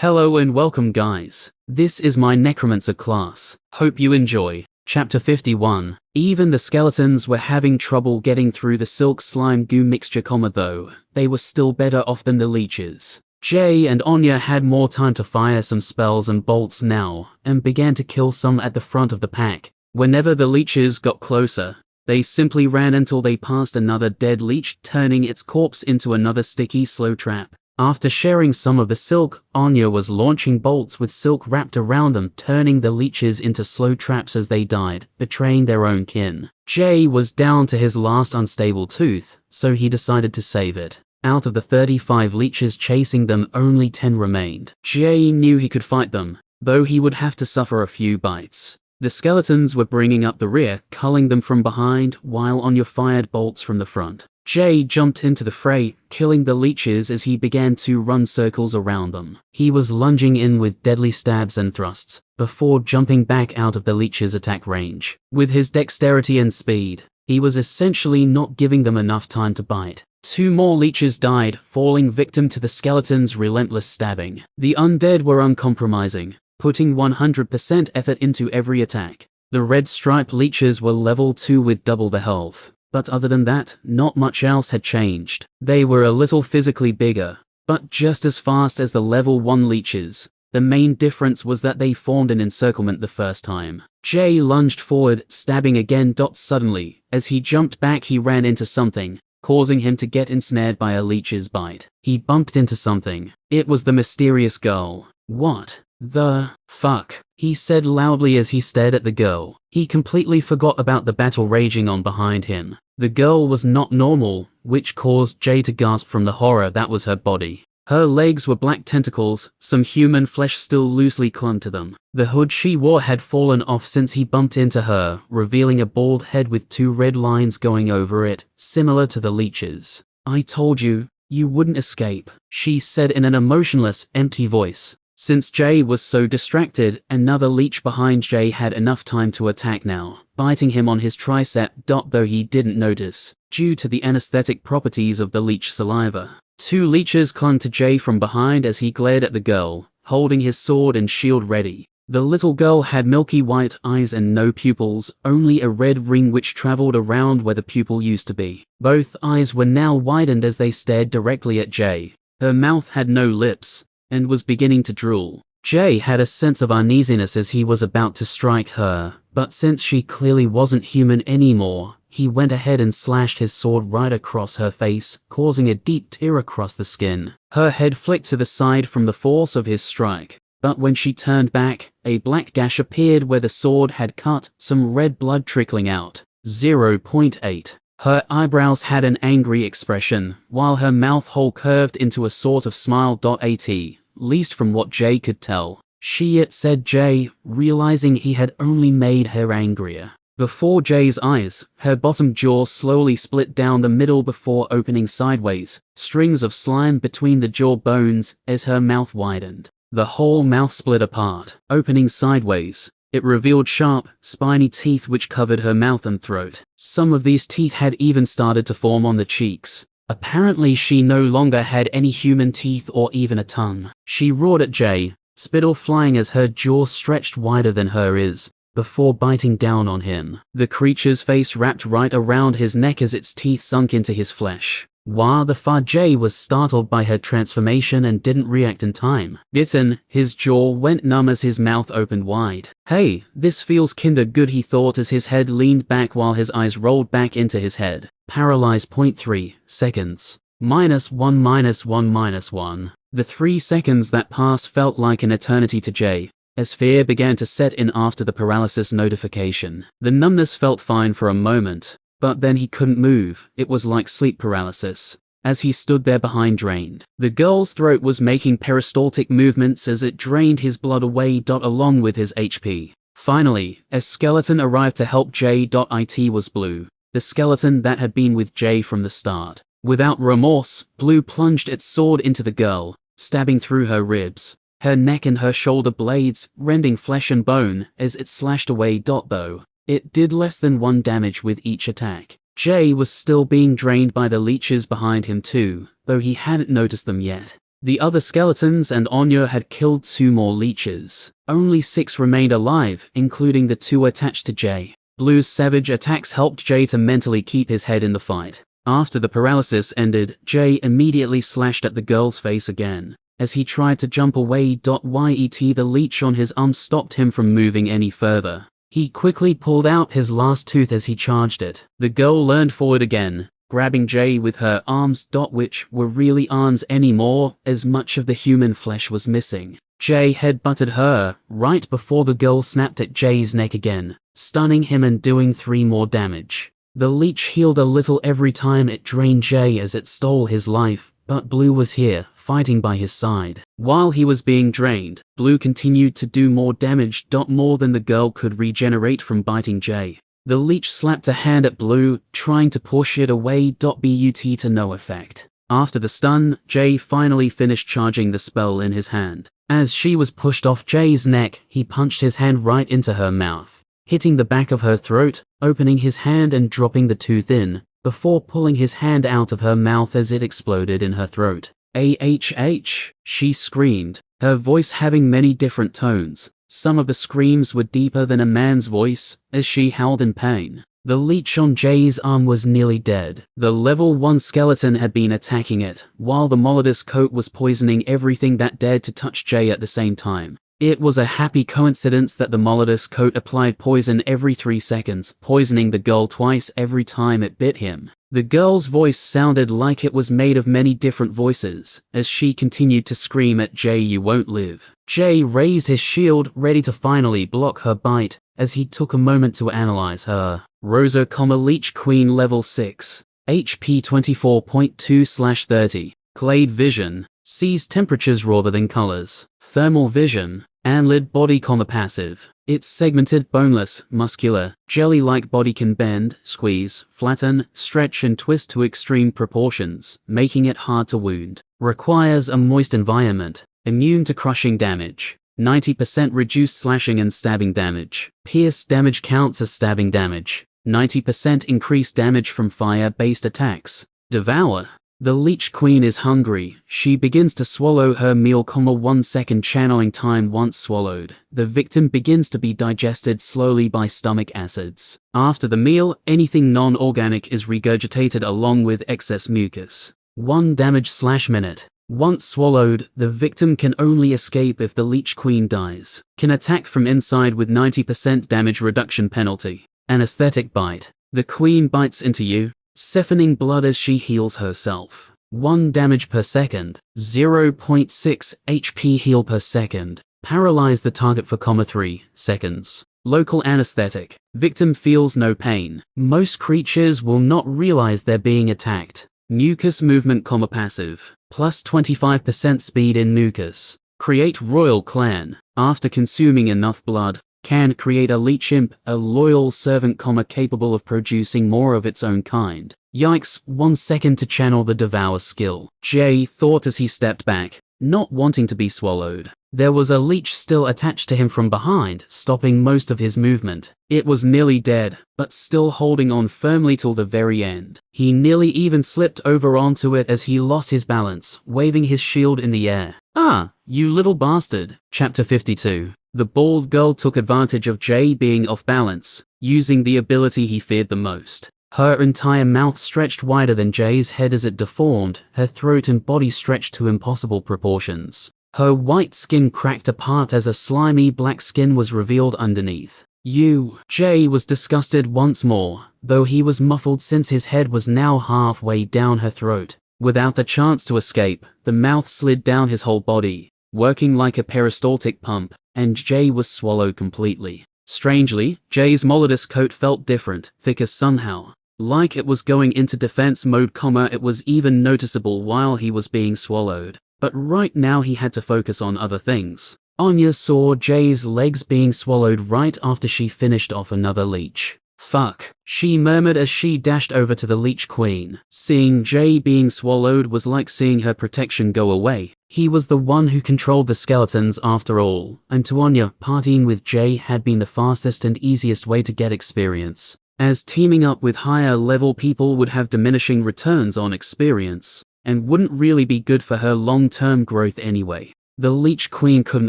Hello and welcome guys. This is my Necromancer class. Hope you enjoy. Chapter 51. Even the skeletons were having trouble getting through the silk slime goo mixture, though they were still better off than the leeches. Jay and Anya had more time to fire some spells and bolts now, and began to kill some at the front of the pack. Whenever the leeches got closer, they simply ran until they passed another dead leech, turning its corpse into another sticky slow trap. After sharing some of the silk, Anya was launching bolts with silk wrapped around them, turning the leeches into slow traps as they died, betraying their own kin. Jay was down to his last unstable tooth, so he decided to save it. Out of the 35 leeches chasing them, only 10 remained. Jay knew he could fight them, though he would have to suffer a few bites. The skeletons were bringing up the rear, culling them from behind, while Anya fired bolts from the front. Jay jumped into the fray, killing the leeches as he began to run circles around them. He was lunging in with deadly stabs and thrusts, before jumping back out of the leeches' attack range. With his dexterity and speed, he was essentially not giving them enough time to bite. 2 more leeches died, falling victim to the skeletons' relentless stabbing. The undead were uncompromising, putting 100% effort into every attack. The red stripe leeches were level 2 with double the health. But other than that, not much else had changed. They were a little physically bigger, but just as fast as the level 1 leeches. The main difference was that they formed an encirclement the first time. Jay lunged forward, stabbing again. Suddenly, as he jumped back, he ran into something, causing him to get ensnared by a leech's bite. He bumped into something. It was the mysterious girl. What the fuck? He said loudly as he stared at the girl. He completely forgot about the battle raging on behind him. The girl was not normal, which caused Jay to gasp from the horror that was her body. Her legs were black tentacles, some human flesh still loosely clung to them. The hood she wore had fallen off since he bumped into her, revealing a bald head with 2 red lines going over it, similar to the leeches. "I told you, you wouldn't escape," she said in an emotionless, empty voice. Since Jay was so distracted, another leech behind Jay had enough time to attack now, biting him on his tricep. Though he didn't notice, due to the anesthetic properties of the leech saliva. 2 leeches clung to Jay from behind as he glared at the girl, holding his sword and shield ready. The little girl had milky white eyes and no pupils, only a red ring which traveled around where the pupil used to be. Both eyes were now widened as they stared directly at Jay. Her mouth had no lips, and was beginning to drool. Jay had a sense of uneasiness as he was about to strike her, but since she clearly wasn't human anymore, he went ahead and slashed his sword right across her face, causing a deep tear across the skin. Her head flicked to the side from the force of his strike, but when she turned back, a black gash appeared where the sword had cut, some red blood trickling out. 0.8. Her eyebrows had an angry expression, while her mouth hole curved into a sort of smile. At least from what Jay could tell. "Shit," said Jay, realizing he had only made her angrier. Before Jay's eyes, her bottom jaw slowly split down the middle before opening sideways, strings of slime between the jaw bones as her mouth widened. The whole mouth split apart, opening sideways. It revealed sharp, spiny teeth which covered her mouth and throat. Some of these teeth had even started to form on the cheeks. Apparently she no longer had any human teeth or even a tongue. She roared at Jay, spittle flying as her jaw stretched wider than hers, before biting down on him. The creature's face wrapped right around his neck as its teeth sunk into his flesh. While the far Jay was startled by her transformation and didn't react in time. Bitten, his jaw went numb as his mouth opened wide. "Hey, this feels kinda good," he thought as his head leaned back while his eyes rolled back into his head. Paralyzed. 0.3 seconds. -1 -1 -1. The 3 seconds that passed felt like an eternity to Jay, as fear began to set in after the paralysis notification. The numbness felt fine for a moment, but then he couldn't move. It was like sleep paralysis. As he stood there behind drained, the girl's throat was making peristaltic movements as it drained his blood away. Along with his HP. Finally, a skeleton arrived to help Jay. It was Blue, the skeleton that had been with Jay from the start. Without remorse, Blue plunged its sword into the girl, stabbing through her ribs, her neck and her shoulder blades, rending flesh and bone as it slashed away. Though it did less than 1 damage with each attack. Jay was still being drained by the leeches behind him too, though he hadn't noticed them yet. The other skeletons and Anya had killed 2 more leeches. Only 6 remained alive, including the 2 attached to Jay. Blue's savage attacks helped Jay to mentally keep his head in the fight. After the paralysis ended, Jay immediately slashed at the girl's face again. As he tried to jump away, yet the leech on his arm stopped him from moving any further. He quickly pulled out his last tooth as he charged it. The girl leaned forward again, grabbing Jay with her arms, which were really arms anymore, as much of the human flesh was missing. Jay headbutted her, right before the girl snapped at Jay's neck again, stunning him and doing 3 more damage. The leech healed a little every time it drained Jay as it stole his life, but Blue was here, fighting by his side. While he was being drained, Blue continued to do more damage, more than the girl could regenerate from biting Jay. The leech slapped a hand at Blue, trying to push it away, but to no effect. After the stun, Jay finally finished charging the spell in his hand. As she was pushed off Jay's neck, he punched his hand right into her mouth, hitting the back of her throat, opening his hand and dropping the tooth in, before pulling his hand out of her mouth as it exploded in her throat. "AHH!" she screamed, her voice having many different tones. Some of the screams were deeper than a man's voice, as she howled in pain. The leech on Jay's arm was nearly dead. The level 1 skeleton had been attacking it, while the Molodus coat was poisoning everything that dared to touch Jay at the same time. It was a happy coincidence that the Molodus coat applied poison every 3 seconds, poisoning the girl twice every time it bit him. The girl's voice sounded like it was made of many different voices, as she continued to scream at Jay, "You won't live." Jay raised his shield, ready to finally block her bite, as he took a moment to analyze her. Rosa, Leech Queen level 6. HP 24.2/30. Clade Vision. Sees temperatures rather than colors. Thermal Vision. Anlid body, passive. Its segmented, boneless, muscular, jelly-like body can bend, squeeze, flatten, stretch and twist to extreme proportions, making it hard to wound. Requires a moist environment. Immune to crushing damage. 90% reduced slashing and stabbing damage. Pierce damage counts as stabbing damage. 90% increased damage from fire-based attacks. Devour. The Leech Queen is hungry. She begins to swallow her meal, 1 second channeling time once swallowed. The victim begins to be digested slowly by stomach acids. After the meal, anything non-organic is regurgitated along with excess mucus. 1 damage/minute. Once swallowed, the victim can only escape if the Leech Queen dies. Can attack from inside with 90% damage reduction penalty. Anesthetic bite. The queen bites into you, siphoning blood as she heals herself. 1 damage per second. 0.6 HP heal per second. Paralyze the target for 3 seconds. Local anesthetic. Victim feels no pain. Most creatures will not realize they're being attacked. Mucus movement, passive. Plus 25% speed in mucus. Create royal clan. After consuming enough blood, can create a leech imp, a loyal servant, capable of producing more of its own kind. Yikes, 1 second to channel the devour skill. Jay thought as he stepped back, not wanting to be swallowed. There was a leech still attached to him from behind, stopping most of his movement. It was nearly dead, but still holding on firmly till the very end. He nearly even slipped over onto it as he lost his balance, waving his shield in the air. "Ah, you little bastard." Chapter 52. The bald girl took advantage of Jay being off balance, using the ability he feared the most. Her entire mouth stretched wider than Jay's head as it deformed, her throat and body stretched to impossible proportions. Her white skin cracked apart as a slimy black skin was revealed underneath. Jay was disgusted once more, though he was muffled since his head was now halfway down her throat. Without the chance to escape, the mouth slid down his whole body, working like a peristaltic pump, and Jay was swallowed completely. Strangely, Jay's Molodus coat felt different, thicker somehow. Like it was going into defense mode, it was even noticeable while he was being swallowed. But right now he had to focus on other things. Anya saw Jay's legs being swallowed right after she finished off another leech. "Fuck," she murmured as she dashed over to the Leech Queen. Seeing Jay being swallowed was like seeing her protection go away. He was the one who controlled the skeletons after all, and to Anya, partying with Jay had been the fastest and easiest way to get experience, as teaming up with higher level people would have diminishing returns on experience. and wouldn't really be good for her long-term growth anyway. The Leech Queen couldn't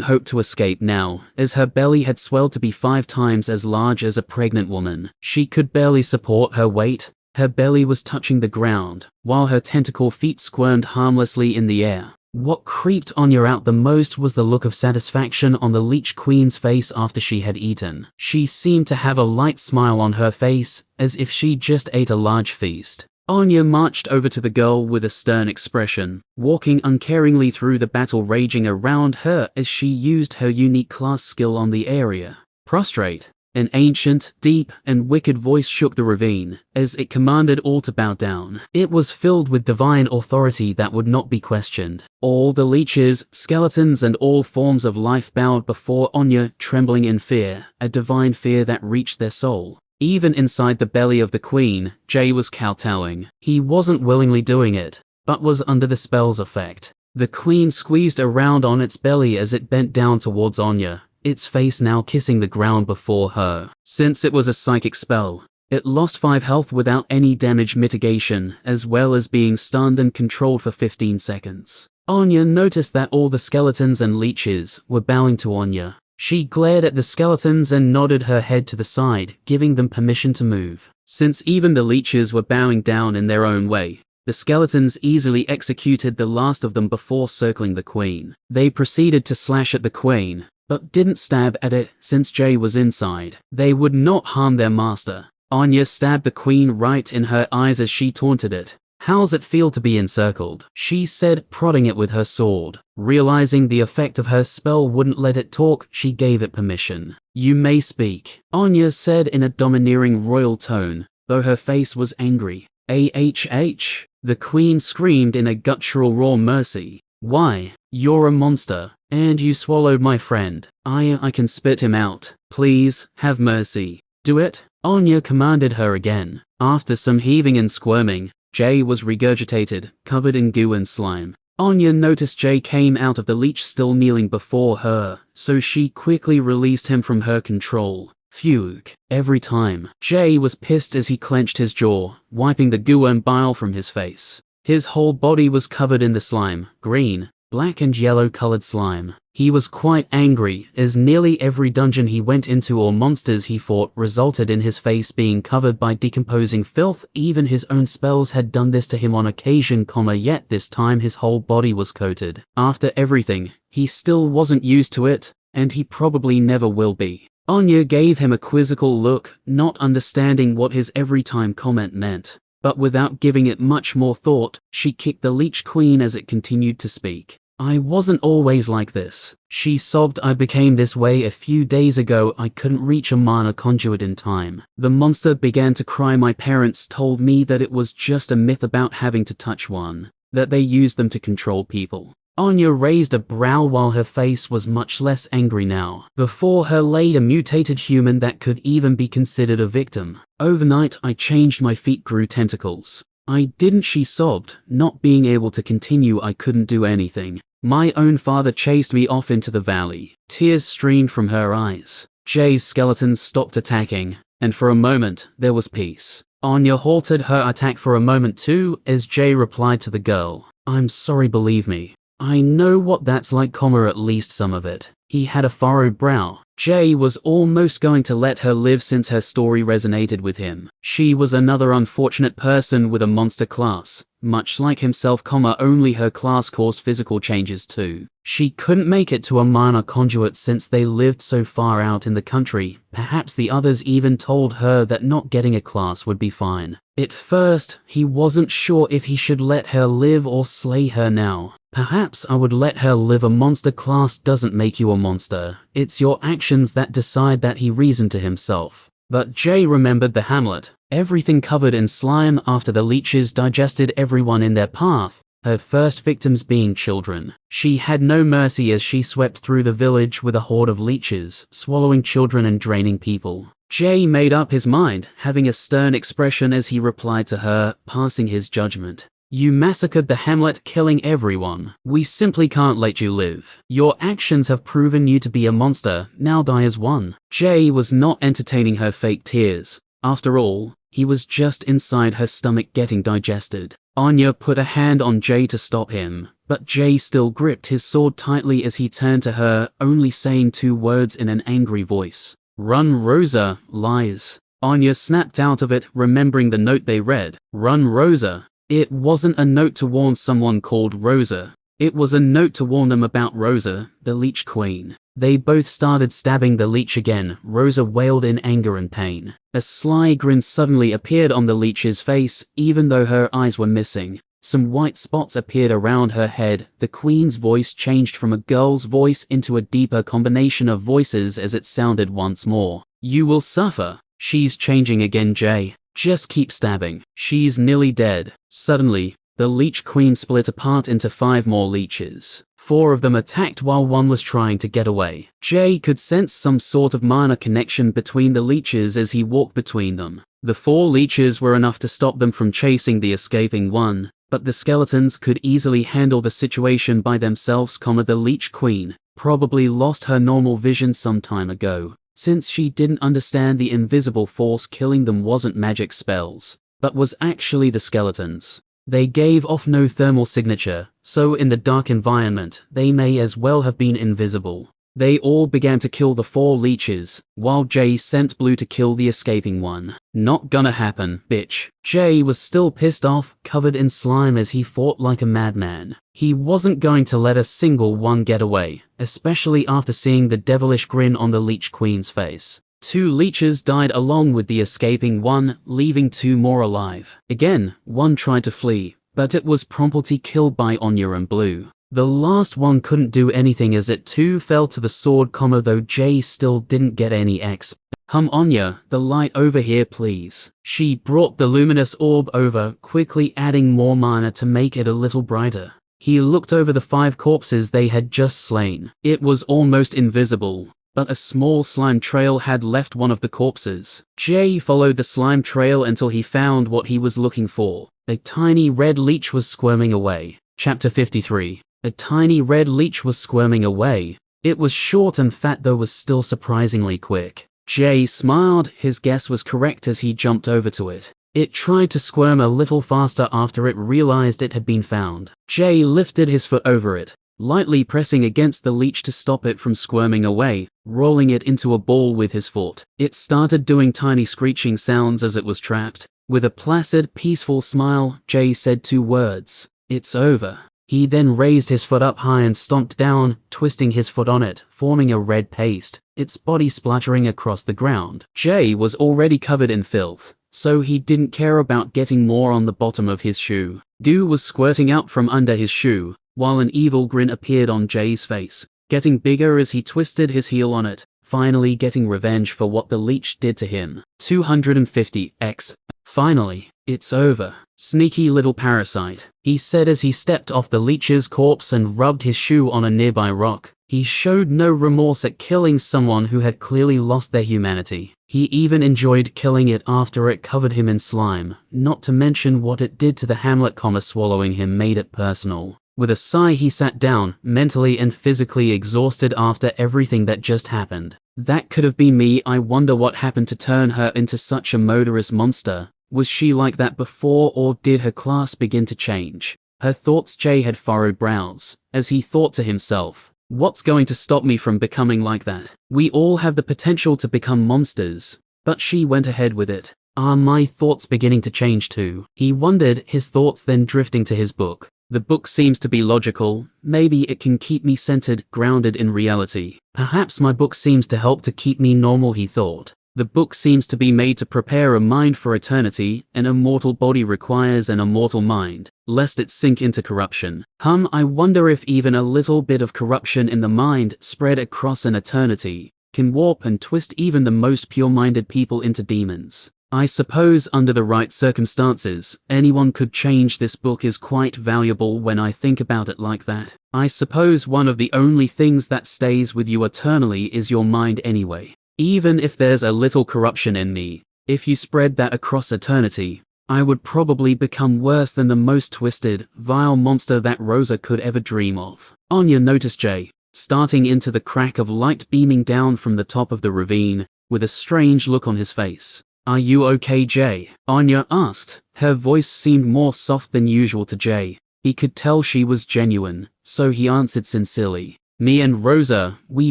hope to escape now, as her belly had swelled to be 5 times as large as a pregnant woman. She could barely support her weight. Her belly was touching the ground, while her tentacle feet squirmed harmlessly in the air. What creeped Anya out the most was the look of satisfaction on the Leech Queen's face after she had eaten. She seemed to have a light smile on her face, as if she just ate a large feast. Anya marched over to the girl with a stern expression, walking uncaringly through the battle raging around her as she used her unique class skill on the area. Prostrate. An ancient, deep, and wicked voice shook the ravine, as it commanded all to bow down. It was filled with divine authority that would not be questioned. All the leeches, skeletons, and all forms of life bowed before Anya, trembling in fear, a divine fear that reached their soul. Even inside the belly of the queen, Jay was kowtowing. He wasn't willingly doing it, but was under the spell's effect. The queen squeezed around on its belly as it bent down towards Anya, its face now kissing the ground before her. Since it was a psychic spell, it lost 5 health without any damage mitigation, as well as being stunned and controlled for 15 seconds. Anya noticed that all the skeletons and leeches were bowing to Anya. She glared at the skeletons and nodded her head to the side, giving them permission to move. Since even the leeches were bowing down in their own way, the skeletons easily executed the last of them before circling the queen. They proceeded to slash at the queen, but didn't stab at it since Jay was inside. They would not harm their master. Anya stabbed the queen right in her eyes as she taunted it. "How's it feel to be encircled?" she said, prodding it with her sword. Realizing the effect of her spell wouldn't let it talk, she gave it permission. "You may speak," Anya said in a domineering royal tone, though her face was angry. "AHH?" the queen screamed in a guttural raw mercy. "Why? You're a monster. And you swallowed my friend. I can spit him out. Please, have mercy. Do it," Anya commanded her again. After some heaving and squirming, Jay was regurgitated, covered in goo and slime. Anya noticed Jay came out of the leech still kneeling before her, so she quickly released him from her control. Phew. Every time. Jay was pissed as he clenched his jaw, wiping the goo and bile from his face. His whole body was covered in the slime, green, black and yellow-colored slime. He was quite angry, as nearly every dungeon he went into or monsters he fought resulted in his face being covered by decomposing filth. Even his own spells had done this to him on occasion, yet this time his whole body was coated. After everything, he still wasn't used to it, and he probably never will be. Anya gave him a quizzical look, not understanding what his every-time comment meant. But without giving it much more thought, she kicked the Leech Queen as it continued to speak. "I wasn't always like this," she sobbed. "I became this way a few days ago. I couldn't reach a mana conduit in time. The monster began to cry. My parents told me that it was just a myth about having to touch one, that they used them to control people." Anya raised a brow while her face was much less angry now. Before her lay a mutated human that could even be considered a victim. "Overnight I changed, my feet grew tentacles. I didn't," she sobbed, not being able to continue. "I couldn't do anything. My own father chased me off into the valley." Tears streamed from her eyes. Jay's skeletons stopped attacking, and for a moment, there was peace. Anya halted her attack for a moment too, as Jay replied to the girl. "I'm sorry, believe me. I know what that's like, at least some of it." He had a furrowed brow. Jay was almost going to let her live since her story resonated with him. She was another unfortunate person with a monster class. Much like himself, only her class caused physical changes too. She couldn't make it to a mana conduit since they lived so far out in the country. Perhaps the others even told her that not getting a class would be fine. At first, he wasn't sure if he should let her live or slay her now. "Perhaps I would let her live. A monster class doesn't make you a monster. It's your actions that decide that," he reasoned to himself. But Jay remembered the hamlet. Everything covered in slime after the leeches digested everyone in their path, her first victims being children. She had no mercy as she swept through the village with a horde of leeches, swallowing children and draining people. Jay made up his mind, having a stern expression as he replied to her, passing his judgment. "You massacred the hamlet, killing everyone. We simply can't let you live. Your actions have proven you to be a monster. Now die as one." Jay was not entertaining her fake tears. After all, he was just inside her stomach getting digested. Anya put a hand on Jay to stop him, but Jay still gripped his sword tightly as he turned to her, only saying 2 words in an angry voice. "Run, Rosa, lies." Anya snapped out of it, remembering the note they read. "Run, Rosa." It wasn't a note to warn someone called Rosa. It was a note to warn them about Rosa, the Leech Queen. They both started stabbing the leech again. Rosa wailed in anger and pain. A sly grin suddenly appeared on the leech's face, even though her eyes were missing. Some white spots appeared around her head. The queen's voice changed from a girl's voice into a deeper combination of voices as it sounded once more. "You will suffer." "She's changing again, Jay. Just keep stabbing. She's nearly dead." Suddenly, the Leech Queen split apart into 5 more leeches. 4 of them attacked while 1 was trying to get away. Jay could sense some sort of minor connection between the leeches as he walked between them. The 4 leeches were enough to stop them from chasing the escaping one, but the skeletons could easily handle the situation by themselves. The Leech Queen probably lost her normal vision some time ago, since she didn't understand the invisible force killing them wasn't magic spells, but was actually the skeletons. They gave off no thermal signature, so in the dark environment, they may as well have been invisible. They all began to kill the 4 leeches, while Jay sent Blue to kill the escaping one. "Not gonna happen, bitch." Jay was still pissed off, covered in slime as he fought like a madman. He wasn't going to let a single one get away, especially after seeing the devilish grin on the Leech Queen's face. 2 leeches died along with the escaping one, leaving 2 more alive. Again, 1 tried to flee, but it was promptly killed by Anya and Blue. The last one couldn't do anything as it too fell to the sword, though Jay still didn't get any XP. Anya, the light over here please." She brought the luminous orb over, quickly adding more mana to make it a little brighter. He looked over the 5 corpses they had just slain. It was almost invisible, but a small slime trail had left one of the corpses. Jay followed the slime trail until he found what he was looking for. A tiny red leech was squirming away. Chapter 53. A tiny red leech was squirming away. It was short and fat, though was still surprisingly quick. Jay smiled. His guess was correct as he jumped over to it. It tried to squirm a little faster after it realized it had been found. Jay lifted his foot over it, lightly pressing against the leech to stop it from squirming away, rolling it into a ball with his foot. It started doing tiny screeching sounds as it was trapped. With a placid, peaceful smile, Jay said 2 words. "It's over." He then raised his foot up high and stomped down, twisting his foot on it, forming a red paste, its body splattering across the ground. Jay was already covered in filth, so he didn't care about getting more on the bottom of his shoe. Dew was squirting out from under his shoe, while an evil grin appeared on Jay's face, getting bigger as he twisted his heel on it, finally getting revenge for what the leech did to him. 250x. Finally, it's over. "Sneaky little parasite," he said as he stepped off the leech's corpse and rubbed his shoe on a nearby rock. He showed no remorse at killing someone who had clearly lost their humanity. He even enjoyed killing it after it covered him in slime, not to mention what it did to the hamlet, swallowing him made it personal. With a sigh he sat down, mentally and physically exhausted after everything that just happened. That could have been me. I wonder what happened to turn her into such a murderous monster. Was she like that before, or did her class begin to change? Her thoughts. Jay had furrowed brows, as he thought to himself, what's going to stop me from becoming like that? We all have the potential to become monsters, but she went ahead with it. Are my thoughts beginning to change too? He wondered, his thoughts then drifting to his book. The book seems to be logical. Maybe it can keep me centered, grounded in reality. Perhaps my book seems to help to keep me normal, he thought. The book seems to be made to prepare a mind for eternity. An immortal body requires an immortal mind, lest it sink into corruption. I wonder if even a little bit of corruption in the mind, spread across an eternity, can warp and twist even the most pure-minded people into demons. I suppose under the right circumstances, anyone could change. This book is quite valuable when I think about it like that. I suppose one of the only things that stays with you eternally is your mind anyway. Even if there's a little corruption in me, if you spread that across eternity, I would probably become worse than the most twisted, vile monster that Rosa could ever dream of. Anya noticed Jay, starting into the crack of light beaming down from the top of the ravine, with a strange look on his face. Are you okay, Jay? Anya asked. Her voice seemed more soft than usual to Jay. He could tell she was genuine, so he answered sincerely. Me and Rosa, we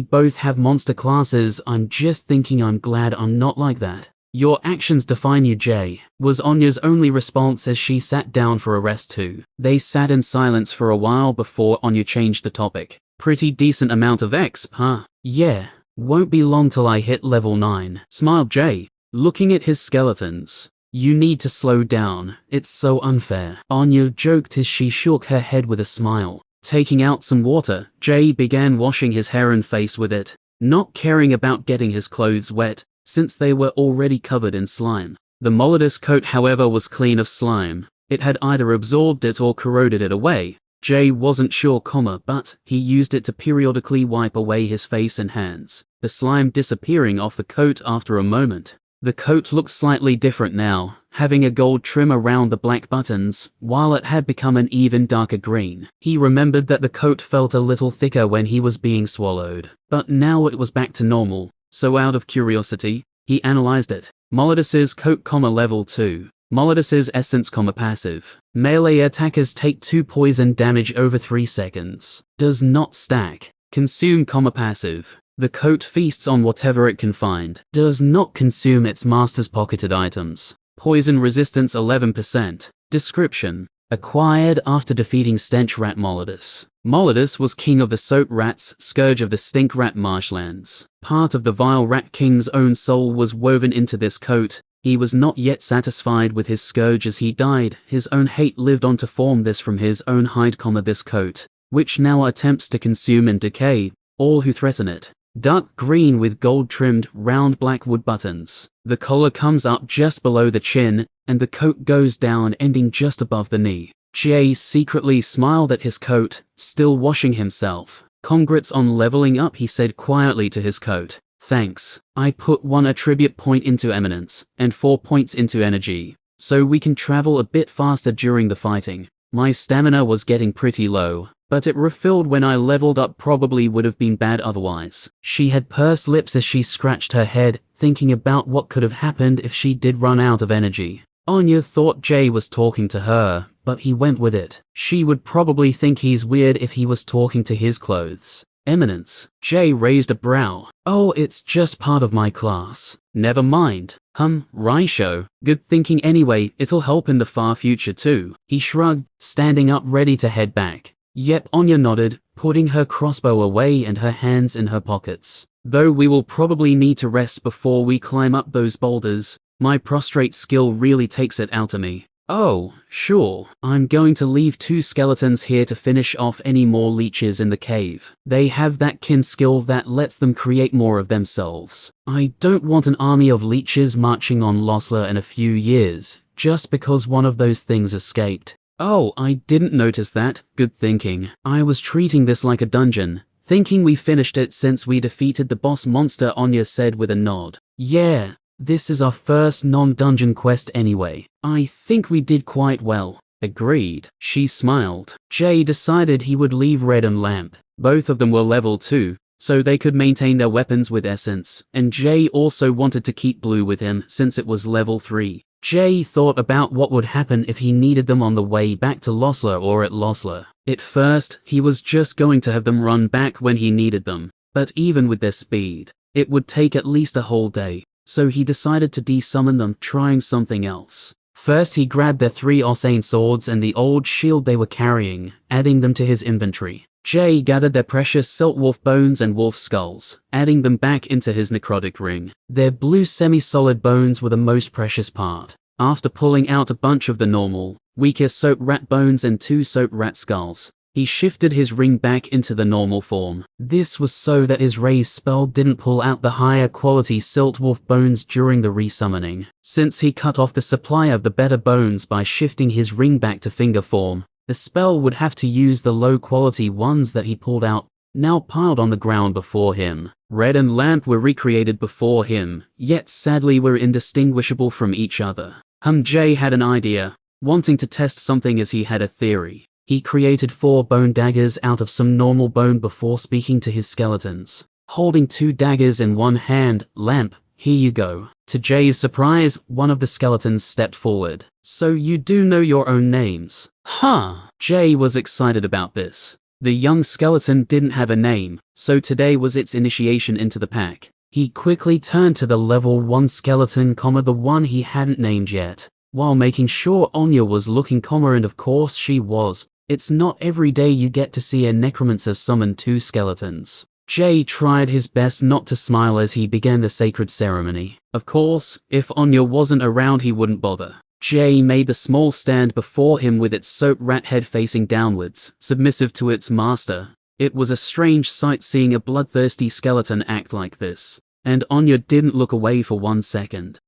both have monster classes. I'm just thinking I'm glad I'm not like that. Your actions define you, Jay, was Anya's only response as she sat down for a rest too. They sat in silence for a while before Anya changed the topic. Pretty decent amount of exp, huh? Yeah, won't be long till I hit level 9, smiled Jay, looking at his skeletons. You need to slow down, it's so unfair. Anya joked as she shook her head with a smile. Taking out some water, Jay began washing his hair and face with it, not caring about getting his clothes wet, since they were already covered in slime. The Molidus coat, however, was clean of slime. It had either absorbed it or corroded it away. Jay wasn't sure, but he used it to periodically wipe away his face and hands, the slime disappearing off the coat after a moment. The coat looked slightly different now, having a gold trim around the black buttons, while it had become an even darker green. He remembered that the coat felt a little thicker when he was being swallowed, but now it was back to normal, so out of curiosity, he analyzed it. Molidus's coat, level 2. Molidus's essence, passive. Melee attackers take 2 poison damage over 3 seconds. Does not stack. Consume, passive. The coat feasts on whatever it can find. Does not consume its master's pocketed items. Poison resistance 11%. Description. Acquired after defeating Stench Rat Molidus. Molidus was king of the soap rats, scourge of the stink rat marshlands. Part of the vile rat king's own soul was woven into this coat. He was not yet satisfied with his scourge as he died. His own hate lived on to form this from his own hide, this coat, which now attempts to consume and decay all who threaten it. Dark green with gold-trimmed, round black wood buttons. The collar comes up just below the chin, and the coat goes down, ending just above the knee. Jay secretly smiled at his coat, still washing himself. Congrats on leveling up, he said quietly to his coat. Thanks. I put 1 attribute point into eminence, and 4 points into energy, so we can travel a bit faster during the fighting. My stamina was getting pretty low, but it refilled when I leveled up. Probably would have been bad otherwise. She had pursed lips as she scratched her head, thinking about what could have happened if she did run out of energy. Anya thought Jay was talking to her, but he went with it. She would probably think he's weird if he was talking to his clothes. Eminence. Jay raised a brow. Oh, it's just part of my class. Never mind. Raisho. Good thinking anyway, it'll help in the far future too. He shrugged, standing up ready to head back. Yep, Anya nodded, putting her crossbow away and her hands in her pockets. Though we will probably need to rest before we climb up those boulders. My prostrate skill really takes it out of me. Oh, sure. I'm going to leave 2 skeletons here to finish off any more leeches in the cave. They have that kin skill that lets them create more of themselves. I don't want an army of leeches marching on Losler in a few years, just because one of those things escaped. Oh, I didn't notice that. Good thinking. I was treating this like a dungeon, thinking we finished it since we defeated the boss monster, Anya said with a nod. Yeah. This is our first non-dungeon quest anyway. I think we did quite well. Agreed. She smiled. Jay decided he would leave Red and Lamp. Both of them were level 2, so they could maintain their weapons with essence, and Jay also wanted to keep Blue with him since it was level 3. Jay thought about what would happen if he needed them on the way back to Losler or at Losler. At first, he was just going to have them run back when he needed them, but even with their speed, it would take at least a whole day. So he decided to de-summon them, trying something else. First he grabbed their 3 Osane swords and the old shield they were carrying, adding them to his inventory. Jay gathered their precious silt wolf bones and wolf skulls, adding them back into his necrotic ring. Their blue semi-solid bones were the most precious part. After pulling out a bunch of the normal, weaker soap rat bones and 2 soap rat skulls, he shifted his ring back into the normal form. This was so that his raise spell didn't pull out the higher quality silt wolf bones during the resummoning. Since he cut off the supply of the better bones by shifting his ring back to finger form, the spell would have to use the low quality ones that he pulled out, now piled on the ground before him. Red and Lamp were recreated before him, yet sadly were indistinguishable from each other. Jay had an idea, wanting to test something as he had a theory. He created 4 bone daggers out of some normal bone before speaking to his skeletons. Holding 2 daggers in one hand, Lamp, here you go. To Jay's surprise, one of the skeletons stepped forward. So you do know your own names? Huh. Jay was excited about this. The young skeleton didn't have a name, so today was its initiation into the pack. He quickly turned to the level 1 skeleton, the one he hadn't named yet, while making sure Anya was looking, and of course she was. It's not every day you get to see a necromancer summon 2 skeletons. Jay tried his best not to smile as he began the sacred ceremony. Of course, if Anya wasn't around he wouldn't bother. Jay made the small stand before him with its soap rat head facing downwards, submissive to its master. It was a strange sight seeing a bloodthirsty skeleton act like this, and Anya didn't look away for 1 second.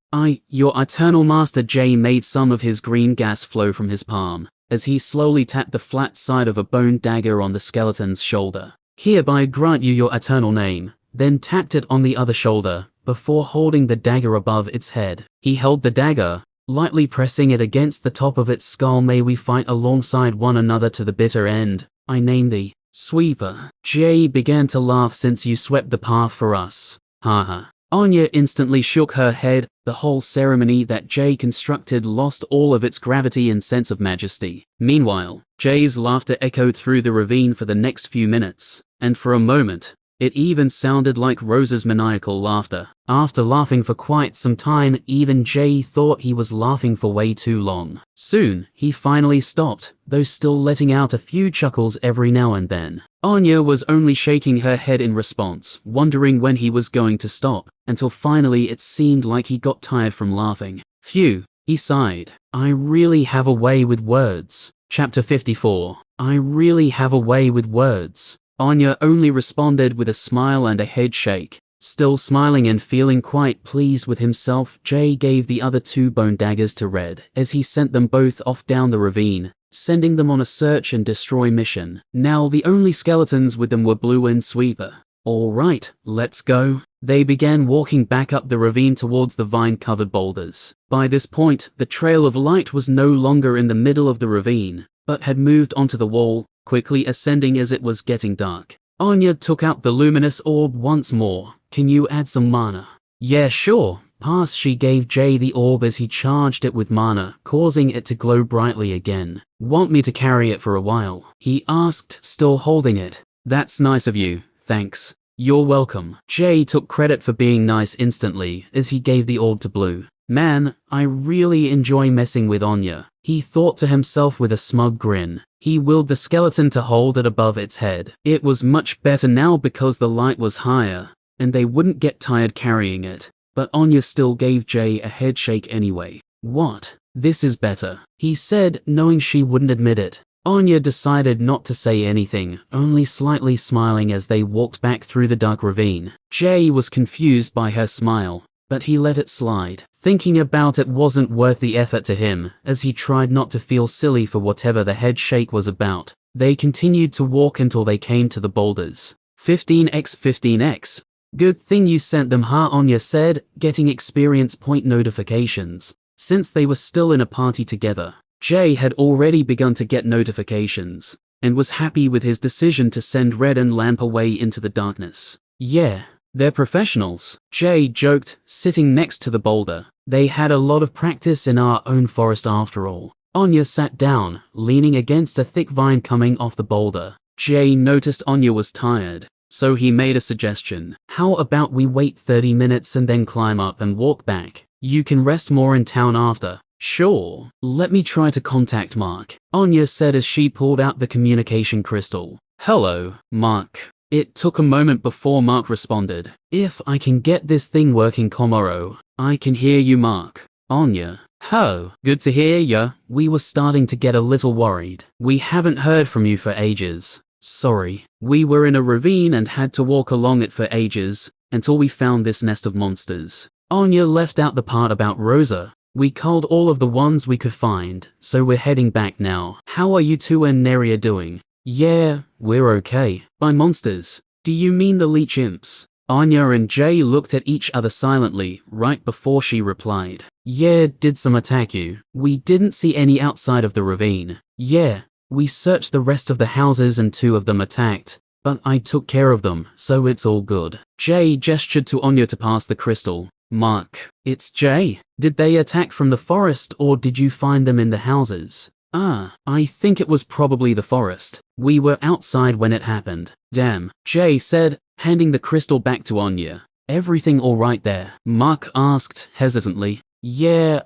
Your eternal master. Jay made some of his green gas flow from his palm, as he slowly tapped the flat side of a bone dagger on the skeleton's shoulder. Hereby grant you your eternal name, then tapped it on the other shoulder, before holding the dagger above its head. He held the dagger, lightly pressing it against the top of its skull. May we fight alongside one another to the bitter end. I name thee Sweeper. Jay began to laugh. Since you swept the path for us. Haha. Anya instantly shook her head. The whole ceremony that Jay constructed lost all of its gravity and sense of majesty. Meanwhile, Jay's laughter echoed through the ravine for the next few minutes, and for a moment, it even sounded like Rosa's maniacal laughter. After laughing for quite some time, even Jay thought he was laughing for way too long. Soon, he finally stopped, though still letting out a few chuckles every now and then. Anya was only shaking her head in response, wondering when he was going to stop, until finally it seemed like he got tired from laughing. Phew, he sighed. I really have a way with words. Chapter 54. I really have a way with words. Anya only responded with a smile and a head shake. Still smiling and feeling quite pleased with himself, Jay gave the other 2 bone daggers to Red, as he sent them both off down the ravine, sending them on a search and destroy mission. Now the only skeletons with them were Blue and Sweeper. Alright, let's go. They began walking back up the ravine towards the vine-covered boulders. By this point, the trail of light was no longer in the middle of the ravine, but had moved onto the wall, quickly ascending as it was getting dark. Anya took out the luminous orb once more. Can you add some mana? Yeah, sure. Pass. She gave Jay the orb as he charged it with mana, causing it to glow brightly again. Want me to carry it for a while? He asked, still holding it. That's nice of you, thanks. You're welcome. Jay took credit for being nice instantly as he gave the orb to Blue. Man, I really enjoy messing with Anya, he thought to himself with a smug grin. He willed the skeleton to hold it above its head. It was much better now because the light was higher, and they wouldn't get tired carrying it. But Anya still gave Jay a head shake anyway. What? This is better, he said, knowing she wouldn't admit it. Anya decided not to say anything, only slightly smiling as they walked back through the dark ravine. Jay was confused by her smile, but he let it slide. Thinking about it wasn't worth the effort to him, as he tried not to feel silly for whatever the head shake was about. They continued to walk until they came to the boulders. 15x 15x. Good thing you sent them, huh? Anya said, getting experience point notifications. Since they were still in a party together, Jay had already begun to get notifications, and was happy with his decision to send Red and Lamp away into the darkness. Yeah, they're professionals, Jay joked, sitting next to the boulder. They had a lot of practice in our own forest after all. Anya sat down, leaning against a thick vine coming off the boulder. Jay noticed Anya was tired, so he made a suggestion. How about we wait 30 minutes and then climb up and walk back? You can rest more in town after. Sure. Let me try to contact Mark, Anya said as she pulled out the communication crystal. Hello, Mark. It took a moment before Mark responded. If I can get this thing working tomorrow, I can hear you, Mark. Anya. Ho, good to hear ya. We were starting to get a little worried. We haven't heard from you for ages. Sorry. We were in a ravine and had to walk along it for ages, until we found this nest of monsters. Anya left out the part about Rosa. We culled all of the ones we could find, so we're heading back now. How are you two and Neria doing? Yeah, we're okay. By monsters, do you mean the leech imps? Anya and Jay looked at each other silently, right before she replied. Yeah, did some attack you? We didn't see any outside of the ravine. Yeah, we searched the rest of the houses and 2 of them attacked, but I took care of them, so it's all good. Jay gestured to Anya to pass the crystal. Mark, it's Jay. Did they attack from the forest or did you find them in the houses? I think it was probably the forest. We were outside when it happened. Damn, Jay said, handing the crystal back to Anya. Everything all right there? Mark asked hesitantly. Yeah,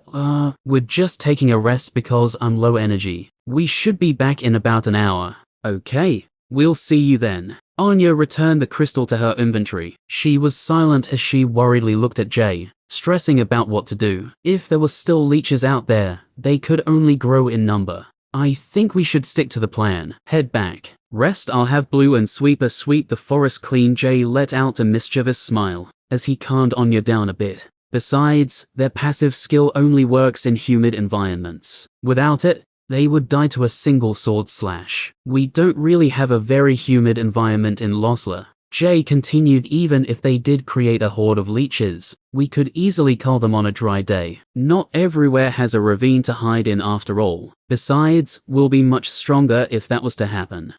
we're just taking a rest because I'm low energy. We should be back in about an hour. Okay, we'll see you then. Anya returned the crystal to her inventory. She was silent as she worriedly looked at Jay, stressing about what to do. If there were still leeches out there, they could only grow in number. I think we should stick to the plan. Head back. Rest. I'll have Blue and Sweeper sweep the forest clean. Jay let out a mischievous smile as he calmed Anya down a bit. Besides, their passive skill only works in humid environments. Without it, they would die to a single sword slash. We don't really have a very humid environment in Losler. Jay continued. Even if they did create a horde of leeches, we could easily kill them on a dry day. Not everywhere has a ravine to hide in after all. Besides, we'll be much stronger if that was to happen.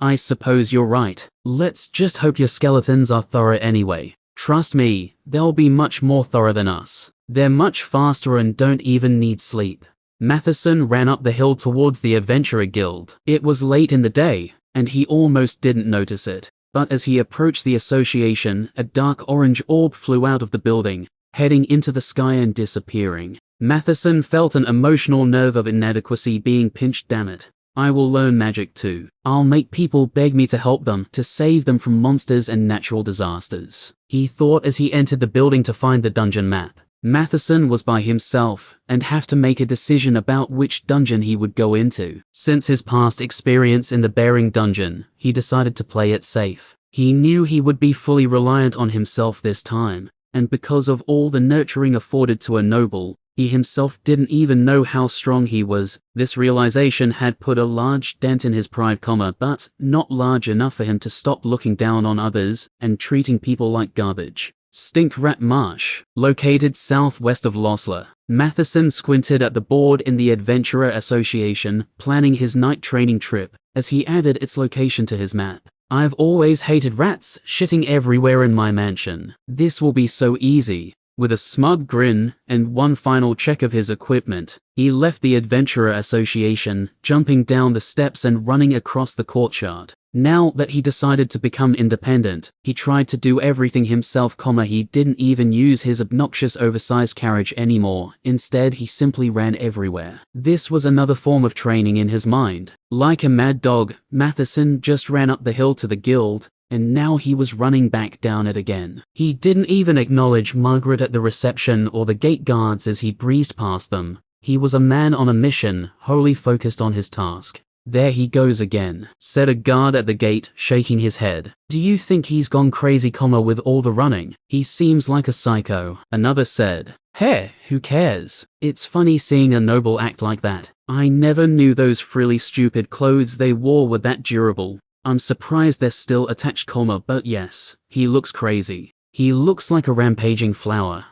I suppose you're right. Let's just hope your skeletons are thorough anyway. Trust me, they'll be much more thorough than us. They're much faster and don't even need sleep. Matheson ran up the hill towards the Adventurer Guild. It was late in the day, and he almost didn't notice it. But as he approached the association, a dark orange orb flew out of the building, heading into the sky and disappearing. Matheson felt an emotional nerve of inadequacy being pinched. Damn it. I will learn magic too. I'll make people beg me to help them, to save them from monsters and natural disasters. He thought as he entered the building to find the dungeon map. Matheson was by himself and have to make a decision about which dungeon he would go into. Since his past experience in the Bearing dungeon, he decided to play it safe. He knew he would be fully reliant on himself this time, and because of all the nurturing afforded to a noble, he himself didn't even know how strong he was. This realization had put a large dent in his pride, but not large enough for him to stop looking down on others and treating people like garbage. Stink Rat Marsh, located southwest of Losler. Matheson squinted at the board in the Adventurer Association, planning his night training trip, as he added its location to his map. I've always hated rats shitting everywhere in my mansion. This will be so easy. With a smug grin and one final check of his equipment, he left the Adventurer Association, jumping down the steps and running across the courtyard. Now that he decided to become independent, he tried to do everything himself, he didn't even use his obnoxious oversized carriage anymore. Instead, he simply ran everywhere. This was another form of training in his mind. Like a mad dog, Matheson just ran up the hill to the guild, and now he was running back down it again. He didn't even acknowledge Margaret at the reception or the gate guards as he breezed past them. He was a man on a mission, wholly focused on his task. There he goes again, said a guard at the gate, shaking his head. Do you think he's gone crazy, with all the running? He seems like a psycho. Another said. Hey, who cares? It's funny seeing a noble act like that. I never knew those frilly stupid clothes they wore were that durable. I'm surprised they're still attached, but yes, he looks crazy. He looks like a rampaging flower.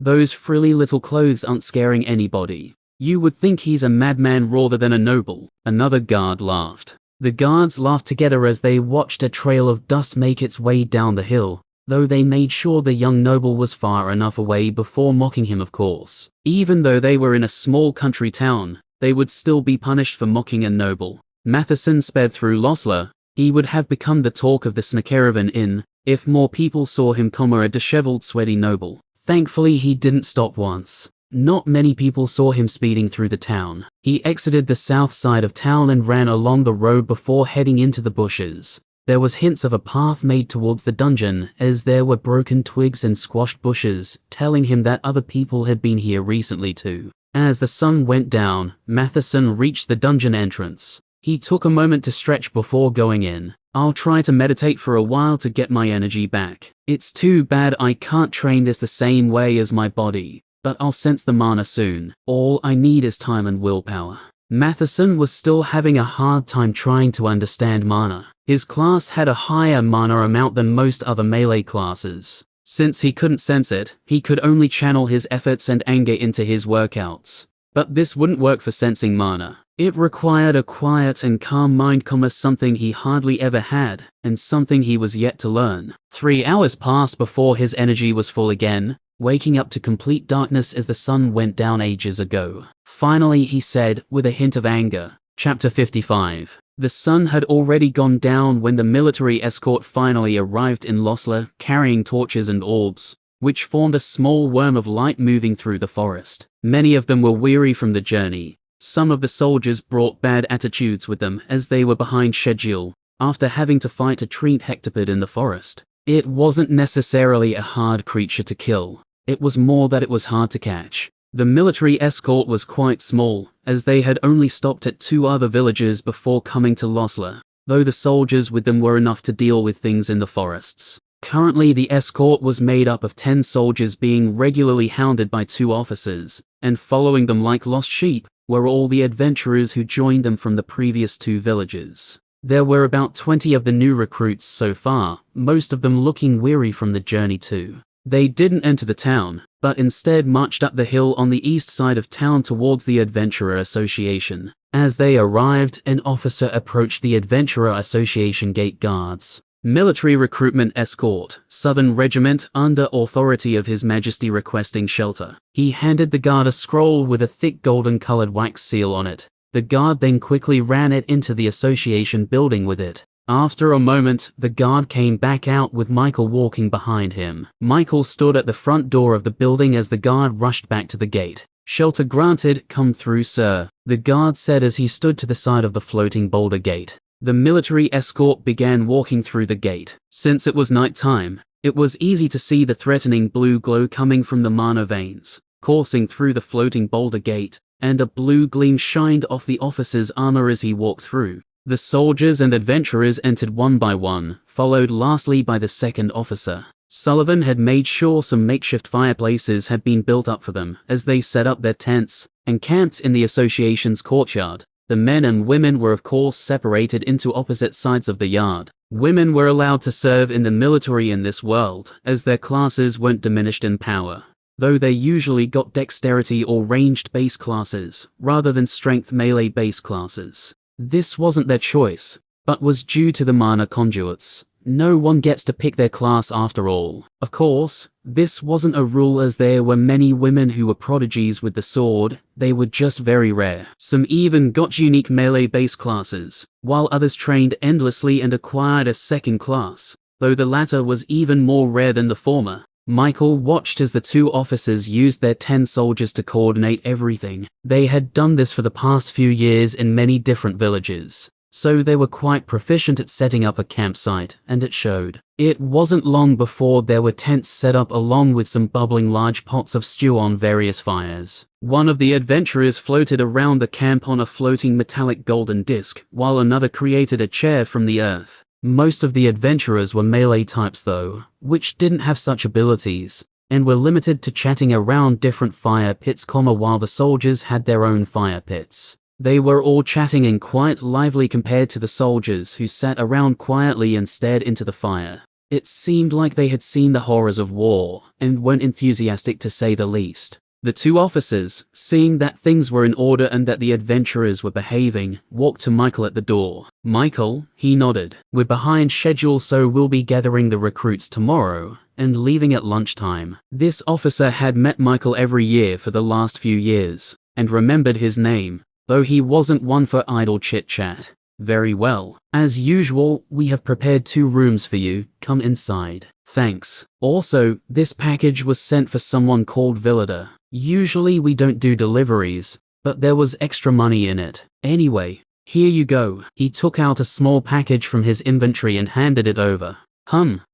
Those frilly little clothes aren't scaring anybody. You would think he's a madman rather than a noble. Another guard laughed. The guards laughed together as they watched a trail of dust make its way down the hill, though they made sure the young noble was far enough away before mocking him, of course. Even though they were in a small country town, they would still be punished for mocking a noble. Matheson sped through Losler. He would have become the talk of the Snacaravan Inn if more people saw him, a disheveled, sweaty noble. Thankfully, he didn't stop once. Not many people saw him speeding through the town. He exited the south side of town and ran along the road before heading into the bushes. There was hints of a path made towards the dungeon, as there were broken twigs and squashed bushes, telling him that other people had been here recently too. As the sun went down, Matheson reached the dungeon entrance. He took a moment to stretch before going in. I'll try to meditate for a while to get my energy back. It's too bad I can't train this the same way as my body, but I'll sense the mana soon. All I need is time and willpower. Matheson was still having a hard time trying to understand mana. His class had a higher mana amount than most other melee classes. Since he couldn't sense it, he could only channel his efforts and anger into his workouts. But this wouldn't work for sensing mana. It required a quiet and calm mind, something he hardly ever had, and something he was yet to learn. 3 hours passed before his energy was full again, waking up to complete darkness as the sun went down ages ago. Finally, he said, with a hint of anger. Chapter 55. The sun had already gone down when the military escort finally arrived in Losler, carrying torches and orbs, which formed a small worm of light moving through the forest. Many of them were weary from the journey. Some of the soldiers brought bad attitudes with them as they were behind schedule, after having to fight a treant hectopod in the forest. It wasn't necessarily a hard creature to kill. It was more that it was hard to catch. The military escort was quite small, as they had only stopped at 2 other villages before coming to Losler, though the soldiers with them were enough to deal with things in the forests. Currently, the escort was made up of 10 soldiers being regularly hounded by 2 officers, and following them like lost sheep were all the adventurers who joined them from the previous 2 villages. There were about 20 of the new recruits so far, most of them looking weary from the journey too. They didn't enter the town, but instead marched up the hill on the east side of town towards the Adventurer Association. As they arrived, an officer approached the Adventurer Association gate guards. Military recruitment escort, Southern Regiment, under authority of His Majesty requesting shelter. He handed the guard a scroll with a thick golden-colored wax seal on it. The guard then quickly ran it into the association building with it. After a moment, the guard came back out with Michael walking behind him. Michael stood at the front door of the building as the guard rushed back to the gate. "Shelter granted, come through, sir," the guard said as he stood to the side of the floating boulder gate. The military escort began walking through the gate. Since it was night time, it was easy to see the threatening blue glow coming from the mana veins, coursing through the floating boulder gate, and a blue gleam shined off the officer's armor as he walked through. The soldiers and adventurers entered one by one, followed lastly by the second officer. Sullivan had made sure some makeshift fireplaces had been built up for them as they set up their tents and camped in the association's courtyard. The men and women were of course separated into opposite sides of the yard. Women were allowed to serve in the military in this world, as their classes weren't diminished in power, though they usually got dexterity or ranged base classes, rather than strength melee base classes. This wasn't their choice, but was due to the mana conduits. No one gets to pick their class after all. Of course, this wasn't a rule as there were many women who were prodigies with the sword, they were just very rare. Some even got unique melee base classes, while others trained endlessly and acquired a second class, though the latter was even more rare than the former. Michael watched as the 2 officers used their 10 soldiers to coordinate everything. They had done this for the past few years in many different villages, so they were quite proficient at setting up a campsite, and it showed. It wasn't long before there were tents set up along with some bubbling large pots of stew on various fires. One of the adventurers floated around the camp on a floating metallic golden disc, while another created a chair from the earth. Most of the adventurers were melee types though, which didn't have such abilities, and were limited to chatting around different fire pits, while the soldiers had their own fire pits. They were all chatting and quite lively compared to the soldiers who sat around quietly and stared into the fire. It seemed like they had seen the horrors of war, and weren't enthusiastic to say the least. The 2 officers, seeing that things were in order and that the adventurers were behaving, walked to Michael at the door. "Michael," he nodded, "we're behind schedule, so we'll be gathering the recruits tomorrow and leaving at lunchtime." This officer had met Michael every year for the last few years, and remembered his name, though he wasn't one for idle chit-chat. "Very well. As usual, we have prepared 2 rooms for you. Come inside." "Thanks. Also, this package was sent for someone called Villada. Usually we don't do deliveries, but there was extra money in it. Anyway, here you go." He took out a small package from his inventory and handed it over.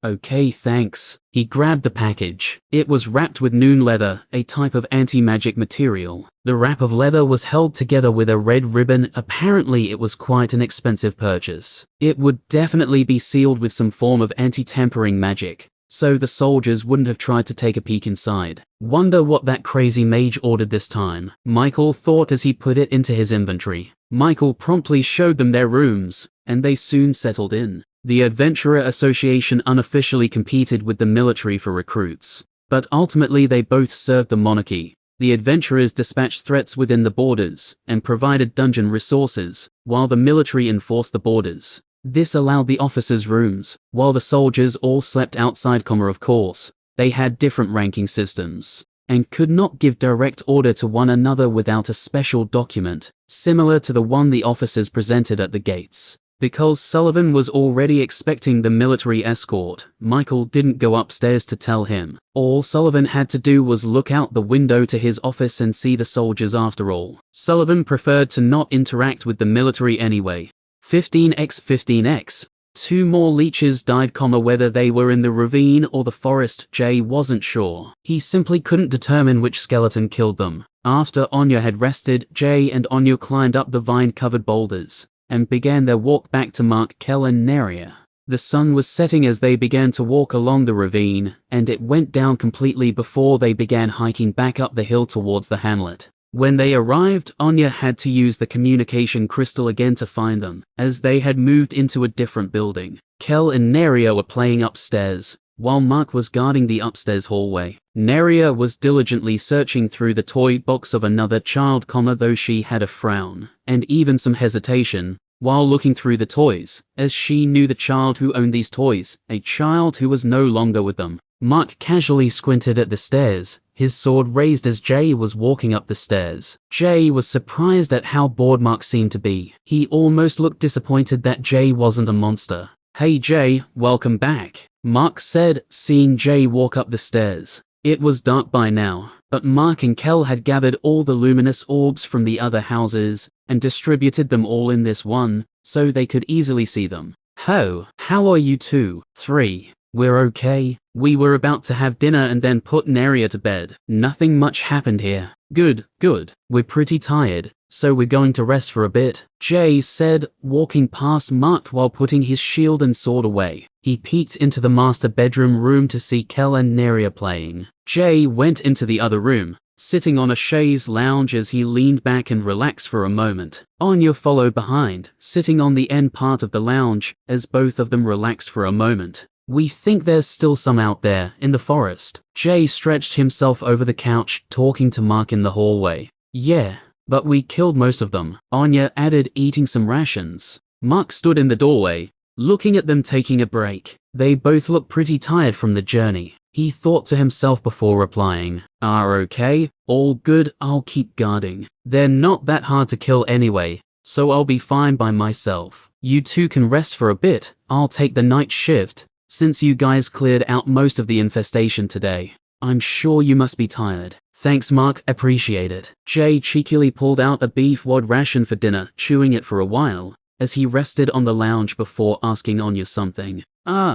Okay, thanks." He grabbed the package. It was wrapped with noon leather, a type of anti-magic material. The wrap of leather was held together with a red ribbon. Apparently it was quite an expensive purchase. It would definitely be sealed with some form of anti-tampering magic, so the soldiers wouldn't have tried to take a peek inside. Wonder what that crazy mage ordered this time, Michael thought as he put it into his inventory. Michael promptly showed them their rooms, and they soon settled in. The Adventurer Association unofficially competed with the military for recruits, but ultimately they both served the monarchy. The adventurers dispatched threats within the borders and provided dungeon resources, while the military enforced the borders. This allowed the officers' rooms, while the soldiers all slept outside. Of course, they had different ranking systems and could not give direct order to one another without a special document, similar to the one the officers presented at the gates. Because Sullivan was already expecting the military escort, Michael didn't go upstairs to tell him. All Sullivan had to do was look out the window to his office and see the soldiers after all. Sullivan preferred to not interact with the military anyway. 15x. 2 more leeches died, whether they were in the ravine or the forest, Jay wasn't sure. He simply couldn't determine which skeleton killed them. After Anya had rested, Jay and Anya climbed up the vine-covered boulders and began their walk back to Mark, Kel and Neria. The sun was setting as they began to walk along the ravine, and it went down completely before they began hiking back up the hill towards the hamlet. When they arrived, Anya had to use the communication crystal again to find them, as they had moved into a different building. Kel and Neria were playing upstairs, while Mark was guarding the upstairs hallway. Neria was diligently searching through the toy box of another child, though she had a frown, and even some hesitation, while looking through the toys, as she knew the child who owned these toys, a child who was no longer with them. Mark casually squinted at the stairs, his sword raised as Jay was walking up the stairs. Jay was surprised at how bored Mark seemed to be. He almost looked disappointed that Jay wasn't a monster. "Hey Jay, welcome back," Mark said, seeing Jay walk up the stairs. It was dark by now, but Mark and Kel had gathered all the luminous orbs from the other houses and distributed them all in this one, so they could easily see them. "How are you two?" "3. We're okay. We were about to have dinner and then put Neria to bed. Nothing much happened here." Good. We're pretty tired, so we're going to rest for a bit," Jay said, walking past Mark while putting his shield and sword away. He peeked into the master bedroom room to see Kel and Neria playing. Jay went into the other room, sitting on a chaise lounge as he leaned back and relaxed for a moment. Anya followed behind, sitting on the end part of the lounge, as both of them relaxed for a moment. "We think there's still some out there, in the forest." Jay stretched himself over the couch, talking to Mark in the hallway. "Yeah, but we killed most of them," Anya added, eating some rations. Mark stood in the doorway, looking at them taking a break. They both looked pretty tired from the journey. He thought to himself before replying, "Okay, all good, I'll keep guarding. They're not that hard to kill anyway, so I'll be fine by myself. You two can rest for a bit, I'll take the night shift, since you guys cleared out most of the infestation today. I'm sure you must be tired." "Thanks Mark, appreciate it." Jay cheekily pulled out a beef wad ration for dinner, chewing it for a while, as he rested on the lounge before asking Anya something.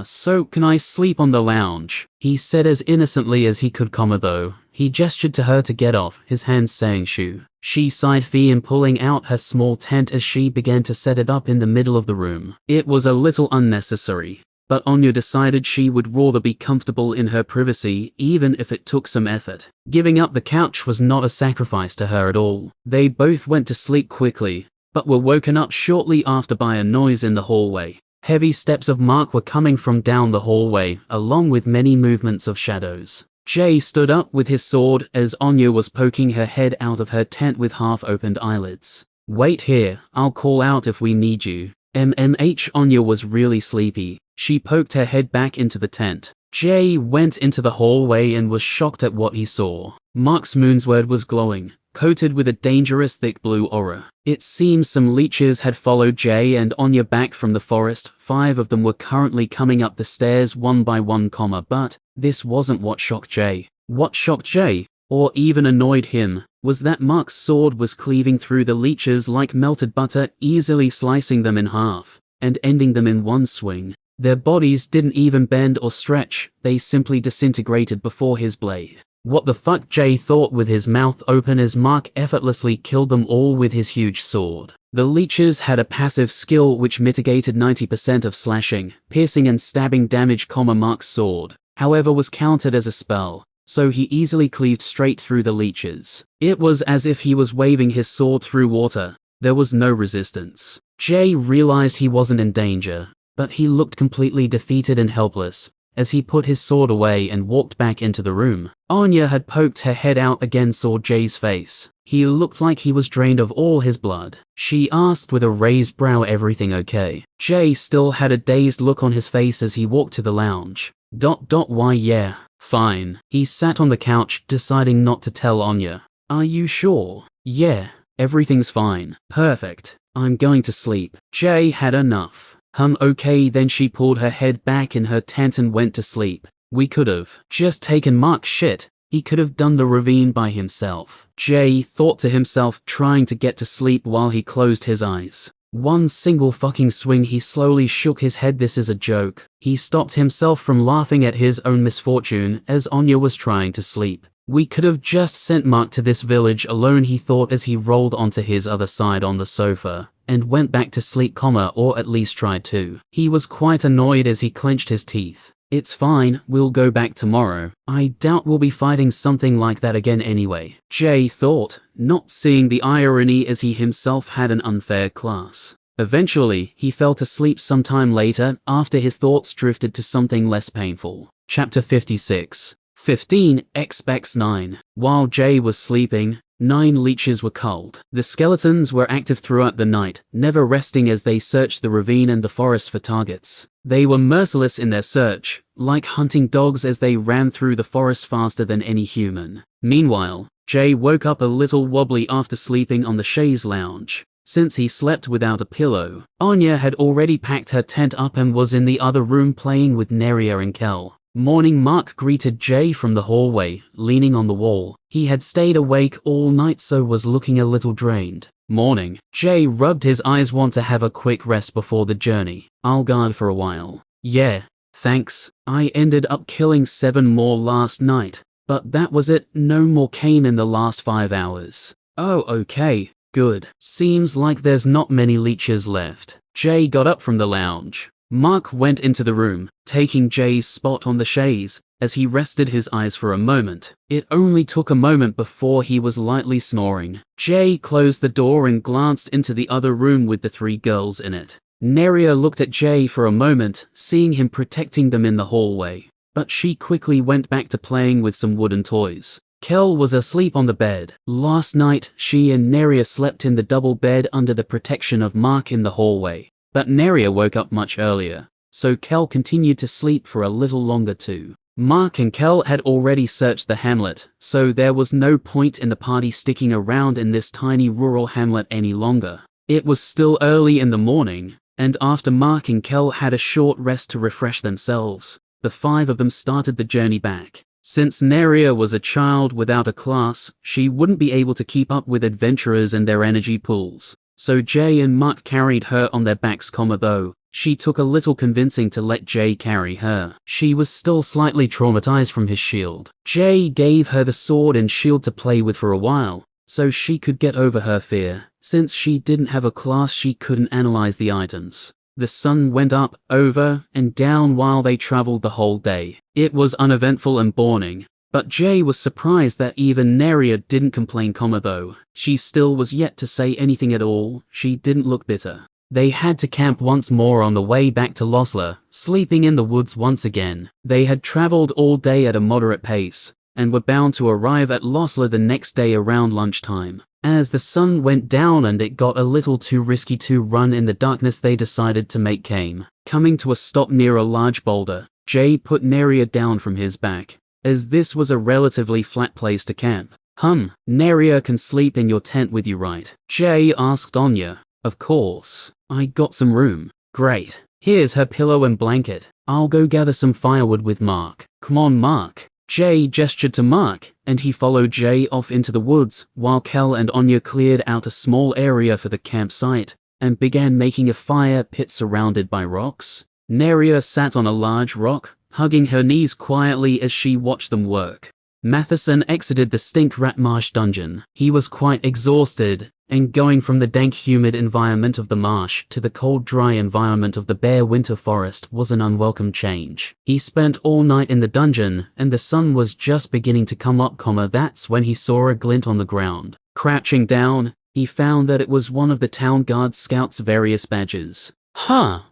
So can I sleep on the lounge?" he said as innocently as he could, though. He gestured to her to get off, his hands saying shoo. She sighed fee in pulling out her small tent as she began to set it up in the middle of the room. It was a little unnecessary, but Anya decided she would rather be comfortable in her privacy, even if it took some effort. Giving up the couch was not a sacrifice to her at all. They both went to sleep quickly, but were woken up shortly after by a noise in the hallway. Heavy steps of Mark were coming from down the hallway, along with many movements of shadows. Jay stood up with his sword as Anya was poking her head out of her tent with half-opened eyelids. "Wait here, I'll call out if we need you." Anya was really sleepy. She poked her head back into the tent. Jay went into the hallway and was shocked at what he saw. Mark's moonsword was glowing, coated with a dangerous thick blue aura. It seems some leeches had followed Jay and Anya back from the forest. 5 of them were currently coming up the stairs one by one, but this wasn't what shocked Jay. What shocked Jay, or even annoyed him, was that Mark's sword was cleaving through the leeches like melted butter, easily slicing them in half, and ending them in one swing. Their bodies didn't even bend or stretch, they simply disintegrated before his blade. What the fuck, Jay thought with his mouth open as Mark effortlessly killed them all with his huge sword. The leeches had a passive skill which mitigated 90% of slashing, piercing and stabbing damage, Mark's sword, however, was counted as a spell, so he easily cleaved straight through the leeches. It was as if he was waving his sword through water. There was no resistance. Jay realized he wasn't in danger, but he looked completely defeated and helpless. as he put his sword away and walked back into the room. Anya had poked her head out again, saw Jay's face. He looked like he was drained of all his blood. She asked with a raised brow, everything okay? Jay still had a dazed look on his face as he walked to the lounge. Why yeah, fine. He sat on the couch, deciding not to tell Anya. Are you sure? Yeah, everything's fine. Perfect. I'm going to sleep. Jay had enough. Okay then. She pulled her head back in her tent and went to sleep. We could've just taken Mark's shit. He could have done the ravine by himself. Jay thought to himself, trying to get to sleep while he closed his eyes. One single fucking swing. He slowly shook his head. This is a joke. He stopped himself from laughing at his own misfortune as Anya was trying to sleep. We could have just sent Mark to this village alone, he thought as he rolled onto his other side on the sofa and went back to sleep, or at least tried to. He was quite annoyed as he clenched his teeth. It's fine, we'll go back tomorrow. I doubt we'll be fighting something like that again anyway, Jay thought, not seeing the irony as he himself had an unfair class. Eventually, he fell to sleep sometime later after his thoughts drifted to something less painful. Chapter 56. 15x9. While Jay was sleeping, 9 leeches were culled. The skeletons were active throughout the night, never resting as they searched the ravine and the forest for targets. They were merciless in their search, like hunting dogs as they ran through the forest faster than any human. Meanwhile, Jay woke up a little wobbly after sleeping on the chaise lounge. Since he slept without a pillow, Anya had already packed her tent up and was in the other room playing with Neria and Kel. Morning. Mark greeted Jay from the hallway, leaning on the wall. He had stayed awake all night, so was looking a little drained. Morning. Jay rubbed his eyes. Want to have a quick rest before the journey? I'll guard for a while. Yeah, thanks. I ended up killing 7 more last night, but that was it. No more came in the last 5 hours. Oh, okay, good. Seems like there's not many leeches left. Jay got up from the lounge. Mark went into the room, taking Jay's spot on the chaise, as he rested his eyes for a moment. It only took a moment before he was lightly snoring. Jay closed the door and glanced into the other room with the 3 girls in it. Neria looked at Jay for a moment, seeing him protecting them in the hallway, but she quickly went back to playing with some wooden toys. Kel was asleep on the bed. Last night, she and Neria slept in the double bed under the protection of Mark in the hallway. But Neria woke up much earlier, so Kel continued to sleep for a little longer too. Mark and Kel had already searched the hamlet, so there was no point in the party sticking around in this tiny rural hamlet any longer. It was still early in the morning, and after Mark and Kel had a short rest to refresh themselves, the 5 of them started the journey back. Since Neria was a child without a class, she wouldn't be able to keep up with adventurers and their energy pools. So Jay and Mark carried her on their backs, though she took a little convincing to let Jay carry her. She was still slightly traumatized from his shield. Jay gave her the sword and shield to play with for a while, so she could get over her fear. Since she didn't have a class, she couldn't analyze the items. The sun went up, over, and down while they traveled the whole day. It was uneventful and boring. But Jay was surprised that even Neria didn't complain, though she still was yet to say anything at all. She didn't look bitter. They had to camp once more on the way back to Losler, sleeping in the woods once again. They had traveled all day at a moderate pace, and were bound to arrive at Losler the next day around lunchtime. As the sun went down and it got a little too risky to run in the darkness, they decided to make camp. Coming to a stop near a large boulder, Jay put Neria down from his back, as this was a relatively flat place to camp. Neria can sleep in your tent with you, right? Jay asked Anya. Of course. I got some room. Great. Here's her pillow and blanket. I'll go gather some firewood with Mark. Come on, Mark. Jay gestured to Mark, and he followed Jay off into the woods, while Kel and Anya cleared out a small area for the campsite, and began making a fire pit surrounded by rocks. Neria sat on a large rock, hugging her knees quietly as she watched them work. Matheson exited the stink rat marsh dungeon. He was quite exhausted, and going from the dank humid environment of the marsh to the cold dry environment of the bare winter forest was an unwelcome change. He spent all night in the dungeon, and the sun was just beginning to come up, that's when he saw a glint on the ground. Crouching down, he found that it was one of the town guard scouts' various badges.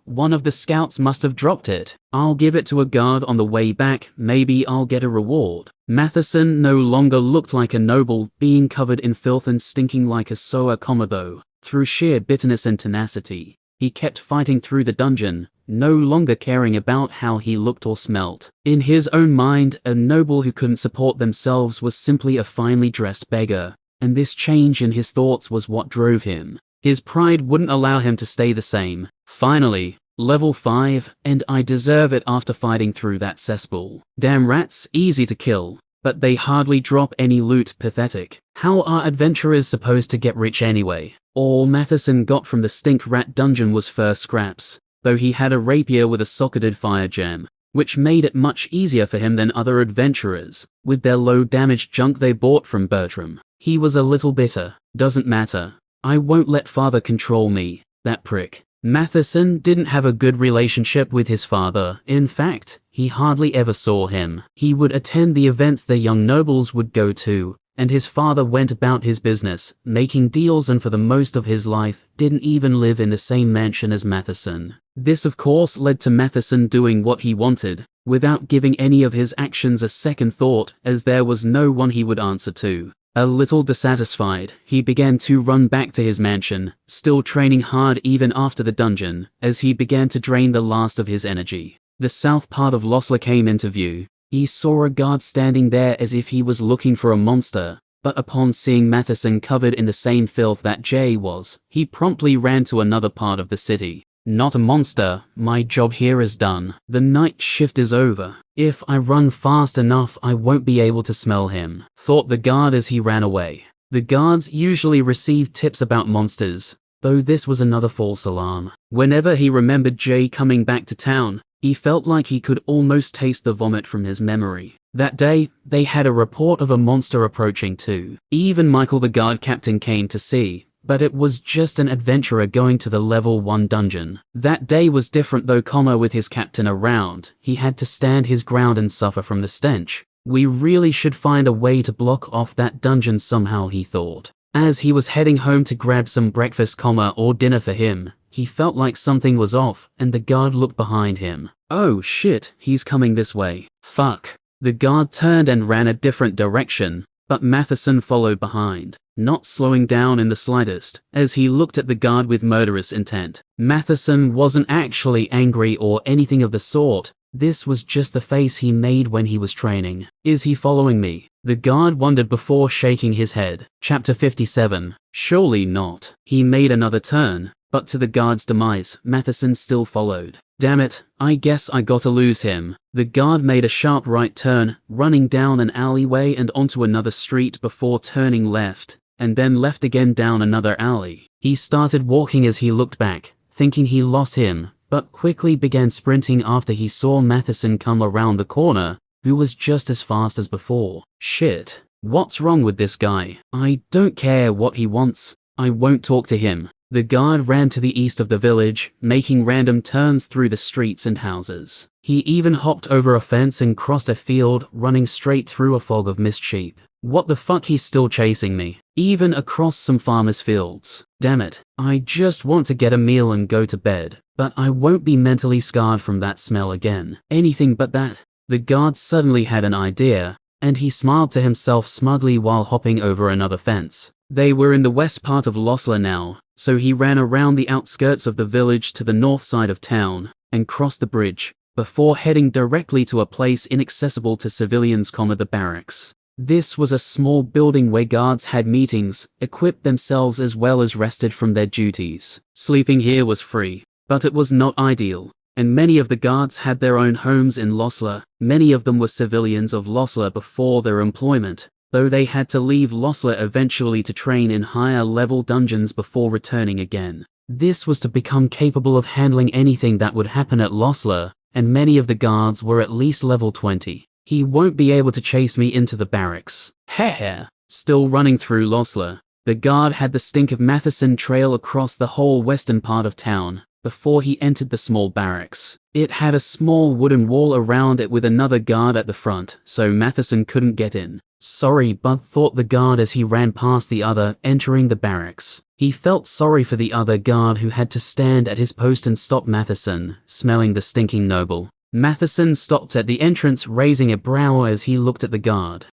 One of the scouts must have dropped it. I'll give it to a guard on the way back, maybe I'll get a reward. Matheson no longer looked like a noble, being covered in filth and stinking like a soa komodo. Through sheer bitterness and tenacity, he kept fighting through the dungeon, no longer caring about how he looked or smelt. In his own mind, a noble who couldn't support themselves was simply a finely dressed beggar, and this change in his thoughts was what drove him. His pride wouldn't allow him to stay the same. Finally, level 5, and I deserve it after fighting through that cesspool. Damn rats, easy to kill, but they hardly drop any loot. Pathetic. How are adventurers supposed to get rich anyway? All Matheson got from the stink rat dungeon was fur scraps, though he had a rapier with a socketed fire gem, which made it much easier for him than other adventurers, with their low damage junk they bought from Bertram. He was a little bitter. Doesn't matter. I won't let father control me, that prick. Matheson didn't have a good relationship with his father. In fact, he hardly ever saw him. He would attend the events the young nobles would go to, and his father went about his business, making deals, and for the most of his life, didn't even live in the same mansion as Matheson. This of course led to Matheson doing what he wanted, without giving any of his actions a second thought, as there was no one he would answer to. A little dissatisfied, he began to run back to his mansion, still training hard even after the dungeon, as he began to drain the last of his energy. The south part of Losler came into view. He saw a guard standing there as if he was looking for a monster, but upon seeing Matheson covered in the same filth that Jay was, he promptly ran to another part of the city. Not a monster, my job here is done. The night shift is over. If I run fast enough, I won't be able to smell him, thought the guard as he ran away. The guards usually received tips about monsters, though this was another false alarm. Whenever he remembered Jay coming back to town, he felt like he could almost taste the vomit from his memory. That day, they had a report of a monster approaching too. Even Michael the guard captain came to see, but it was just an adventurer going to the level 1 dungeon. That day was different though, with his captain around, he had to stand his ground and suffer from the stench. We really should find a way to block off that dungeon somehow, he thought. As he was heading home to grab some breakfast, or dinner for him, he felt like something was off, and the guard looked behind him. Oh shit, he's coming this way. Fuck. The guard turned and ran a different direction, but Matheson followed behind, not slowing down in the slightest, as he looked at the guard with murderous intent. Matheson wasn't actually angry or anything of the sort. This was just the face he made when he was training. Is he following me? The guard wondered before shaking his head. Chapter 57. Surely not. He made another turn, but to the guard's demise, Matheson still followed. Damn it, I guess I gotta lose him. The guard made a sharp right turn, running down an alleyway and onto another street before turning left, and then left again down another alley. He started walking as he looked back, thinking he lost him, but quickly began sprinting after he saw Matheson come around the corner, who was just as fast as before. Shit. What's wrong with this guy? I don't care what he wants. I won't talk to him. The guard ran to the east of the village, making random turns through the streets and houses. He even hopped over a fence and crossed a field, running straight through a fog of mist sheep. What the fuck, he's still chasing me. Even across some farmers' fields. Damn it. I just want to get a meal and go to bed, but I won't be mentally scarred from that smell again. Anything but that. The guard suddenly had an idea, and he smiled to himself smugly while hopping over another fence. They were in the west part of Losler now, so he ran around the outskirts of the village to the north side of town, and crossed the bridge, before heading directly to a place inaccessible to civilians, the barracks. This was a small building where guards had meetings, equipped themselves as well as rested from their duties. Sleeping here was free, but it was not ideal, and many of the guards had their own homes in Losler. Many of them were civilians of Losler before their employment, though they had to leave Losler eventually to train in higher level dungeons before returning again. This was to become capable of handling anything that would happen at Losler, and many of the guards were at least level 20. He won't be able to chase me into the barracks. Heh. Still running through Losler, the guard had the stink of Matheson trail across the whole western part of town, before he entered the small barracks. It had a small wooden wall around it with another guard at the front, so Matheson couldn't get in. Sorry, Bud thought the guard as he ran past the other, entering the barracks. He felt sorry for the other guard who had to stand at his post and stop Matheson, smelling the stinking noble. Matheson stopped at the entrance, raising a brow as he looked at the guard.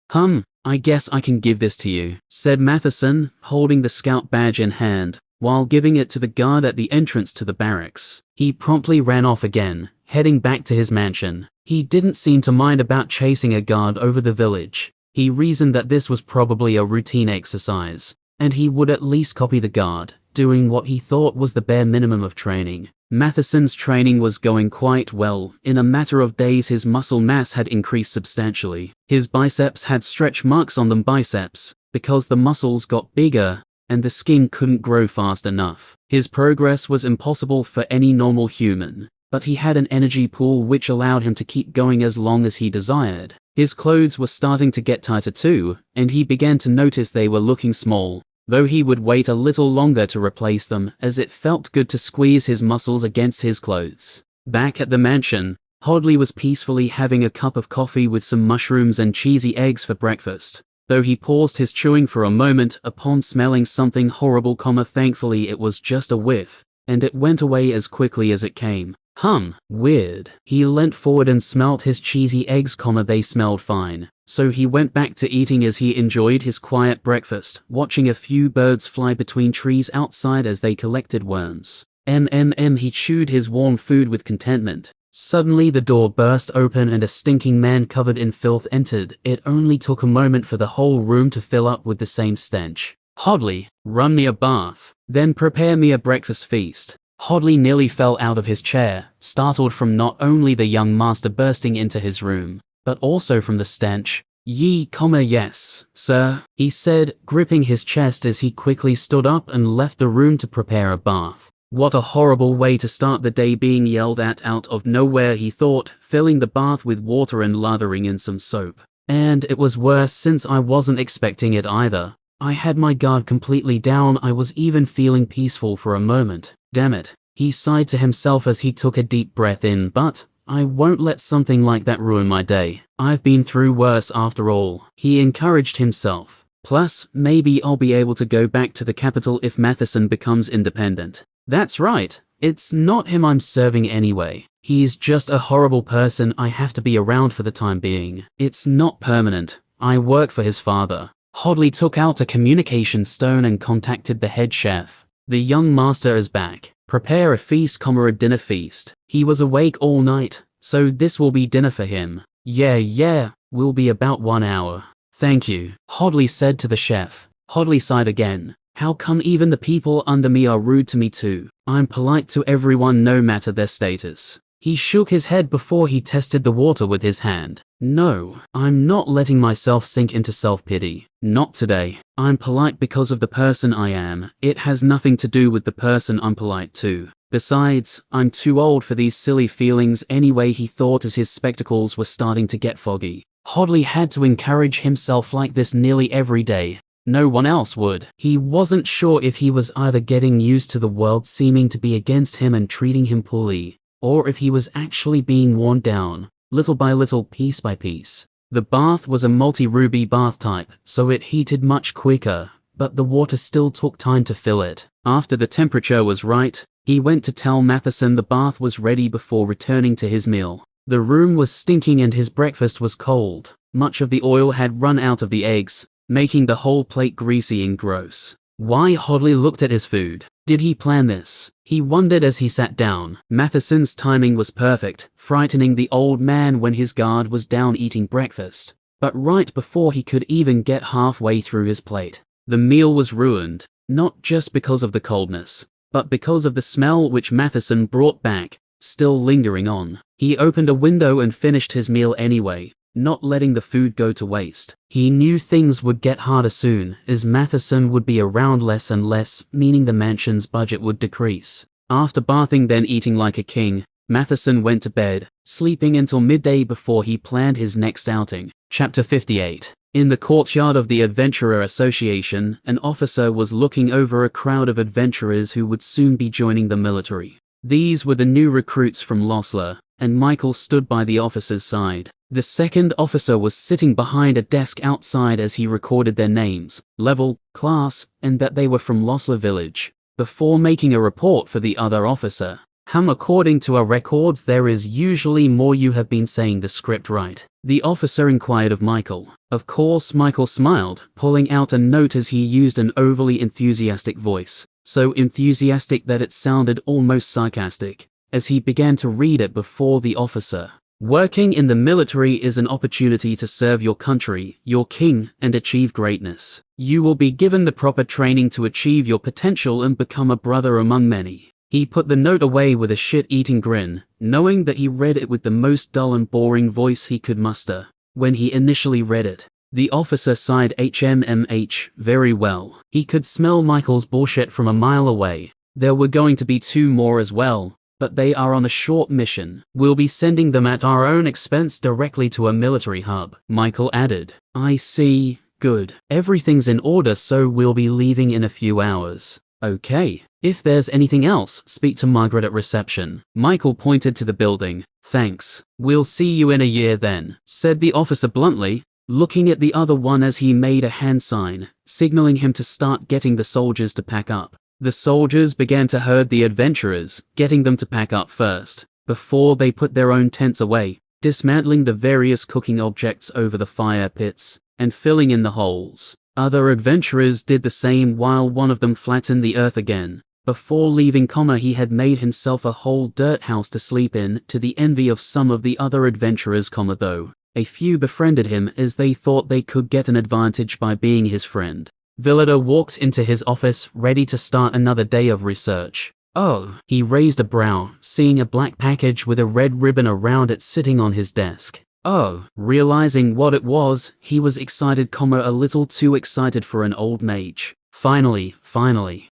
I guess I can give this to you, said Matheson, holding the scout badge in hand, while giving it to the guard at the entrance to the barracks. He promptly ran off again, heading back to his mansion. He didn't seem to mind about chasing a guard over the village. He reasoned that this was probably a routine exercise, and he would at least copy the guard, doing what he thought was the bare minimum of training. Matheson's training was going quite well. In a matter of days his muscle mass had increased substantially. His biceps had stretch marks on them, because the muscles got bigger and the skin couldn't grow fast enough. His progress was impossible for any normal human, but he had an energy pool which allowed him to keep going as long as he desired. His clothes were starting to get tighter too, and he began to notice they were looking small, though he would wait a little longer to replace them, as it felt good to squeeze his muscles against his clothes. Back at the mansion, Hoadley was peacefully having a cup of coffee with some mushrooms and cheesy eggs for breakfast, though he paused his chewing for a moment upon smelling something horrible, thankfully it was just a whiff, and it went away as quickly as it came. Weird. He leant forward and smelt his cheesy eggs, they smelled fine. So he went back to eating as he enjoyed his quiet breakfast, watching a few birds fly between trees outside as they collected worms. He chewed his warm food with contentment. Suddenly the door burst open and a stinking man covered in filth entered. It only took a moment for the whole room to fill up with the same stench. Hoadley, run me a bath, then prepare me a breakfast feast. Hoadley nearly fell out of his chair, startled from not only the young master bursting into his room, but also from the stench. Yes, sir, he said, gripping his chest as he quickly stood up and left the room to prepare a bath. What a horrible way to start the day, being yelled at out of nowhere, he thought, filling the bath with water and lathering in some soap. And it was worse since I wasn't expecting it either. I had my guard completely down. I was even feeling peaceful for a moment. Damn it, he sighed to himself as he took a deep breath in, but I won't let something like that ruin my day. I've been through worse after all, he encouraged himself. Plus, maybe I'll be able to go back to the capital if Matheson becomes independent. That's right, it's not him I'm serving anyway. He's just a horrible person I have to be around for the time being. It's not permanent. I work for his father. Hoadley took out a communication stone and contacted the head chef. The young master is back. Prepare a feast, a dinner feast. He was awake all night, so this will be dinner for him. Yeah, will be about 1 hour. Thank you, Hoadley said to the chef. Hoadley sighed again. How come even the people under me are rude to me too? I'm polite to everyone no matter their status. He shook his head before he tested the water with his hand. No, I'm not letting myself sink into self-pity. Not today. I'm polite because of the person I am. It has nothing to do with the person I'm polite to. Besides, I'm too old for these silly feelings anyway, he thought as his spectacles were starting to get foggy. Hoadley had to encourage himself like this nearly every day. No one else would. He wasn't sure if he was either getting used to the world seeming to be against him and treating him poorly, or if he was actually being worn down, little by little, piece by piece. The bath was a multi-ruby bath type, so it heated much quicker, but the water still took time to fill it. After the temperature was right, he went to tell Matheson the bath was ready before returning to his meal. The room was stinking and his breakfast was cold. Much of the oil had run out of the eggs, making the whole plate greasy and gross. Why? Hoadley looked at his food. Did he plan this? He wondered as he sat down. Matheson's timing was perfect, frightening the old man when his guard was down eating breakfast. But right before he could even get halfway through his plate, the meal was ruined, not just because of the coldness, but because of the smell which Matheson brought back, still lingering on. He opened a window and finished his meal anyway, not letting the food go to waste. He knew things would get harder soon, as Matheson would be around less and less, meaning the mansion's budget would decrease. After bathing then eating like a king, Matheson went to bed, sleeping until midday before he planned his next outing. Chapter 58. In the courtyard of the Adventurer Association, an officer was looking over a crowd of adventurers who would soon be joining the military. These were the new recruits from Losler, and Michael stood by the officer's side. The second officer was sitting behind a desk outside as he recorded their names, level, class, and that they were from Losler Village, before making a report for the other officer. According to our records, there is usually more. You have been saying the script right? The officer inquired of Michael. Of course, Michael smiled, pulling out a note as he used an overly enthusiastic voice, so enthusiastic that it sounded almost sarcastic, as he began to read it before the officer. Working in the military is an opportunity to serve your country, your king, and achieve greatness. You will be given the proper training to achieve your potential and become a brother among many. He put the note away with a shit-eating grin, knowing that he read it with the most dull and boring voice he could muster. When he initially read it, the officer sighed HMMH, very well. He could smell Michael's bullshit from a mile away. There were going to be 2 more as well, but they are on a short mission. We'll be sending them at our own expense directly to a military hub, Michael added. I see, good. Everything's in order, so we'll be leaving in a few hours. Okay. If there's anything else, speak to Margaret at reception. Michael pointed to the building. Thanks. We'll see you in a year then, said the officer bluntly, looking at the other one as he made a hand sign, signaling him to start getting the soldiers to pack up. The soldiers began to herd the adventurers, getting them to pack up first, before they put their own tents away, dismantling the various cooking objects over the fire pits, and filling in the holes. Other adventurers did the same while one of them flattened the earth again. Before leaving, he had made himself a whole dirt house to sleep in, to the envy of some of the other adventurers, though a few befriended him as they thought they could get an advantage by being his friend. Villador walked into his office, ready to start another day of research. Oh, he raised a brow, seeing a black package with a red ribbon around it sitting on his desk. Oh, realizing what it was, he was excited, a little too excited for an old mage. Finally.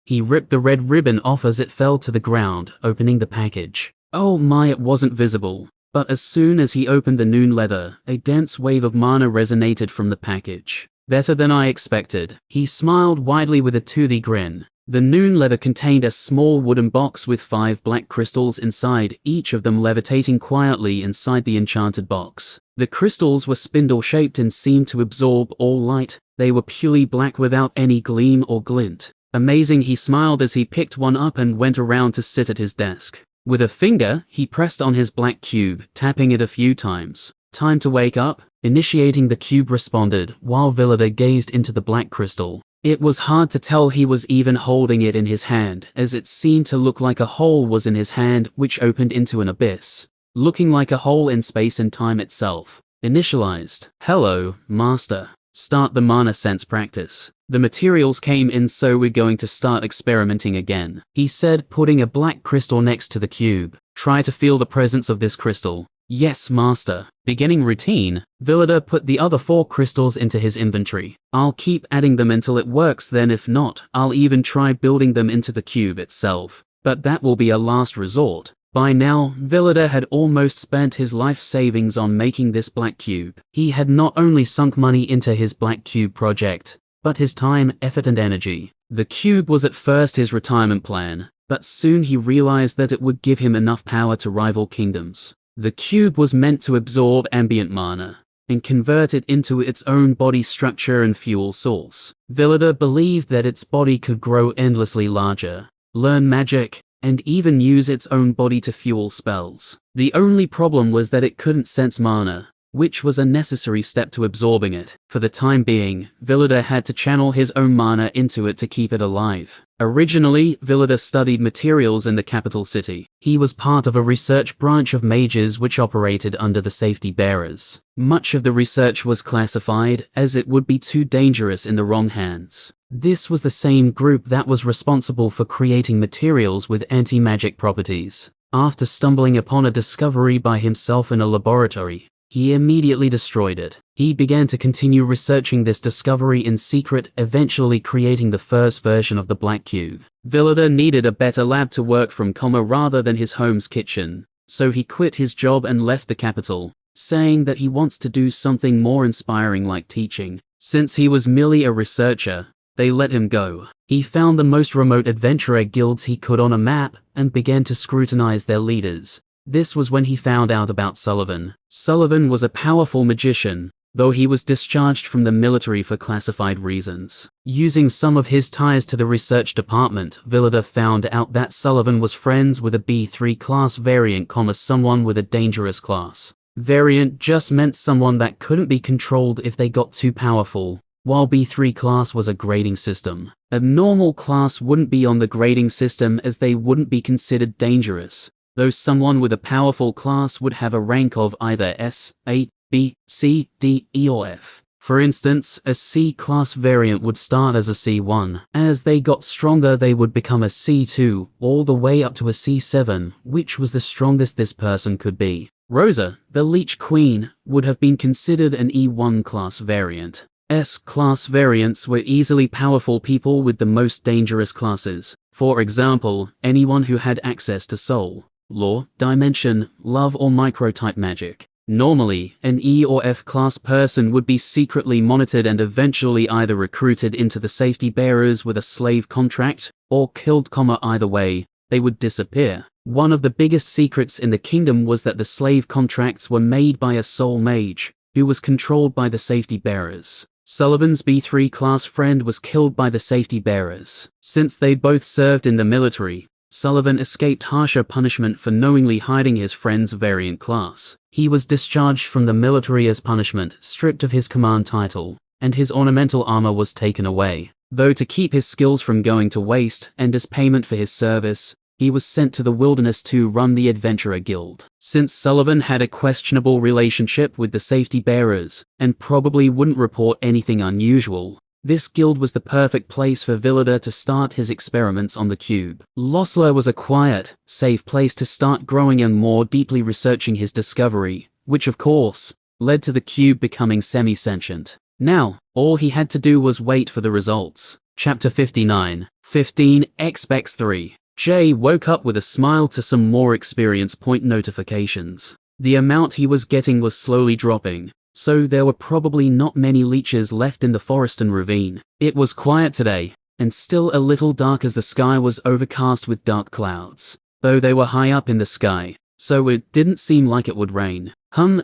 He ripped the red ribbon off as it fell to the ground, opening the package. Oh my, it wasn't visible. But as soon as he opened the noon leather, a dense wave of mana resonated from the package. Better than I expected. He smiled widely with a toothy grin. The noon leather contained a small wooden box with 5 black crystals inside, each of them levitating quietly inside the enchanted box. The crystals were spindle-shaped and seemed to absorb all light. They were purely black without any gleam or glint. Amazing, he smiled as he picked one up and went around to sit at his desk. With a finger, he pressed on his black cube, tapping it a few times. Time to wake up? Initiating the cube responded, while Villador gazed into the black crystal. It was hard to tell he was even holding it in his hand, as it seemed to look like a hole was in his hand, which opened into an abyss, looking like a hole in space and time itself. Initialized. Hello, Master. Start the mana sense practice. The materials came in, so we're going to start experimenting again, he said, putting a black crystal next to the cube. Try to feel the presence of this crystal. Yes, Master. Beginning routine, Villador put the other 4 crystals into his inventory. I'll keep adding them until it works, then if not, I'll even try building them into the cube itself. But that will be a last resort. By now, Villador had almost spent his life savings on making this black cube. He had not only sunk money into his black cube project, but his time, effort and energy. The cube was at first his retirement plan, but soon he realized that it would give him enough power to rival kingdoms. The cube was meant to absorb ambient mana and convert it into its own body structure and fuel source. Villador believed that its body could grow endlessly larger, learn magic, and even use its own body to fuel spells. The only problem was that it couldn't sense mana, which was a necessary step to absorbing it. For the time being, Villador had to channel his own mana into it to keep it alive. Originally, Villador studied materials in the capital city. He was part of a research branch of mages which operated under the safety bearers. Much of the research was classified, as it would be too dangerous in the wrong hands. This was the same group that was responsible for creating materials with anti-magic properties. After stumbling upon a discovery by himself in a laboratory, he immediately destroyed it. He began to continue researching this discovery in secret, eventually creating the first version of the Black Cube. Villador needed a better lab to work from, rather than his home's kitchen, so he quit his job and left the capital, saying that he wants to do something more inspiring like teaching. Since he was merely a researcher, They let him go. He found the most remote adventurer guilds he could on a map and began to scrutinize their leaders. This was when he found out about Sullivan. Sullivan was a powerful magician, though he was discharged from the military for classified reasons. Using some of his ties to the research department, Villada found out that Sullivan was friends with a B3 class variant, someone with a dangerous class. Variant just meant someone that couldn't be controlled if they got too powerful, while B3 class was a grading system. Abnormal class wouldn't be on the grading system as they wouldn't be considered dangerous, though someone with a powerful class would have a rank of either S, A, B, C, D, E or F. For instance, a C-class variant would start as a C1. As they got stronger they would become a C2, all the way up to a C7, which was the strongest this person could be. Rosa, the Leech Queen, would have been considered an E1 class variant. S-class variants were easily powerful people with the most dangerous classes. For example, anyone who had access to soul, law, dimension, love or microtype magic. Normally, an E or F class person would be secretly monitored and eventually either recruited into the safety bearers with a slave contract, or killed, either way, they would disappear. One of the biggest secrets in the kingdom was that the slave contracts were made by a soul mage, who was controlled by the safety bearers. Sullivan's B3 class friend was killed by the safety bearers. Since they both served in the military, Sullivan escaped harsher punishment for knowingly hiding his friend's variant class. He was discharged from the military as punishment, stripped of his command title, and his ornamental armor was taken away. Though to keep his skills from going to waste, and as payment for his service, he was sent to the wilderness to run the Adventurer Guild. Since Sullivan had a questionable relationship with the safety bearers, and probably wouldn't report anything unusual, this guild was the perfect place for Villada to start his experiments on the cube. Losler was a quiet, safe place to start growing and more deeply researching his discovery, which of course, led to the cube becoming semi-sentient. Now, all he had to do was wait for the results. Chapter 59. 15 Expects 3. Jay woke up with a smile to some more experience point notifications. The amount he was getting was slowly dropping, so there were probably not many leeches left in the forest and ravine. It was quiet today, and still a little dark as the sky was overcast with dark clouds, though they were high up in the sky, so it didn't seem like it would rain.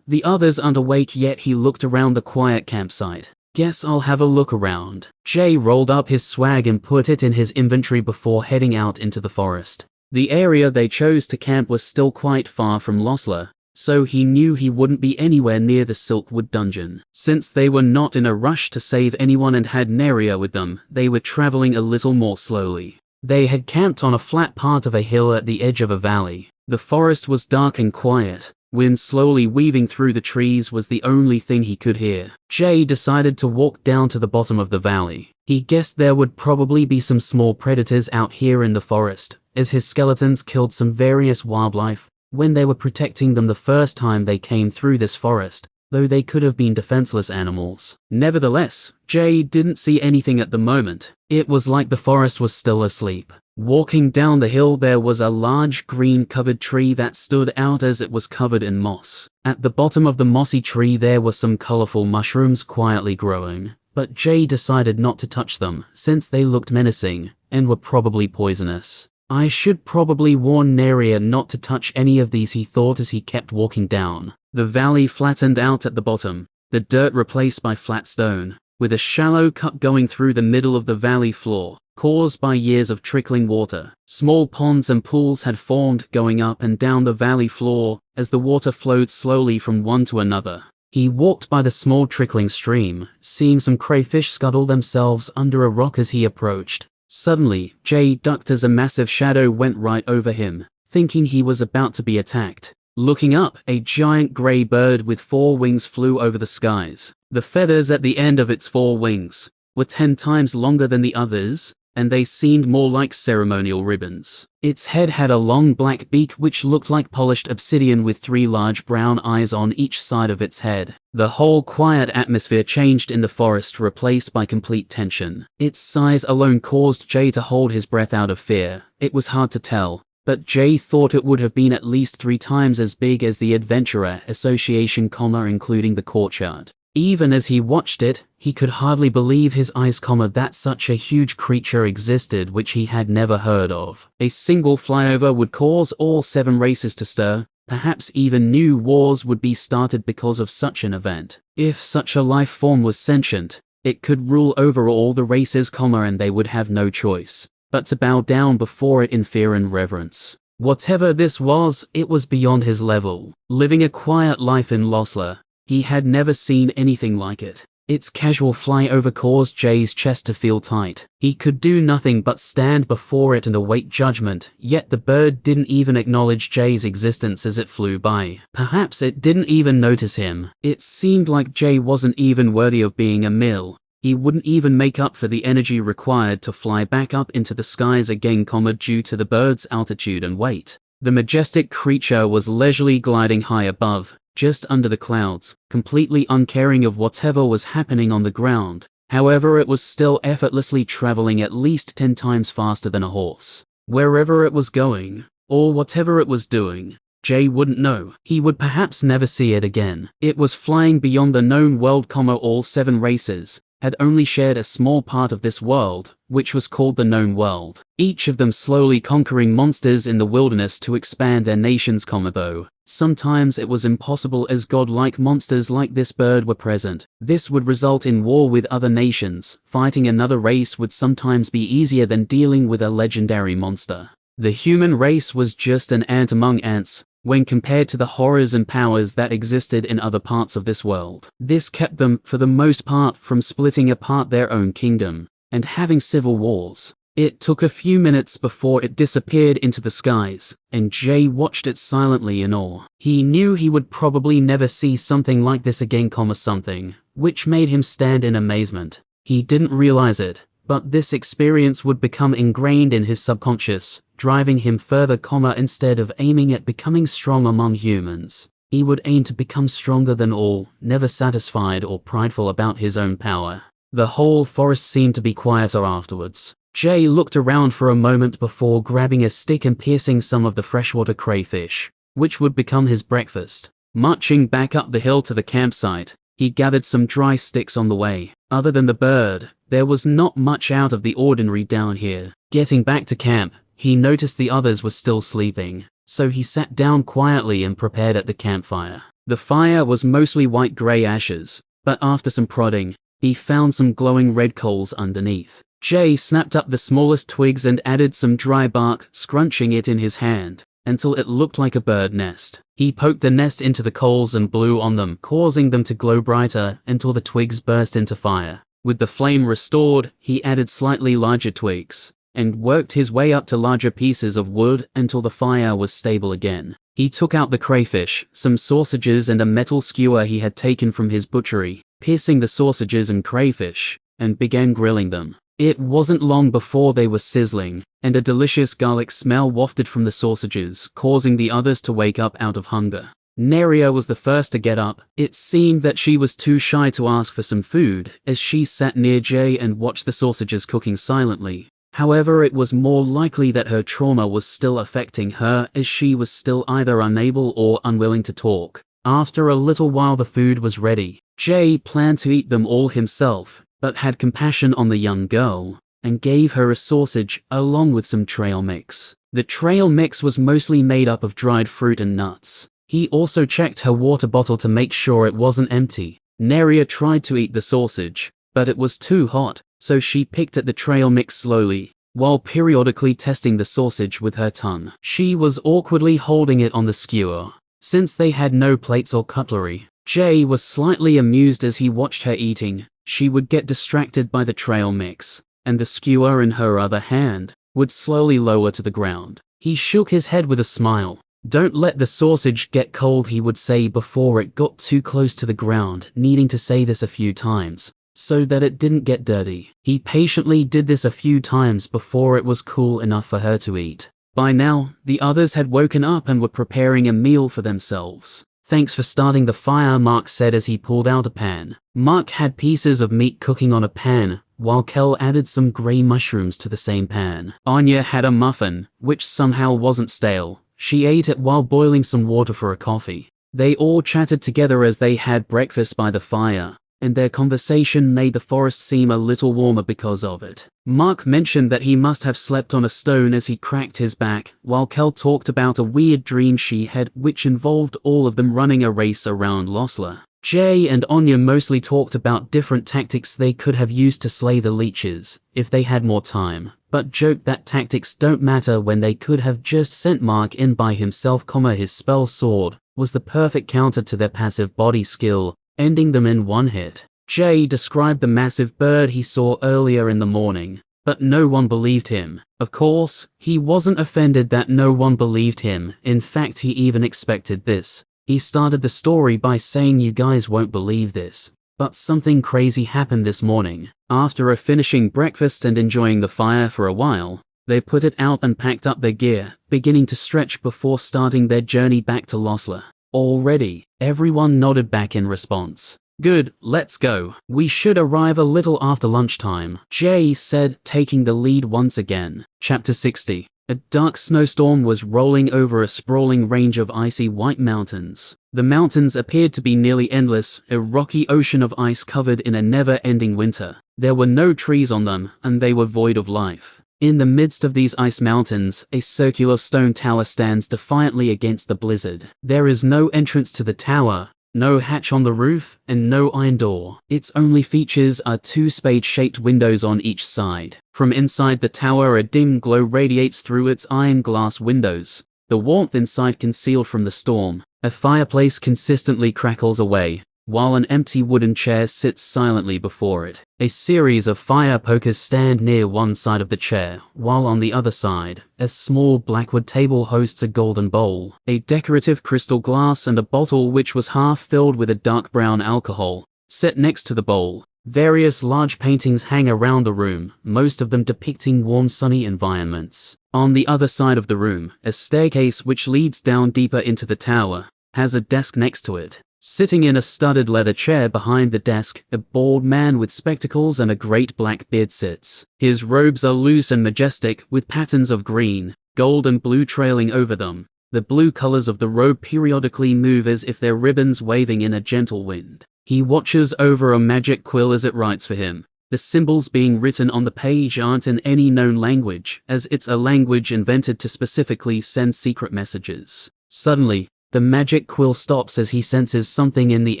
The others aren't awake yet. He looked around the quiet campsite. Guess I'll have a look around. Jay rolled up his swag and put it in his inventory before heading out into the forest. The area they chose to camp was still quite far from Losler, so he knew he wouldn't be anywhere near the Silkwood dungeon. Since they were not in a rush to save anyone and had Neria with them, they were traveling a little more slowly. They had camped on a flat part of a hill at the edge of a valley. The forest was dark and quiet. Wind slowly weaving through the trees was the only thing he could hear. Jay decided to walk down to the bottom of the valley. He guessed there would probably be some small predators out here in the forest, as his skeletons killed some various wildlife when they were protecting them the first time they came through this forest, though they could have been defenseless animals. Nevertheless, Jay didn't see anything at the moment. It was like the forest was still asleep. Walking down the hill there was a large green-covered tree that stood out as it was covered in moss. At the bottom of the mossy tree there were some colorful mushrooms quietly growing, but Jay decided not to touch them since they looked menacing and were probably poisonous. I should probably warn Neria not to touch any of these, he thought as he kept walking down. The valley flattened out at the bottom, the dirt replaced by flat stone, with a shallow cut going through the middle of the valley floor, caused by years of trickling water. Small ponds and pools had formed going up and down the valley floor as the water flowed slowly from one to another. He walked by the small trickling stream, seeing some crayfish scuttle themselves under a rock as he approached. Suddenly, Jay ducked as a massive shadow went right over him, thinking he was about to be attacked. Looking up, a giant grey bird with 4 wings flew over the skies. The feathers at the end of its 4 wings were 10 times longer than the others, and they seemed more like ceremonial ribbons. Its head had a long black beak which looked like polished obsidian with 3 large brown eyes on each side of its head. The whole quiet atmosphere changed in the forest, replaced by complete tension. Its size alone caused Jay to hold his breath out of fear. It was hard to tell, but Jay thought it would have been at least 3 times as big as the Adventurer Association, including the courtyard. Even as he watched it, he could hardly believe his eyes, that such a huge creature existed which he had never heard of. A single flyover would cause all 7 races to stir. Perhaps even new wars would be started because of such an event. If such a life form was sentient, it could rule over all the races, and they would have no choice but to bow down before it in fear and reverence. Whatever this was, it was beyond his level. Living a quiet life in Losler, he had never seen anything like it. Its casual flyover caused Jay's chest to feel tight. He could do nothing but stand before it and await judgment, yet the bird didn't even acknowledge Jay's existence as it flew by. Perhaps it didn't even notice him. It seemed like Jay wasn't even worthy of being a meal. He wouldn't even make up for the energy required to fly back up into the skies again, due to the bird's altitude and weight. The majestic creature was leisurely gliding high above, just under the clouds, completely uncaring of whatever was happening on the ground. However, it was still effortlessly traveling at least 10 times faster than a horse. Wherever it was going, or whatever it was doing, Jay wouldn't know. He would perhaps never see it again. It was flying beyond the known world, all 7 races had only shared a small part of this world, which was called the known world. Each of them slowly conquering monsters in the wilderness to expand their nations, though sometimes it was impossible as godlike monsters like this bird were present. This would result in war with other nations. Fighting another race would sometimes be easier than dealing with a legendary monster. The human race was just an ant among ants, when compared to the horrors and powers that existed in other parts of this world. This kept them, for the most part, from splitting apart their own kingdom and having civil wars. It took a few minutes before it disappeared into the skies, and Jay watched it silently in awe. He knew he would probably never see something like this again, something which made him stand in amazement. He didn't realize it, but this experience would become ingrained in his subconscious, driving him further, instead of aiming at becoming strong among humans. He would aim to become stronger than all, never satisfied or prideful about his own power. The whole forest seemed to be quieter afterwards. Jay looked around for a moment before grabbing a stick and piercing some of the freshwater crayfish, which would become his breakfast. Marching back up the hill to the campsite, he gathered some dry sticks on the way. Other than the bird, there was not much out of the ordinary down here. Getting back to camp, he noticed the others were still sleeping, so he sat down quietly and prepared at the campfire. The fire was mostly white-gray ashes, but after some prodding, he found some glowing red coals underneath. Jay snapped up the smallest twigs and added some dry bark, scrunching it in his hand until it looked like a bird nest. He poked the nest into the coals and blew on them, causing them to glow brighter until the twigs burst into fire. With the flame restored, he added slightly larger twigs and worked his way up to larger pieces of wood until the fire was stable again. He took out the crayfish, some sausages and a metal skewer he had taken from his butchery, piercing the sausages and crayfish, and began grilling them. It wasn't long before they were sizzling, and a delicious garlic smell wafted from the sausages, causing the others to wake up out of hunger. Neria was the first to get up. It seemed that she was too shy to ask for some food, as she sat near Jay and watched the sausages cooking silently. However, it was more likely that her trauma was still affecting her, as she was still either unable or unwilling to talk. After a little while the food was ready. Jay planned to eat them all himself, but had compassion on the young girl, and gave her a sausage along with some trail mix. The trail mix was mostly made up of dried fruit and nuts. He also checked her water bottle to make sure it wasn't empty. Neria tried to eat the sausage, but it was too hot, so she picked at the trail mix slowly, while periodically testing the sausage with her tongue. She was awkwardly holding it on the skewer, since they had no plates or cutlery. Jay was slightly amused as he watched her eating. She would get distracted by the trail mix, and the skewer in her other hand would slowly lower to the ground. He shook his head with a smile. "Don't let the sausage get cold," he would say before it got too close to the ground, needing to say this a few times, so that it didn't get dirty. He patiently did this a few times before it was cool enough for her to eat. By now, the others had woken up and were preparing a meal for themselves. "Thanks for starting the fire," Mark said as he pulled out a pan. Mark had pieces of meat cooking on a pan, while Kel added some grey mushrooms to the same pan. Anya had a muffin, which somehow wasn't stale. She ate it while boiling some water for a coffee. They all chatted together as they had breakfast by the fire. and their conversation made the forest seem a little warmer because of it. Mark mentioned that he must have slept on a stone as he cracked his back, while Kel talked about a weird dream she had which involved all of them running a race around Losla. Jay and Anya mostly talked about different tactics they could have used to slay the leeches, if they had more time, but joked that tactics don't matter when they could have just sent Mark in by himself. His spell sword was the perfect counter to their passive body skill, ending them in one hit. Jay described the massive bird he saw earlier in the morning, but no one believed him. Of course, he wasn't offended that no one believed him. In fact, he even expected this. He started the story by saying, "You guys won't believe this, but something crazy happened this morning." After finishing breakfast and enjoying the fire for a while, they put it out and packed up their gear, beginning to stretch before starting their journey back to Losla. "All ready?" Everyone nodded back in response. "Good, let's go. We should arrive a little after lunchtime," Jay said, taking the lead once again. Chapter 60. A dark snowstorm was rolling over a sprawling range of icy white mountains. The mountains appeared to be nearly endless, a rocky ocean of ice covered in a never-ending winter. There were no trees on them, and they were void of life. In the midst of these ice mountains, a circular stone tower stands defiantly against the blizzard. There is no entrance to the tower, no hatch on the roof, and no iron door. Its only features are two spade-shaped windows on each side. From inside the tower, a dim glow radiates through its iron glass windows, the warmth inside concealed from the storm. A fireplace consistently crackles away, while an empty wooden chair sits silently before it. A series of fire pokers stand near one side of the chair, while on the other side, a small blackwood table hosts a golden bowl, a decorative crystal glass, and a bottle which was half filled with a dark brown alcohol. Set next to the bowl, various large paintings hang around the room, most of them depicting warm sunny environments. On the other side of the room, a staircase which leads down deeper into the tower, has a desk next to it. Sitting in a studded leather chair behind the desk, a bald man with spectacles and a great black beard sits. His robes are loose and majestic, with patterns of green, gold and blue trailing over them. The blue colors of the robe periodically move as if they're ribbons waving in a gentle wind. He watches over a magic quill as it writes for him. The symbols being written on the page aren't in any known language, as it's a language invented to specifically send secret messages. Suddenly, the magic quill stops as he senses something in the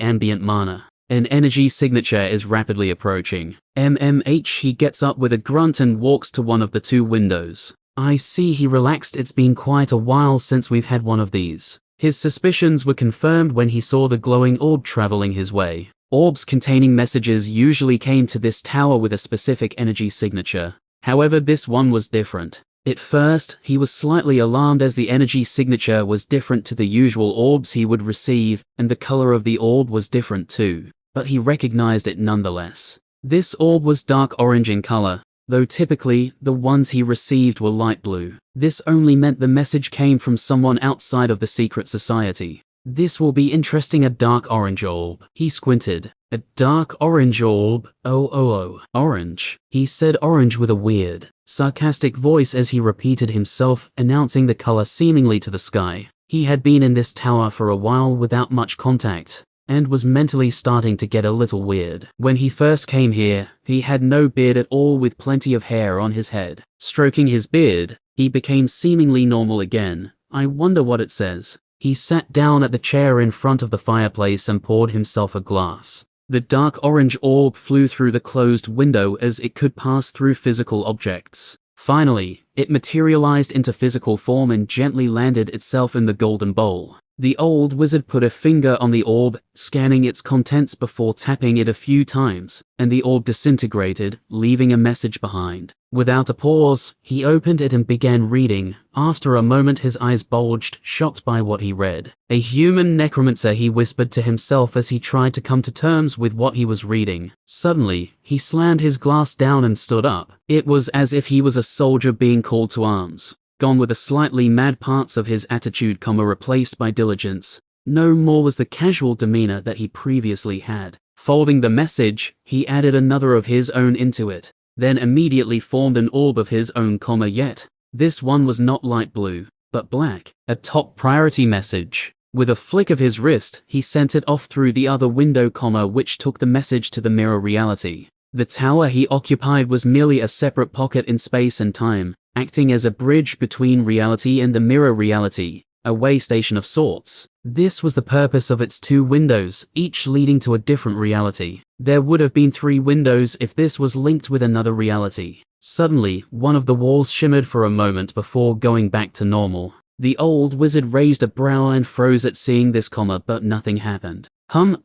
ambient mana. An energy signature is rapidly approaching. He gets up with a grunt and walks to one of the two windows. "I see," he relaxed. "It's been quite a while since we've had one of these." His suspicions were confirmed when he saw the glowing orb traveling his way. Orbs containing messages usually came to this tower with a specific energy signature. However, this one was different. At first, he was slightly alarmed as the energy signature was different to the usual orbs he would receive, and the color of the orb was different too, but he recognized it nonetheless. This orb was dark orange in color, though typically, the ones he received were light blue. This only meant the message came from someone outside of the secret society. "This will be interesting." A dark orange orb. He squinted. "A dark orange orb? Oh, orange." He said orange with a weird, sarcastic voice as he repeated himself, announcing the color seemingly to the sky. He had been in this tower for a while without much contact, and was mentally starting to get a little weird. When he first came here, he had no beard at all, with plenty of hair on his head. Stroking his beard, he became seemingly normal again. "I wonder what it says." He sat down at the chair in front of the fireplace and poured himself a glass. The dark orange orb flew through the closed window as it could pass through physical objects. Finally, it materialized into physical form and gently landed itself in the golden bowl. The old wizard put a finger on the orb, scanning its contents before tapping it a few times, and the orb disintegrated, leaving a message behind. Without a pause, he opened it and began reading. After a moment, his eyes bulged, shocked by what he read. "A human necromancer," he whispered to himself as he tried to come to terms with what he was reading. Suddenly, he slammed his glass down and stood up. It was as if he was a soldier being called to arms. Gone were the slightly mad parts of his attitude, replaced by diligence. No more was the casual demeanor that he previously had. Folding the message, he added another of his own into it, then immediately formed an orb of his own, yet this one was not light blue, but black. A top priority message. With a flick of his wrist, he sent it off through the other window, which took the message to the mirror reality. The tower he occupied was merely a separate pocket in space and time, acting as a bridge between reality and the mirror reality, a way station of sorts. This was the purpose of its 2 windows, each leading to a different reality. There would have been 3 windows if this was linked with another reality. Suddenly, one of the walls shimmered for a moment before going back to normal. The old wizard raised a brow and froze at seeing this, but nothing happened.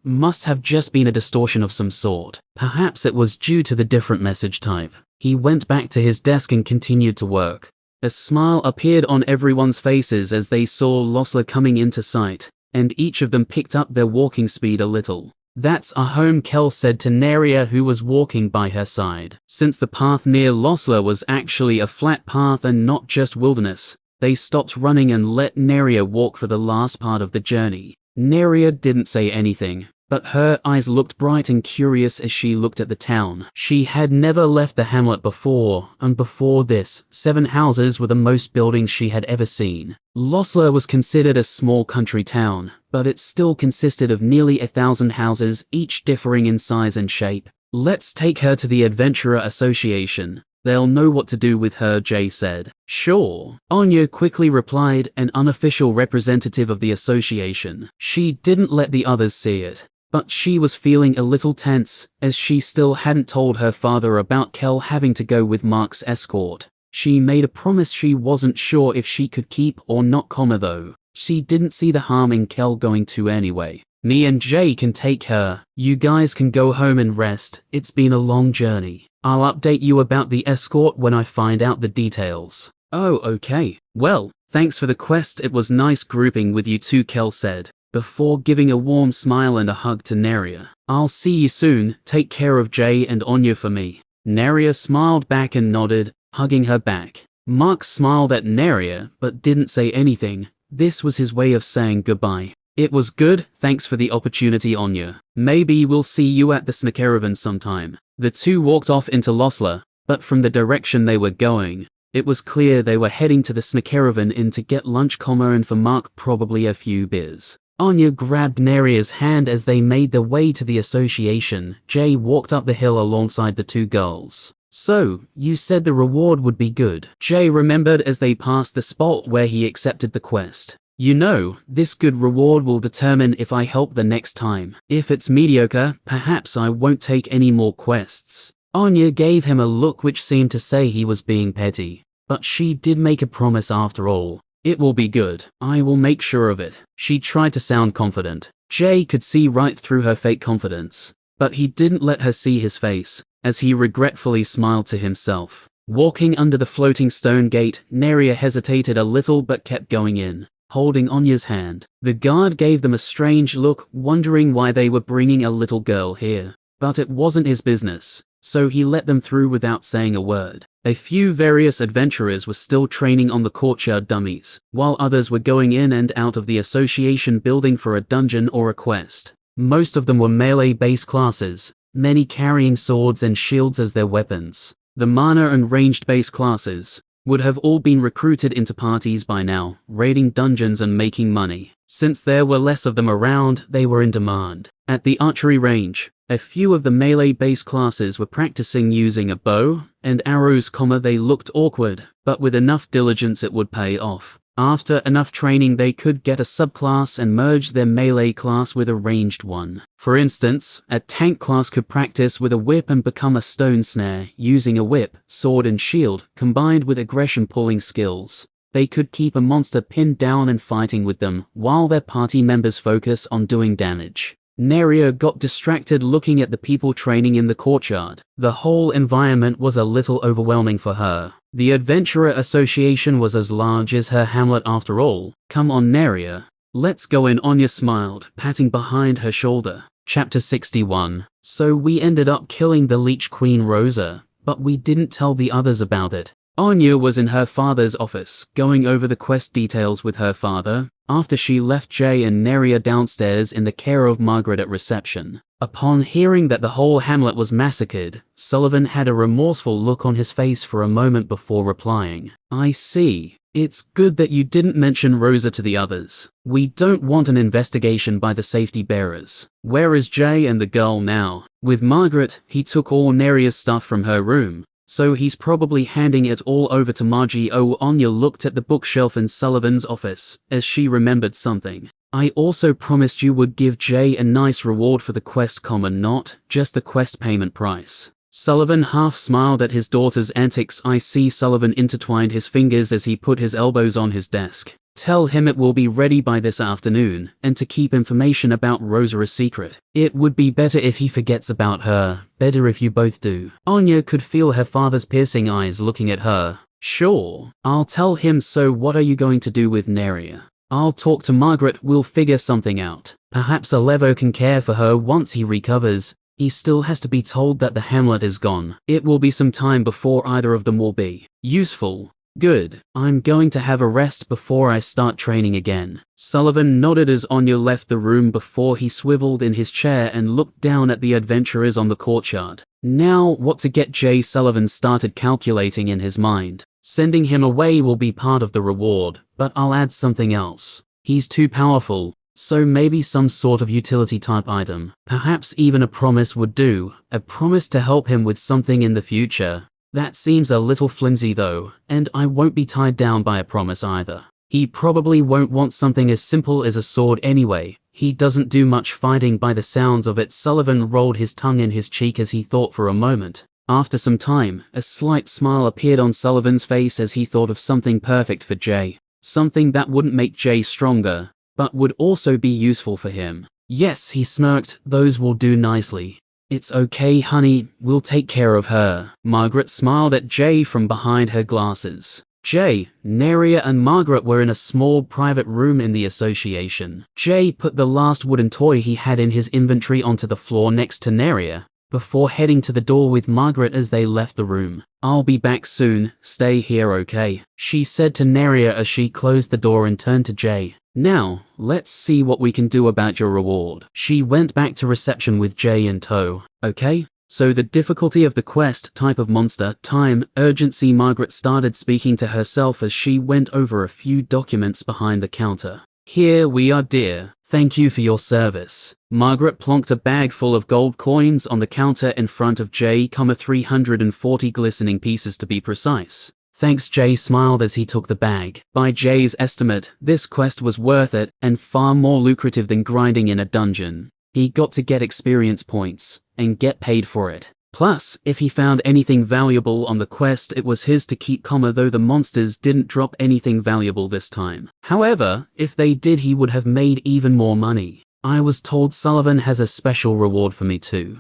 Must have just been a distortion of some sort. Perhaps it was due to the different message type. He went back to his desk and continued to work. A smile appeared on everyone's faces as they saw Losler coming into sight, and each of them picked up their walking speed a little. "That's our home," Kel said to Neria, who was walking by her side. Since the path near Losler was actually a flat path and not just wilderness, they stopped running and let Neria walk for the last part of the journey. Neria didn't say anything, but her eyes looked bright and curious as she looked at the town. She had never left the hamlet before, and before this, 7 houses were the most buildings she had ever seen. Losler was considered a small country town, but it still consisted of nearly 1,000 houses, each differing in size and shape. "Let's take her to the Adventurer Association. They'll know what to do with her," Jay said. "Sure," Anya quickly replied, an unofficial representative of the association. She didn't let the others see it, but she was feeling a little tense, as she still hadn't told her father about Kel having to go with Mark's escort. She made a promise she wasn't sure if she could keep or not, though. She didn't see the harm in Kel going to anyway. "Me and Jay can take her. You guys can go home and rest. It's been a long journey. I'll update you about the escort when I find out the details." "Oh, okay. Well, thanks for the quest. It was nice grouping with you two," Kel said, before giving a warm smile and a hug to Neria. "I'll see you soon. Take care of Jay and Anya for me." Neria smiled back and nodded, hugging her back. Mark smiled at Neria, but didn't say anything. This was his way of saying goodbye. "It was good. Thanks for the opportunity, Anya. Maybe we'll see you at the Snacaravan sometime." The two walked off into Losler, but from the direction they were going, it was clear they were heading to the Snacaravan Inn to get lunch, and for Mark probably a few beers. Anya grabbed Neria's hand as they made their way to the association. Jay walked up the hill alongside the two girls. "So, you said the reward would be good," Jay remembered as they passed the spot where he accepted the quest. "You know, this good reward will determine if I help the next time. If it's mediocre, perhaps I won't take any more quests." Anya gave him a look which seemed to say he was being petty, but she did make a promise after all. "It will be good. I will make sure of it." She tried to sound confident. Jay could see right through her fake confidence, but he didn't let her see his face, as he regretfully smiled to himself. Walking under the floating stone gate, Neria hesitated a little but kept going in, holding Anya's hand. The guard gave them a strange look, wondering why they were bringing a little girl here. But it wasn't his business, so he let them through without saying a word. A few various adventurers were still training on the courtyard dummies, while others were going in and out of the association building for a dungeon or a quest. Most of them were melee-based classes, many carrying swords and shields as their weapons. The mana and ranged-based classes would have all been recruited into parties by now, raiding dungeons and making money. Since there were less of them around, they were in demand. At the archery range, a few of the melee-based classes were practicing using a bow and arrows, they looked awkward, but with enough diligence it would pay off. After enough training they could get a subclass and merge their melee class with a ranged one. For instance, a tank class could practice with a whip and become a stone snare, using a whip, sword and shield, combined with aggression pulling skills. They could keep a monster pinned down and fighting with them, while their party members focus on doing damage. Neria got distracted looking at the people training in the courtyard. The whole environment was a little overwhelming for her. The Adventurer Association was as large as her hamlet after all. "Come on, Neria. Let's go in," Anya smiled, patting behind her shoulder. Chapter 61. So we ended up killing the Leech Queen Rosa, but we didn't tell the others about it. Anya was in her father's office, going over the quest details with her father, after she left Jay and Neria downstairs in the care of Margaret at reception. Upon hearing that the whole hamlet was massacred, Sullivan had a remorseful look on his face for a moment before replying. "I see. It's good that you didn't mention Rosa to the others. We don't want an investigation by the safety bearers. Where is Jay and the girl now? With Margaret, he took all Neria's stuff from her room, so he's probably handing it all over to Margie. Anya looked at the bookshelf in Sullivan's office, as she remembered something. I also promised you would give Jay a nice reward for the quest, not just the quest payment price. Sullivan half smiled at his daughter's antics. I see. Sullivan intertwined his fingers as he put his elbows on his desk. Tell him it will be ready by this afternoon, and to keep information about Rosa a secret. It would be better if he forgets about her. Better if you both do. Anya could feel her father's piercing eyes looking at her. Sure, I'll tell him. So what are you going to do with Neria? I'll talk to Margaret. We'll figure something out. Perhaps Alevo can care for her once he recovers. He still has to be told that the hamlet is gone. It will be some time before either of them will be useful. Good. I'm going to have a rest before I start training again. Sullivan nodded as Anya left the room before he swiveled in his chair and looked down at the adventurers on the courtyard. Now what to get Jay? Sullivan started calculating in his mind. Sending him away will be part of the reward, but I'll add something else. He's too powerful, so maybe some sort of utility type item. Perhaps even a promise would do, a promise to help him with something in the future. That seems a little flimsy though, and I won't be tied down by a promise either. He probably won't want something as simple as a sword anyway. He doesn't do much fighting by the sounds of it. Sullivan rolled his tongue in his cheek as he thought for a moment. After some time, a slight smile appeared on Sullivan's face as he thought of something perfect for Jay. Something that wouldn't make Jay stronger, but would also be useful for him. Yes, he smirked, those will do nicely. It's okay, honey, we'll take care of her. Margaret smiled at Jay from behind her glasses. Jay, Neria and Margaret were in a small private room in the association. Jay put the last wooden toy he had in his inventory onto the floor next to Neria, before heading to the door with Margaret as they left the room. I'll be back soon, stay here okay? She said to Neria as she closed the door and turned to Jay. Now, let's see what we can do about your reward. She went back to reception with Jay in tow. Okay? So the difficulty of the quest, type of monster, time, urgency. Margaret started speaking to herself as she went over a few documents behind the counter. Here we are, dear. Thank you for your service. Margaret plonked a bag full of gold coins on the counter in front of Jay, 340 glistening pieces to be precise. Thanks. Jay smiled as he took the bag. By Jay's estimate, this quest was worth it, and far more lucrative than grinding in a dungeon. He got to get experience points, and get paid for it. Plus, if he found anything valuable on the quest, it was his to keep, though the monsters didn't drop anything valuable this time. However, if they did, he would have made even more money. I was told Sullivan has a special reward for me too.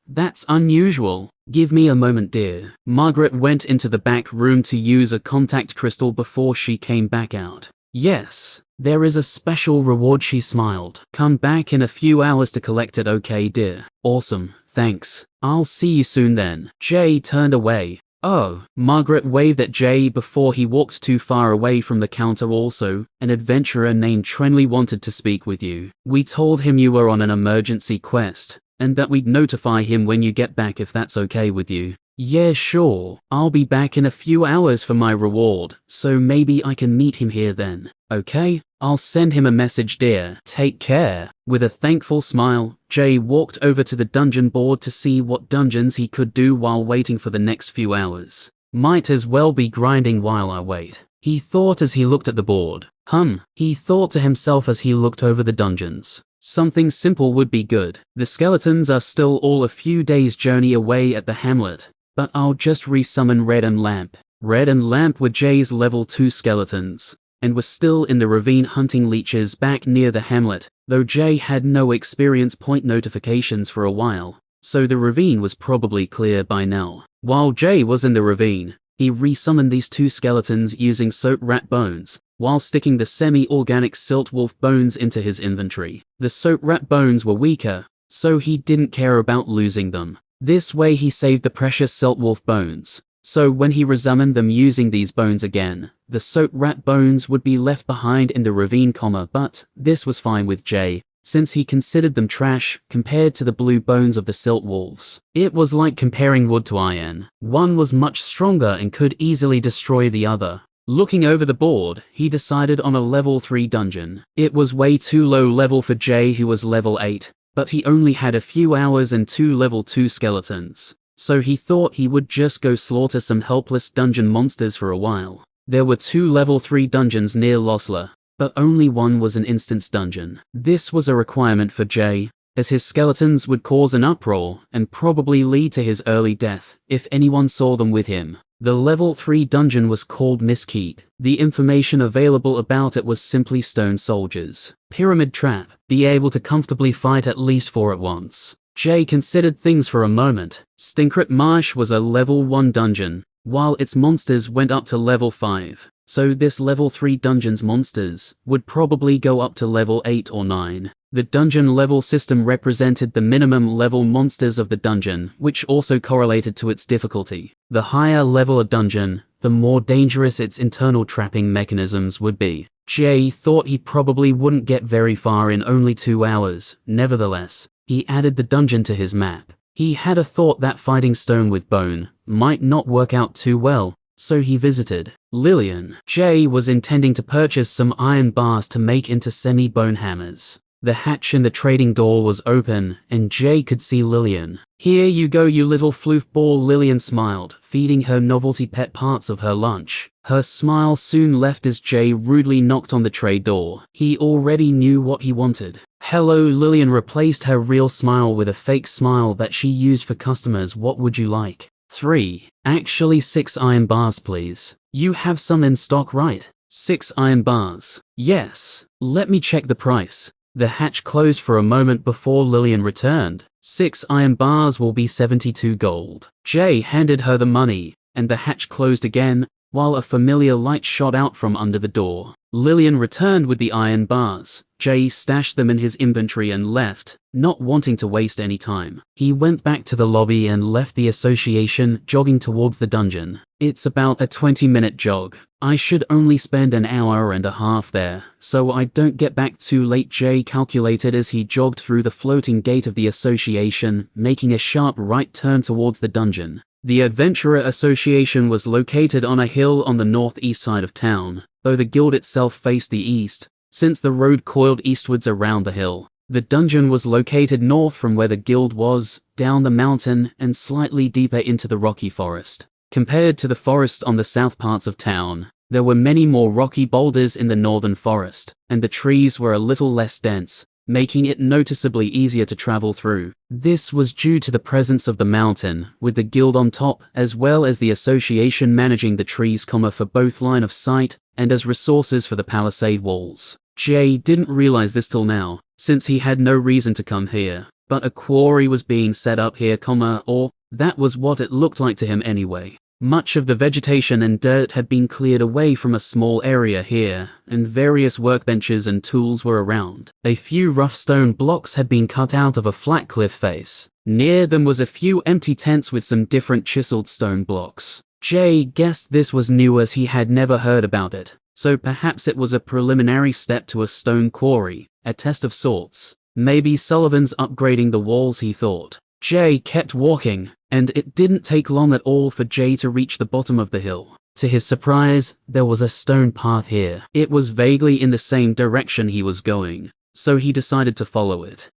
That's unusual. Give me a moment, dear. Margaret went into the back room to use a contact crystal before she came back out. Yes, there is a special reward. She smiled. Come back in a few hours to collect it, okay, dear? Awesome, thanks. I'll see you soon then. Jay turned away. Oh, Margaret waved at Jay before he walked too far away from the counter. Also, an adventurer named Trenley wanted to speak with you. We told him you were on an emergency quest, and that we'd notify him when you get back if that's okay with you. Yeah, sure. I'll be back in a few hours for my reward, so maybe I can meet him here then. Okay? I'll send him a message, dear. Take care. With a thankful smile, Jay walked over to the dungeon board to see what dungeons he could do while waiting for the next few hours. Might as well be grinding while I wait, he thought as he looked at the board. He thought to himself as he looked over the dungeons. Something simple would be good. The skeletons are still all a few days' journey away at the hamlet, but I'll just resummon Red and Lamp. Red and Lamp were Jay's level 2 skeletons, and were still in the ravine hunting leeches back near the hamlet, though Jay had no experience point notifications for a while, so the ravine was probably clear by now. While Jay was in the ravine, he resummoned these 2 skeletons using soap rat bones, while sticking the semi-organic silt wolf bones into his inventory. The soap rat bones were weaker, so he didn't care about losing them. This way he saved the precious silt wolf bones, so when he resummoned them using these bones again, the soap rat bones would be left behind in the ravine, but this was fine with Jay, since he considered them trash compared to the blue bones of the silt wolves. It was like comparing wood to iron. One was much stronger and could easily destroy the other. Looking over the board, he decided on a level 3 dungeon. It was way too low level for Jay, who was level 8, but he only had a few hours and 2 level 2 skeletons. So he thought he would just go slaughter some helpless dungeon monsters for a while. There were 2 level 3 dungeons near Losler, but only one was an instance dungeon. This was a requirement for Jay, as his skeletons would cause an uproar and probably lead to his early death if anyone saw them with him. The level 3 dungeon was called Miskeep. The information available about it was simply stone soldiers. Pyramid trap. Be able to comfortably fight at least 4 at once. Jay considered things for a moment. Stinkrit Marsh was a level 1 dungeon, while its monsters went up to level 5. So this level 3 dungeon's monsters would probably go up to level 8 or 9. The dungeon level system represented the minimum level monsters of the dungeon, which also correlated to its difficulty. The higher level a dungeon, the more dangerous its internal trapping mechanisms would be. Jay thought he probably wouldn't get very far in only 2 hours. Nevertheless, he added the dungeon to his map. He had a thought that fighting stone with bone might not work out too well, so he visited Lillian. Jay was intending to purchase some iron bars to make into semi-bone hammers. The hatch in the trading door was open, and Jay could see Lillian. "Here you go, you little floof ball," Lillian smiled, feeding her novelty pet parts of her lunch. Her smile soon left as Jay rudely knocked on the trade door. He already knew what he wanted. "Hello," Lillian replaced her real smile with a fake smile that she used for customers. "What would you like?" 3. Actually 6 iron bars, please. You have some in stock, right? 6 iron bars. Yes. Let me check the price. The hatch closed for a moment before Lillian returned. 6 iron bars will be 72 gold. Jay handed her the money, and the hatch closed again, while a familiar light shot out from under the door. Lillian returned with the iron bars. Jay stashed them in his inventory and left, not wanting to waste any time. He went back to the lobby and left the association, jogging towards the dungeon. It's about a 20-minute jog. I should only spend an hour and a half there, so I don't get back too late, Jay calculated as he jogged through the floating gate of the association, making a sharp right turn towards the dungeon. The Adventurer Association was located on a hill on the northeast side of town, though the guild itself faced the east, since the road coiled eastwards around the hill. The dungeon was located north from where the guild was, down the mountain, and slightly deeper into the rocky forest. Compared to the forest on the south parts of town, there were many more rocky boulders in the northern forest, and the trees were a little less dense, making it noticeably easier to travel through. This was due to the presence of the mountain, with the guild on top, as well as the association managing the trees, for both line of sight and as resources for the palisade walls. Jay didn't realize this till now, since he had no reason to come here, but a quarry was being set up here, or that was what it looked like to him anyway. Much of the vegetation and dirt had been cleared away from a small area here, and various workbenches and tools were around. A few rough stone blocks had been cut out of a flat cliff face. Near them was a few empty tents with some different chiseled stone blocks. Jay guessed this was new as he had never heard about it, so perhaps it was a preliminary step to a stone quarry, a test of sorts. Maybe Sullivan's upgrading the walls, he thought. Jay kept walking, and it didn't take long at all for Jay to reach the bottom of the hill. To his surprise, there was a stone path here. It was vaguely in the same direction he was going, so he decided to follow it.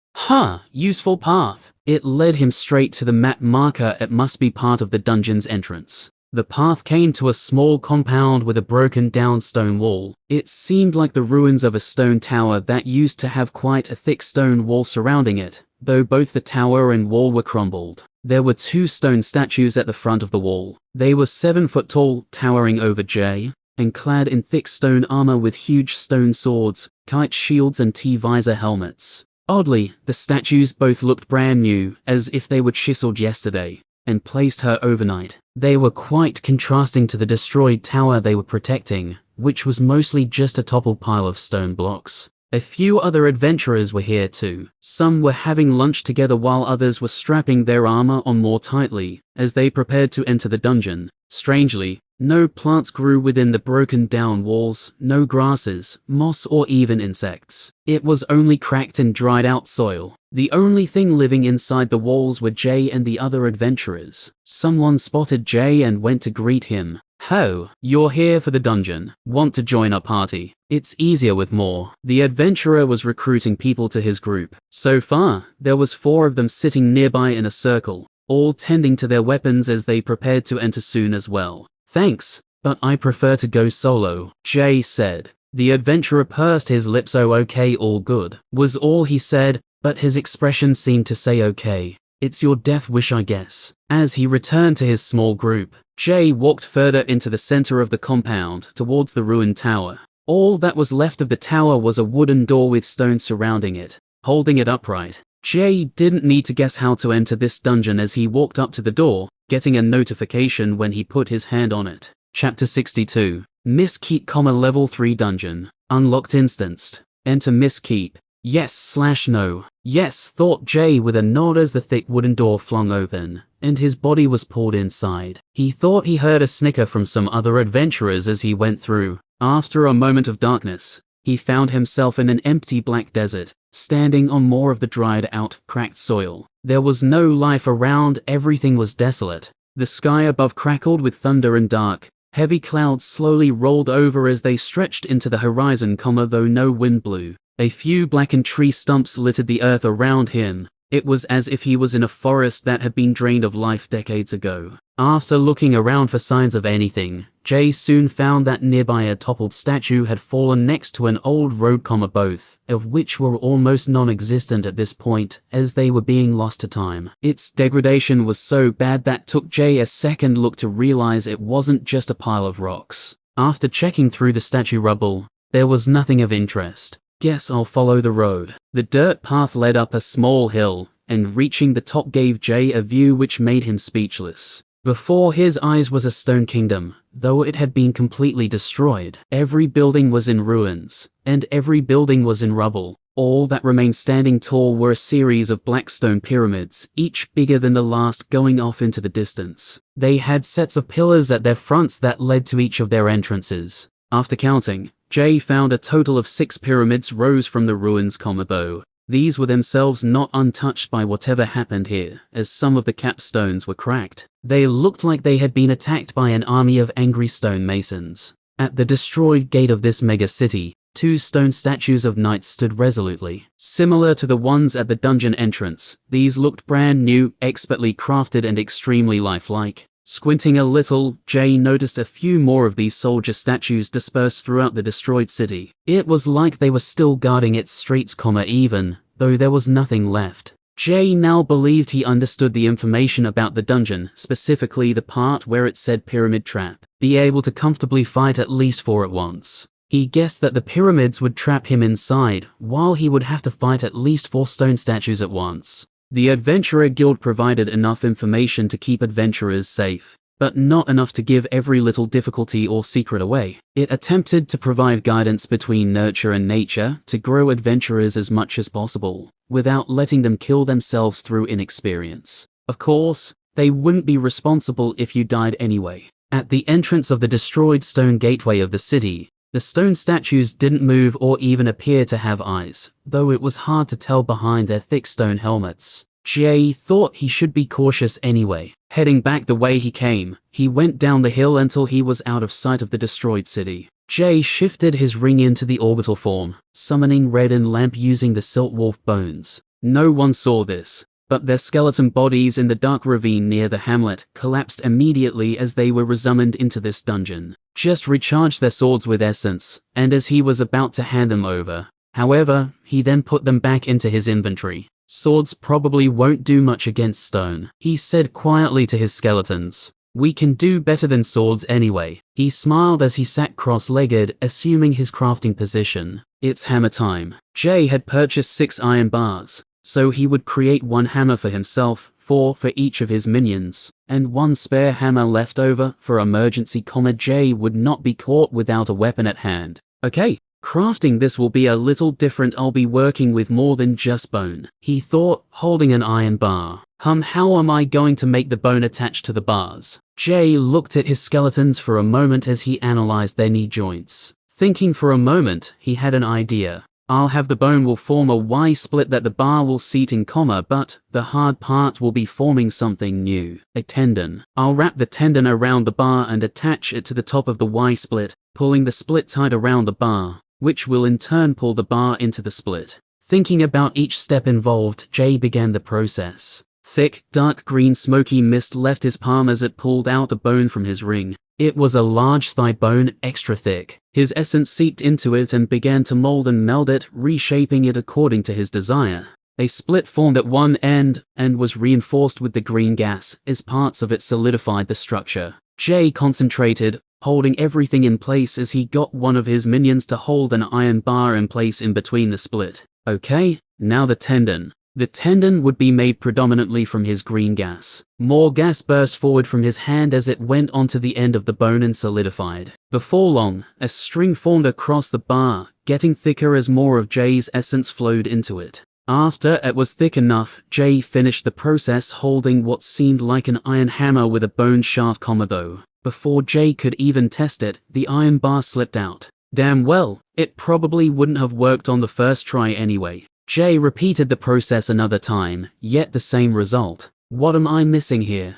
Useful path. It led him straight to the map marker. It must be part of the dungeon's entrance. The path came to a small compound with a broken down stone wall. It seemed like the ruins of a stone tower that used to have quite a thick stone wall surrounding it, though both the tower and wall were crumbled. There were 2 stone statues at the front of the wall. They were 7 foot tall, towering over Jay, and clad in thick stone armor with huge stone swords, kite shields and T-visor helmets. Oddly, the statues both looked brand new, as if they were chiseled yesterday, and placed here overnight. They were quite contrasting to the destroyed tower they were protecting, which was mostly just a toppled pile of stone blocks. A few other adventurers were here too. Some were having lunch together while others were strapping their armor on more tightly, as they prepared to enter the dungeon. Strangely, no plants grew within the broken down walls, no grasses, moss or even insects. It was only cracked and dried out soil. The only thing living inside the walls were Jay and the other adventurers. Someone spotted Jay and went to greet him. "Ho, you're here for the dungeon. Want to join our party? It's easier with more." The adventurer was recruiting people to his group. So far, there was 4 of them sitting nearby in a circle, all tending to their weapons as they prepared to enter soon as well. "Thanks, but I prefer to go solo," Jay said. The adventurer pursed his lips. "Oh, okay, all good," was all he said, but his expression seemed to say okay. "It's your death wish, I guess." As he returned to his small group, Jay walked further into the center of the compound, towards the ruined tower. All that was left of the tower was a wooden door with stones surrounding it, holding it upright. Jay didn't need to guess how to enter this dungeon as he walked up to the door, getting a notification when he put his hand on it. Chapter 62. Miss Keep, Level 3 Dungeon. Unlocked instanced. Enter Miss Keep. Yes/no. Yes, thought Jay with a nod as the thick wooden door flung open, and his body was pulled inside. He thought he heard a snicker from some other adventurers as he went through. After a moment of darkness, he found himself in an empty black desert, standing on more of the dried out, cracked soil. There was no life around, everything was desolate. The sky above crackled with thunder and dark. Heavy clouds slowly rolled over as they stretched into the horizon, though no wind blew. A few blackened tree stumps littered the earth around him. It was as if he was in a forest that had been drained of life decades ago. After looking around for signs of anything, Jay soon found that nearby a toppled statue had fallen next to an old road, both of which were almost non-existent at this point, as they were being lost to time. Its degradation was so bad that took Jay a second look to realize it wasn't just a pile of rocks. After checking through the statue rubble, there was nothing of interest. "Guess I'll follow the road." The dirt path led up a small hill, and reaching the top gave Jay a view which made him speechless. Before his eyes was a stone kingdom, though it had been completely destroyed. Every building was in ruins, and every building was in rubble. All that remained standing tall were a series of black stone pyramids, each bigger than the last, going off into the distance. They had sets of pillars at their fronts that led to each of their entrances. After counting, Jay found a total of 6 pyramids rose from the ruins, though these were themselves not untouched by whatever happened here, as some of the capstones were cracked. They looked like they had been attacked by an army of angry stone masons. At the destroyed gate of this mega city, 2 stone statues of knights stood resolutely. Similar to the ones at the dungeon entrance, these looked brand new, expertly crafted and extremely lifelike. Squinting a little, Jay noticed a few more of these soldier statues dispersed throughout the destroyed city. It was like they were still guarding its streets, even though there was nothing left. Jay now believed he understood the information about the dungeon, specifically the part where it said pyramid trap. Be able to comfortably fight at least 4 at once. He guessed that the pyramids would trap him inside, while he would have to fight at least 4 stone statues at once. The Adventurer Guild provided enough information to keep adventurers safe, but not enough to give every little difficulty or secret away. It attempted to provide guidance between nurture and nature to grow adventurers as much as possible, without letting them kill themselves through inexperience. Of course, they wouldn't be responsible if you died anyway. At the entrance of the destroyed stone gateway of the city, the stone statues didn't move or even appear to have eyes, though it was hard to tell behind their thick stone helmets. Jay thought he should be cautious anyway. Heading back the way he came, he went down the hill until he was out of sight of the destroyed city. Jay shifted his ring into the orbital form, summoning Red and Lamp using the Silt Wolf bones. No one saw this, but their skeleton bodies in the dark ravine near the hamlet collapsed immediately as they were resummoned into this dungeon. Just recharged their swords with essence, and as he was about to hand them over, however, he then put them back into his inventory. Swords probably won't do much against stone, he said quietly to his skeletons. We can do better than swords anyway. He smiled as he sat cross-legged, assuming his crafting position. It's hammer time. Jay had purchased 6 iron bars, so he would create 1 hammer for himself, 4 for each of his minions, and 1 spare hammer left over for emergency. Jay would not be caught without a weapon at hand. Okay, crafting this will be a little different. I'll be working with more than just bone, he thought, holding an iron bar. How am I going to make the bone attach to the bars? Jay looked at his skeletons for a moment as he analyzed their knee joints. Thinking for a moment, he had an idea. I'll have the bone will form a Y-split that the bar will seat in, but the hard part will be forming something new, a tendon. I'll wrap the tendon around the bar and attach it to the top of the Y-split, pulling the split tight around the bar, which will in turn pull the bar into the split. Thinking about each step involved, Jay began the process. Thick, dark green smoky mist left his palm as it pulled out the bone from his ring. It was a large thigh bone, extra thick. His essence seeped into it and began to mold and meld it, reshaping it according to his desire. A split formed at one end and was reinforced with the green gas as parts of it solidified the structure. Jay concentrated, holding everything in place as he got one of his minions to hold an iron bar in place in between the split. Okay, now the tendon. The tendon would be made predominantly from his green gas. More gas burst forward from his hand as it went onto the end of the bone and solidified. Before long, a string formed across the bar, getting thicker as more of Jay's essence flowed into it. After it was thick enough, Jay finished the process holding what seemed like an iron hammer with a bone shaft, though. Before Jay could even test it, the iron bar slipped out. Damn well, it probably wouldn't have worked on the first try anyway. Jay repeated the process another time, yet the same result. What am I missing here?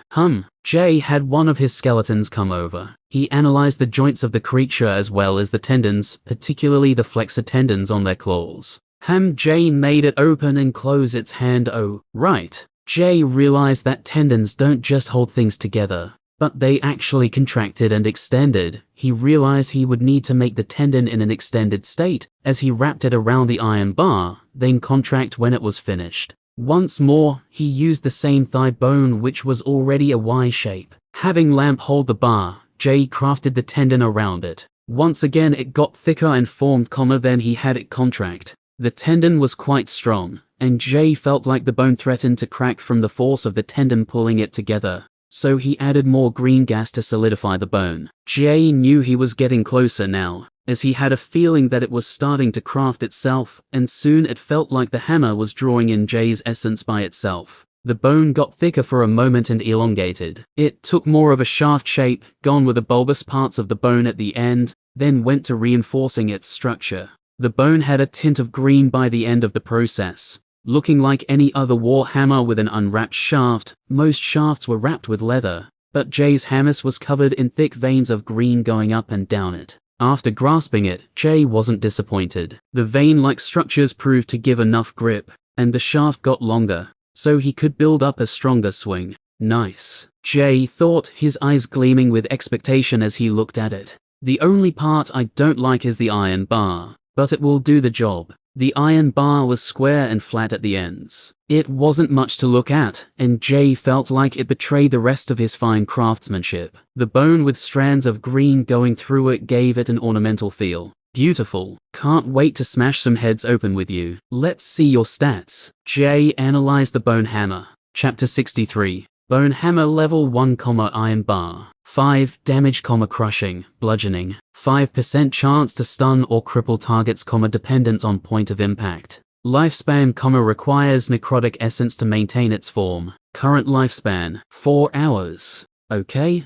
Jay had one of his skeletons come over. He analyzed the joints of the creature as well as the tendons, particularly the flexor tendons on their claws. Jay made it open and close its hand. Oh, right. Jay realized that tendons don't just hold things together, but they actually contracted and extended. He realized he would need to make the tendon in an extended state as he wrapped it around the iron bar, then contract when it was finished. Once more, he used the same thigh bone which was already a Y shape. Having Lamp hold the bar, Jay crafted the tendon around it. Once again it got thicker and formed, then he had it contract. The tendon was quite strong, and Jay felt like the bone threatened to crack from the force of the tendon pulling it together. So he added more green gas to solidify the bone. Jay knew he was getting closer now, as he had a feeling that it was starting to craft itself, and soon it felt like the hammer was drawing in Jay's essence by itself. The bone got thicker for a moment and elongated. It took more of a shaft shape, gone with the bulbous parts of the bone at the end, then went to reinforcing its structure. The bone had a tint of green by the end of the process. Looking like any other war hammer with an unwrapped shaft, most shafts were wrapped with leather, but Jay's hammer was covered in thick veins of green going up and down it. After grasping it, Jay wasn't disappointed. The vein-like structures proved to give enough grip, and the shaft got longer, so he could build up a stronger swing. Nice, Jay thought, his eyes gleaming with expectation as he looked at it. The only part I don't like is the iron bar, but it will do the job. The iron bar was square and flat at the ends. It wasn't much to look at, and Jay felt like it betrayed the rest of his fine craftsmanship. The bone with strands of green going through it gave it an ornamental feel. Beautiful. Can't wait to smash some heads open with you. Let's see your stats. Jay analyzed the bone hammer. Chapter 63. Bone hammer level 1, iron bar. 5 damage, crushing, bludgeoning. 5% chance to stun or cripple targets, dependent on point of impact. Lifespan, requires necrotic essence to maintain its form. Current lifespan, 4 hours. Okay,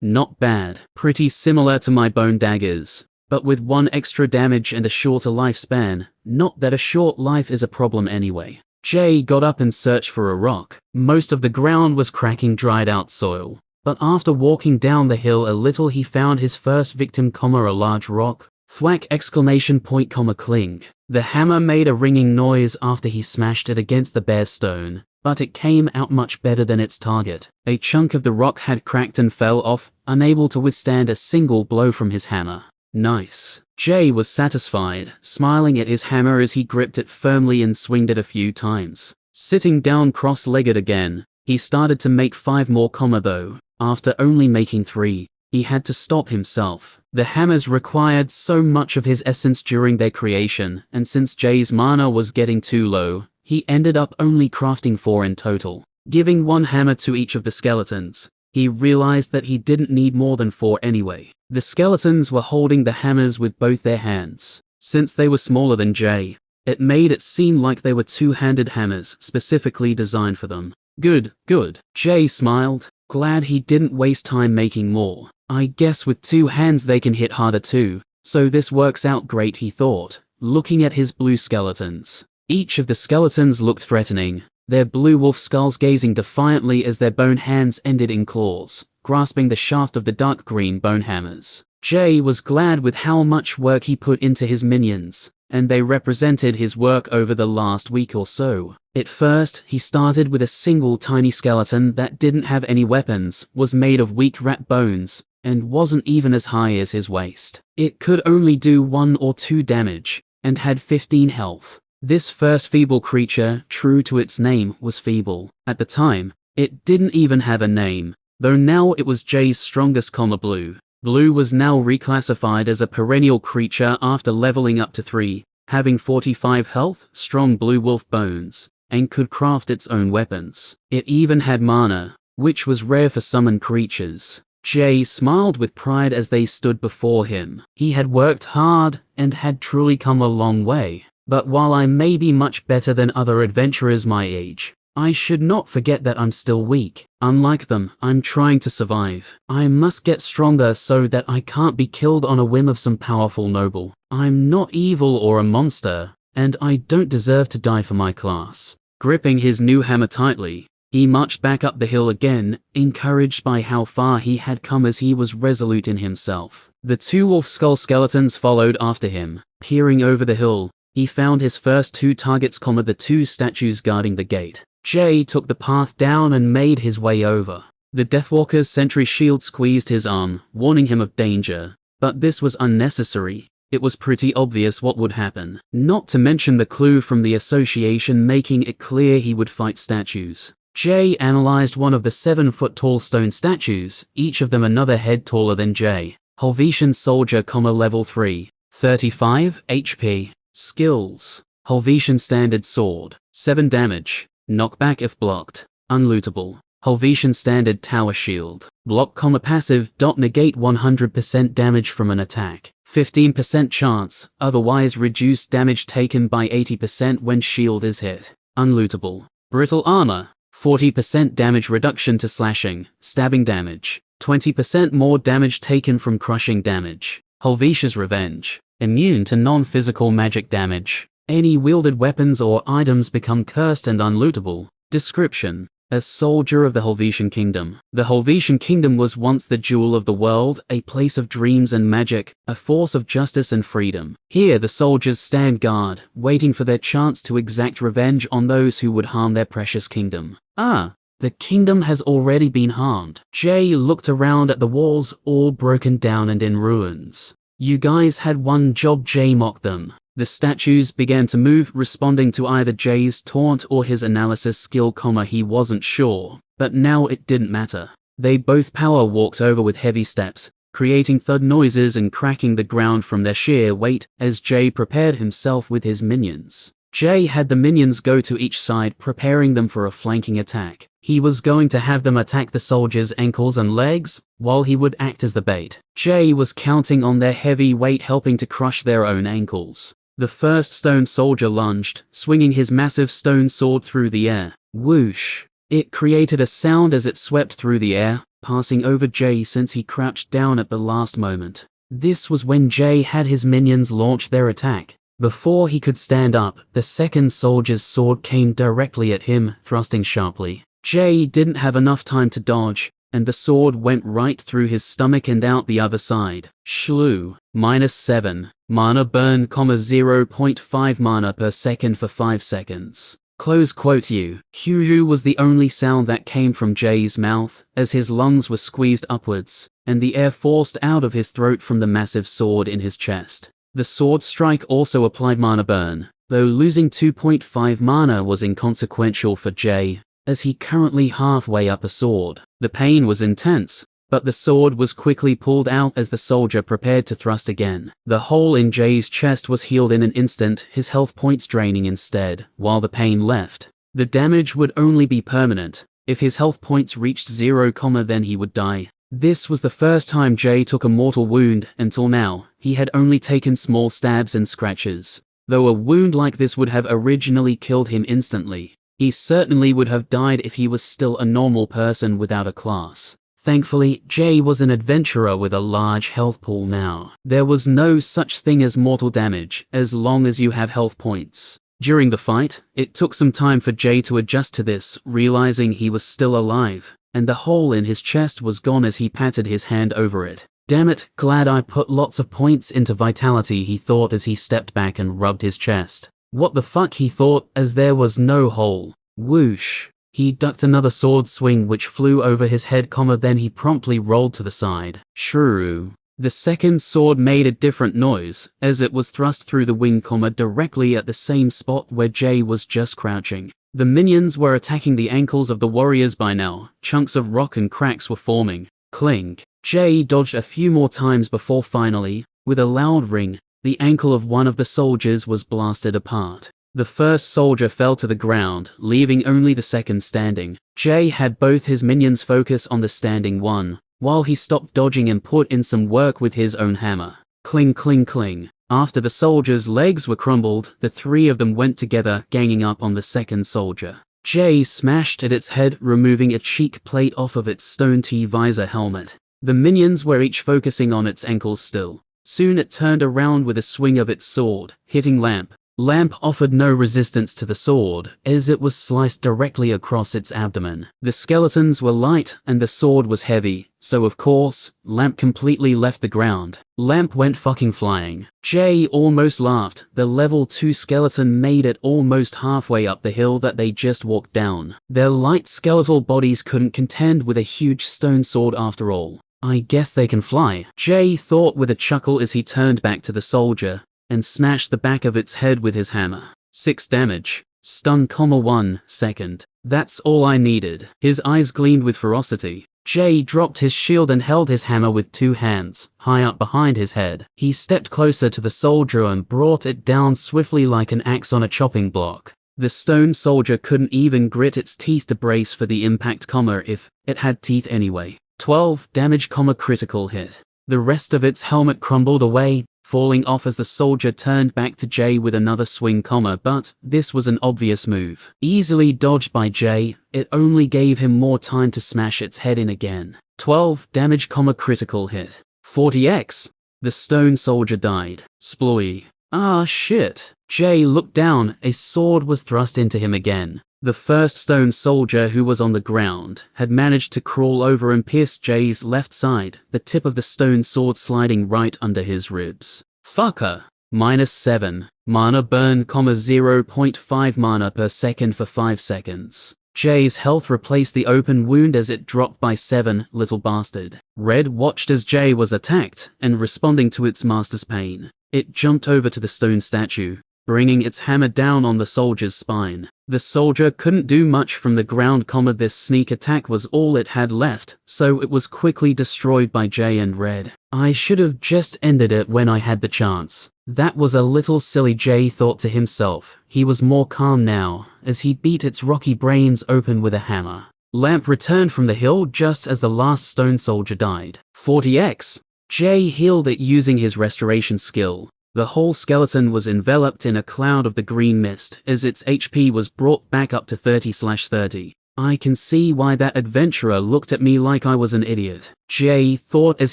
not bad. Pretty similar to my bone daggers, but with 1 extra damage and a shorter lifespan. Not that a short life is a problem anyway. Jay got up and searched for a rock. Most of the ground was cracking dried out soil. But after walking down the hill a little he found his first victim, a large rock. Thwack! Cling. The hammer made a ringing noise after he smashed it against the bare stone, but it came out much better than its target. A chunk of the rock had cracked and fell off, unable to withstand a single blow from his hammer. Nice. Jay was satisfied, smiling at his hammer as he gripped it firmly and swinged it a few times. Sitting down cross-legged again, he started to make 5 more, though. After only making 3, he had to stop himself. The hammers required so much of his essence during their creation, and since Jay's mana was getting too low, he ended up only crafting 4 in total. Giving 1 hammer to each of the skeletons, he realized that he didn't need more than 4 anyway. The skeletons were holding the hammers with both their hands. Since they were smaller than Jay, it made it seem like they were 2-handed hammers specifically designed for them. Good, good. Jay smiled, glad he didn't waste time making more. I guess with 2 hands they can hit harder too, so this works out great, he thought, looking at his blue skeletons. Each of the skeletons looked threatening, their blue wolf skulls gazing defiantly as their bone hands ended in claws, grasping the shaft of the dark green bone hammers. Jay was glad with how much work he put into his minions, and they represented his work over the last week or so. At first, he started with a single tiny skeleton that didn't have any weapons, was made of weak rat bones, and wasn't even as high as his waist. It could only do 1 or 2 damage, and had 15 health. This first feeble creature, true to its name, was feeble. At the time, it didn't even have a name, though now it was Jay's strongest, Blue. Blue was now reclassified as a perennial creature after leveling up to 3, having 45 health, strong blue wolf bones, and could craft its own weapons. It even had mana, which was rare for summoned creatures. Jay smiled with pride as they stood before him. He had worked hard and had truly come a long way. But while I may be much better than other adventurers my age, I should not forget that I'm still weak. Unlike them, I'm trying to survive. I must get stronger so that I can't be killed on a whim of some powerful noble. I'm not evil or a monster, and I don't deserve to die for my class. Gripping his new hammer tightly, he marched back up the hill again, encouraged by how far he had come as he was resolute in himself. The 2 wolf skull skeletons followed after him. Peering over the hill, he found his first 2 targets, the 2 statues guarding the gate. Jay took the path down and made his way over. The Deathwalker's sentry shield squeezed his arm, warning him of danger, but this was unnecessary. It was pretty obvious what would happen, not to mention the clue from the association making it clear he would fight statues. Jay analyzed one of the 7-foot-tall stone statues, each of them another head taller than Jay. Helvetian Soldier, level 3, 35 HP. Skills: Helvetian Standard Sword, 7 damage, knockback if blocked, unlootable. Helvetian Standard Tower Shield, block, passive, negate 100% damage from an attack, 15% chance, otherwise reduce damage taken by 80% when shield is hit, unlootable. Brittle Armor, 40% damage reduction to slashing, stabbing damage, 20% more damage taken from crushing damage. Helvetia's Revenge, immune to non-physical magic damage. Any wielded weapons or items become cursed and unlootable. Description: a soldier of the Helvetian Kingdom. The Helvetian Kingdom was once the jewel of the world, a place of dreams and magic, a force of justice and freedom. Here the soldiers stand guard, waiting for their chance to exact revenge on those who would harm their precious kingdom. The kingdom has already been harmed. Jay looked around at the walls, all broken down and in ruins. You guys had one job, Jay mocked them. The statues began to move, responding to either Jay's taunt or his analysis skill, he wasn't sure, but now it didn't matter. They both power walked over with heavy steps, creating thud noises and cracking the ground from their sheer weight as Jay prepared himself with his minions. Jay had the minions go to each side, preparing them for a flanking attack. He was going to have them attack the soldiers' ankles and legs, while he would act as the bait. Jay was counting on their heavy weight helping to crush their own ankles. The first stone soldier lunged, swinging his massive stone sword through the air. Whoosh! It created a sound as it swept through the air, passing over Jay since he crouched down at the last moment. This was when Jay had his minions launch their attack. Before he could stand up, the second soldier's sword came directly at him, thrusting sharply. Jay didn't have enough time to dodge, and the sword went right through his stomach and out the other side. Shlu. -7. Mana burn, 0.5 mana per second for 5 seconds. Close quote. Huru was the only sound that came from Jay's mouth, as his lungs were squeezed upwards, and the air forced out of his throat from the massive sword in his chest. The sword strike also applied mana burn, though losing 2.5 mana was inconsequential for Jay, as he currently halfway up a sword. The pain was intense, but the sword was quickly pulled out as the soldier prepared to thrust again. The hole in Jay's chest was healed in an instant, his health points draining instead, while the pain left. The damage would only be permanent. If his health points reached 0, then he would die. This was the first time Jay took a mortal wound. Until now, he had only taken small stabs and scratches, though a wound like this would have originally killed him instantly. He certainly would have died if he was still a normal person without a class. Thankfully, Jay was an adventurer with a large health pool now. There was no such thing as mortal damage, as long as you have health points. During the fight, it took some time for Jay to adjust to this, realizing he was still alive, and the hole in his chest was gone as he patted his hand over it. Damn it, glad I put lots of points into vitality, he thought as he stepped back and rubbed his chest. What the fuck, he thought, as there was no hole. Whoosh. He ducked another sword swing which flew over his head, then he promptly rolled to the side. Shrew. The second sword made a different noise, as it was thrust through the wing, directly at the same spot where Jay was just crouching. The minions were attacking the ankles of the warriors by now. Chunks of rock and cracks were forming. Clink. Jay dodged a few more times before finally, with a loud ring, the ankle of one of the soldiers was blasted apart. The first soldier fell to the ground, leaving only the second standing. Jay had both his minions focus on the standing one, while he stopped dodging and put in some work with his own hammer. Cling, cling, cling. After the soldier's legs were crumbled, the three of them went together, ganging up on the second soldier. Jay smashed at its head, removing a cheek plate off of its stone T-visor helmet. The minions were each focusing on its ankles still. Soon it turned around with a swing of its sword, hitting Lamp. Lamp offered no resistance to the sword, as it was sliced directly across its abdomen. The skeletons were light and the sword was heavy, so of course, Lamp completely left the ground. Lamp went fucking flying. Jay almost laughed. The level 2 skeleton made it almost halfway up the hill that they just walked down. Their light skeletal bodies couldn't contend with a huge stone sword after all. I guess they can fly, Jay thought with a chuckle as he turned back to the soldier and smashed the back of its head with his hammer. 6 damage. Stun, 1 second. That's all I needed. His eyes gleamed with ferocity. Jay dropped his shield and held his hammer with 2 hands, high up behind his head. He stepped closer to the soldier and brought it down swiftly like an axe on a chopping block. The stone soldier couldn't even grit its teeth to brace for the impact, if it had teeth anyway. 12 damage, critical hit. The rest of its helmet crumbled away, falling off as the soldier turned back to Jay with another swing, but this was an obvious move. Easily dodged by Jay, it only gave him more time to smash its head in again. 12 damage, critical hit. 40x. The stone soldier died. Sploy. Ah shit. Jay looked down, a sword was thrust into him again. The first stone soldier, who was on the ground, had managed to crawl over and pierce Jay's left side, the tip of the stone sword sliding right under his ribs. Fucker. -7. Mana burn, 0.5 mana per second for 5 seconds. Jay's health replaced the open wound as it dropped by 7, little bastard. Red watched as Jay was attacked, and responding to its master's pain, it jumped over to the stone statue, bringing its hammer down on the soldier's spine. The soldier couldn't do much from the ground, this sneak attack was all it had left, so it was quickly destroyed by Jay and Red. I should have just ended it when I had the chance. That was a little silly, Jay thought to himself. He was more calm now, as he beat its rocky brains open with a hammer. Lamp returned from the hill just as the last stone soldier died. 40x. Jay healed it using his restoration skill. The whole skeleton was enveloped in a cloud of the green mist as its HP was brought back up to 30/30. I can see why that adventurer looked at me like I was an idiot, Jay thought as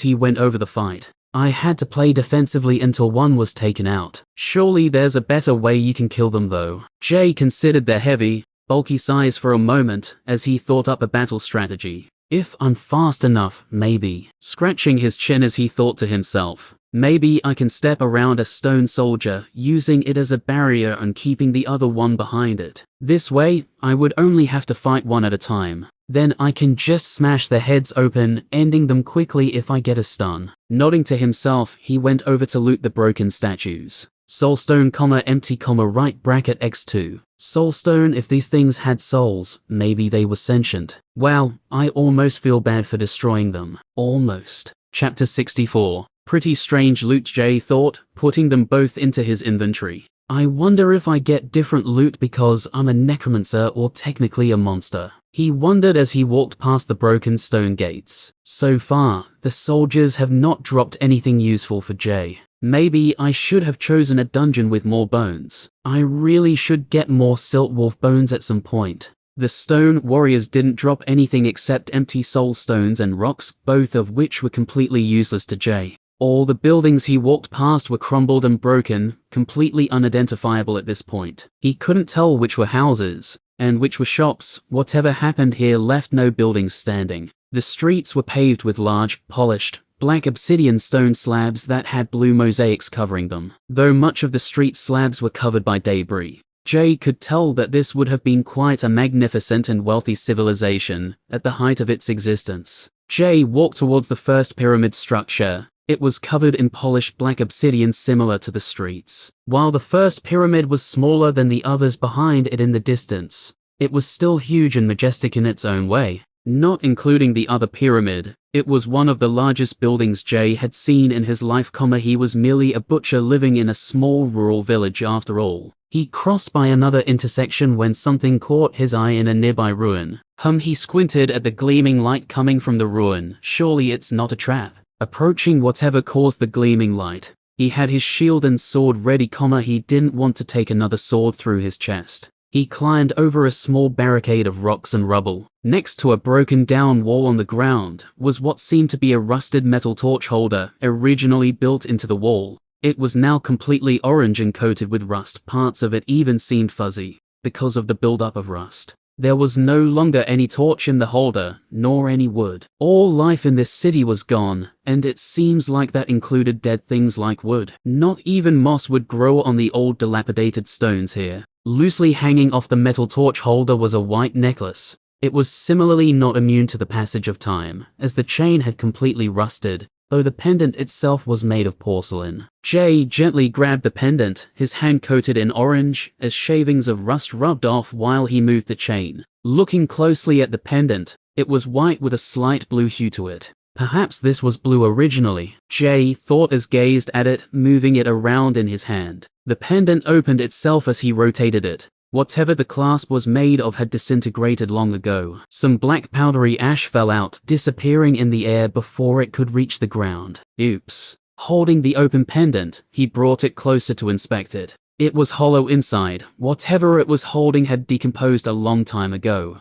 he went over the fight. I had to play defensively until one was taken out. Surely there's a better way you can kill them though. Jay considered their heavy, bulky size for a moment as he thought up a battle strategy. If I'm fast enough, maybe. Scratching his chin as he thought to himself. Maybe I can step around a stone soldier, using it as a barrier and keeping the other one behind it. This way, I would only have to fight one at a time. Then I can just smash their heads open, ending them quickly if I get a stun. Nodding to himself, he went over to loot the broken statues. Soulstone, empty, right bracket x2. Soulstone, if these things had souls, maybe they were sentient. Wow, I almost feel bad for destroying them. Almost. Chapter 64. Pretty strange loot, Jay thought, putting them both into his inventory. I wonder if I get different loot because I'm a necromancer or technically a monster. He wondered as he walked past the broken stone gates. So far, the soldiers have not dropped anything useful for Jay. Maybe I should have chosen a dungeon with more bones. I really should get more silt wolf bones at some point. The stone warriors didn't drop anything except empty soul stones and rocks, both of which were completely useless to Jay. All the buildings he walked past were crumbled and broken, completely unidentifiable at this point. He couldn't tell which were houses and which were shops. Whatever happened here left no buildings standing. The streets were paved with large, polished, black obsidian stone slabs that had blue mosaics covering them. Though much of the street slabs were covered by debris, Jay could tell that this would have been quite a magnificent and wealthy civilization at the height of its existence. Jay walked towards the first pyramid structure. It was covered in polished black obsidian similar to the streets. While the first pyramid was smaller than the others behind it in the distance, it was still huge and majestic in its own way. Not including the other pyramid, it was one of the largest buildings Jay had seen in his life. He was merely a butcher living in a small rural village after all. He crossed by another intersection when something caught his eye in a nearby ruin. He squinted at the gleaming light coming from the ruin. Surely it's not a trap. Approaching whatever caused the gleaming light, he had his shield and sword ready. He didn't want to take another sword through his chest. He climbed over a small barricade of rocks and rubble. Next to a broken down wall on the ground was what seemed to be a rusted metal torch holder, originally built into the wall. It was now completely orange and coated with rust. Parts of it even seemed fuzzy because of the buildup of rust. There was no longer any torch in the holder, nor any wood. All life in this city was gone, and it seems like that included dead things like wood. Not even moss would grow on the old dilapidated stones here. Loosely hanging off the metal torch holder was a white necklace. It was similarly not immune to the passage of time, as the chain had completely rusted, though the pendant itself was made of porcelain. Jay gently grabbed the pendant, his hand coated in orange, as shavings of rust rubbed off while he moved the chain. Looking closely at the pendant, it was white with a slight blue hue to it. Perhaps this was blue originally, Jay thought as gazed at it, moving it around in his hand. The pendant opened itself as he rotated it. Whatever the clasp was made of had disintegrated long ago. Some black powdery ash fell out, disappearing in the air before it could reach the ground. Oops. Holding the open pendant, he brought it closer to inspect it. It was hollow inside. Whatever it was holding had decomposed a long time ago.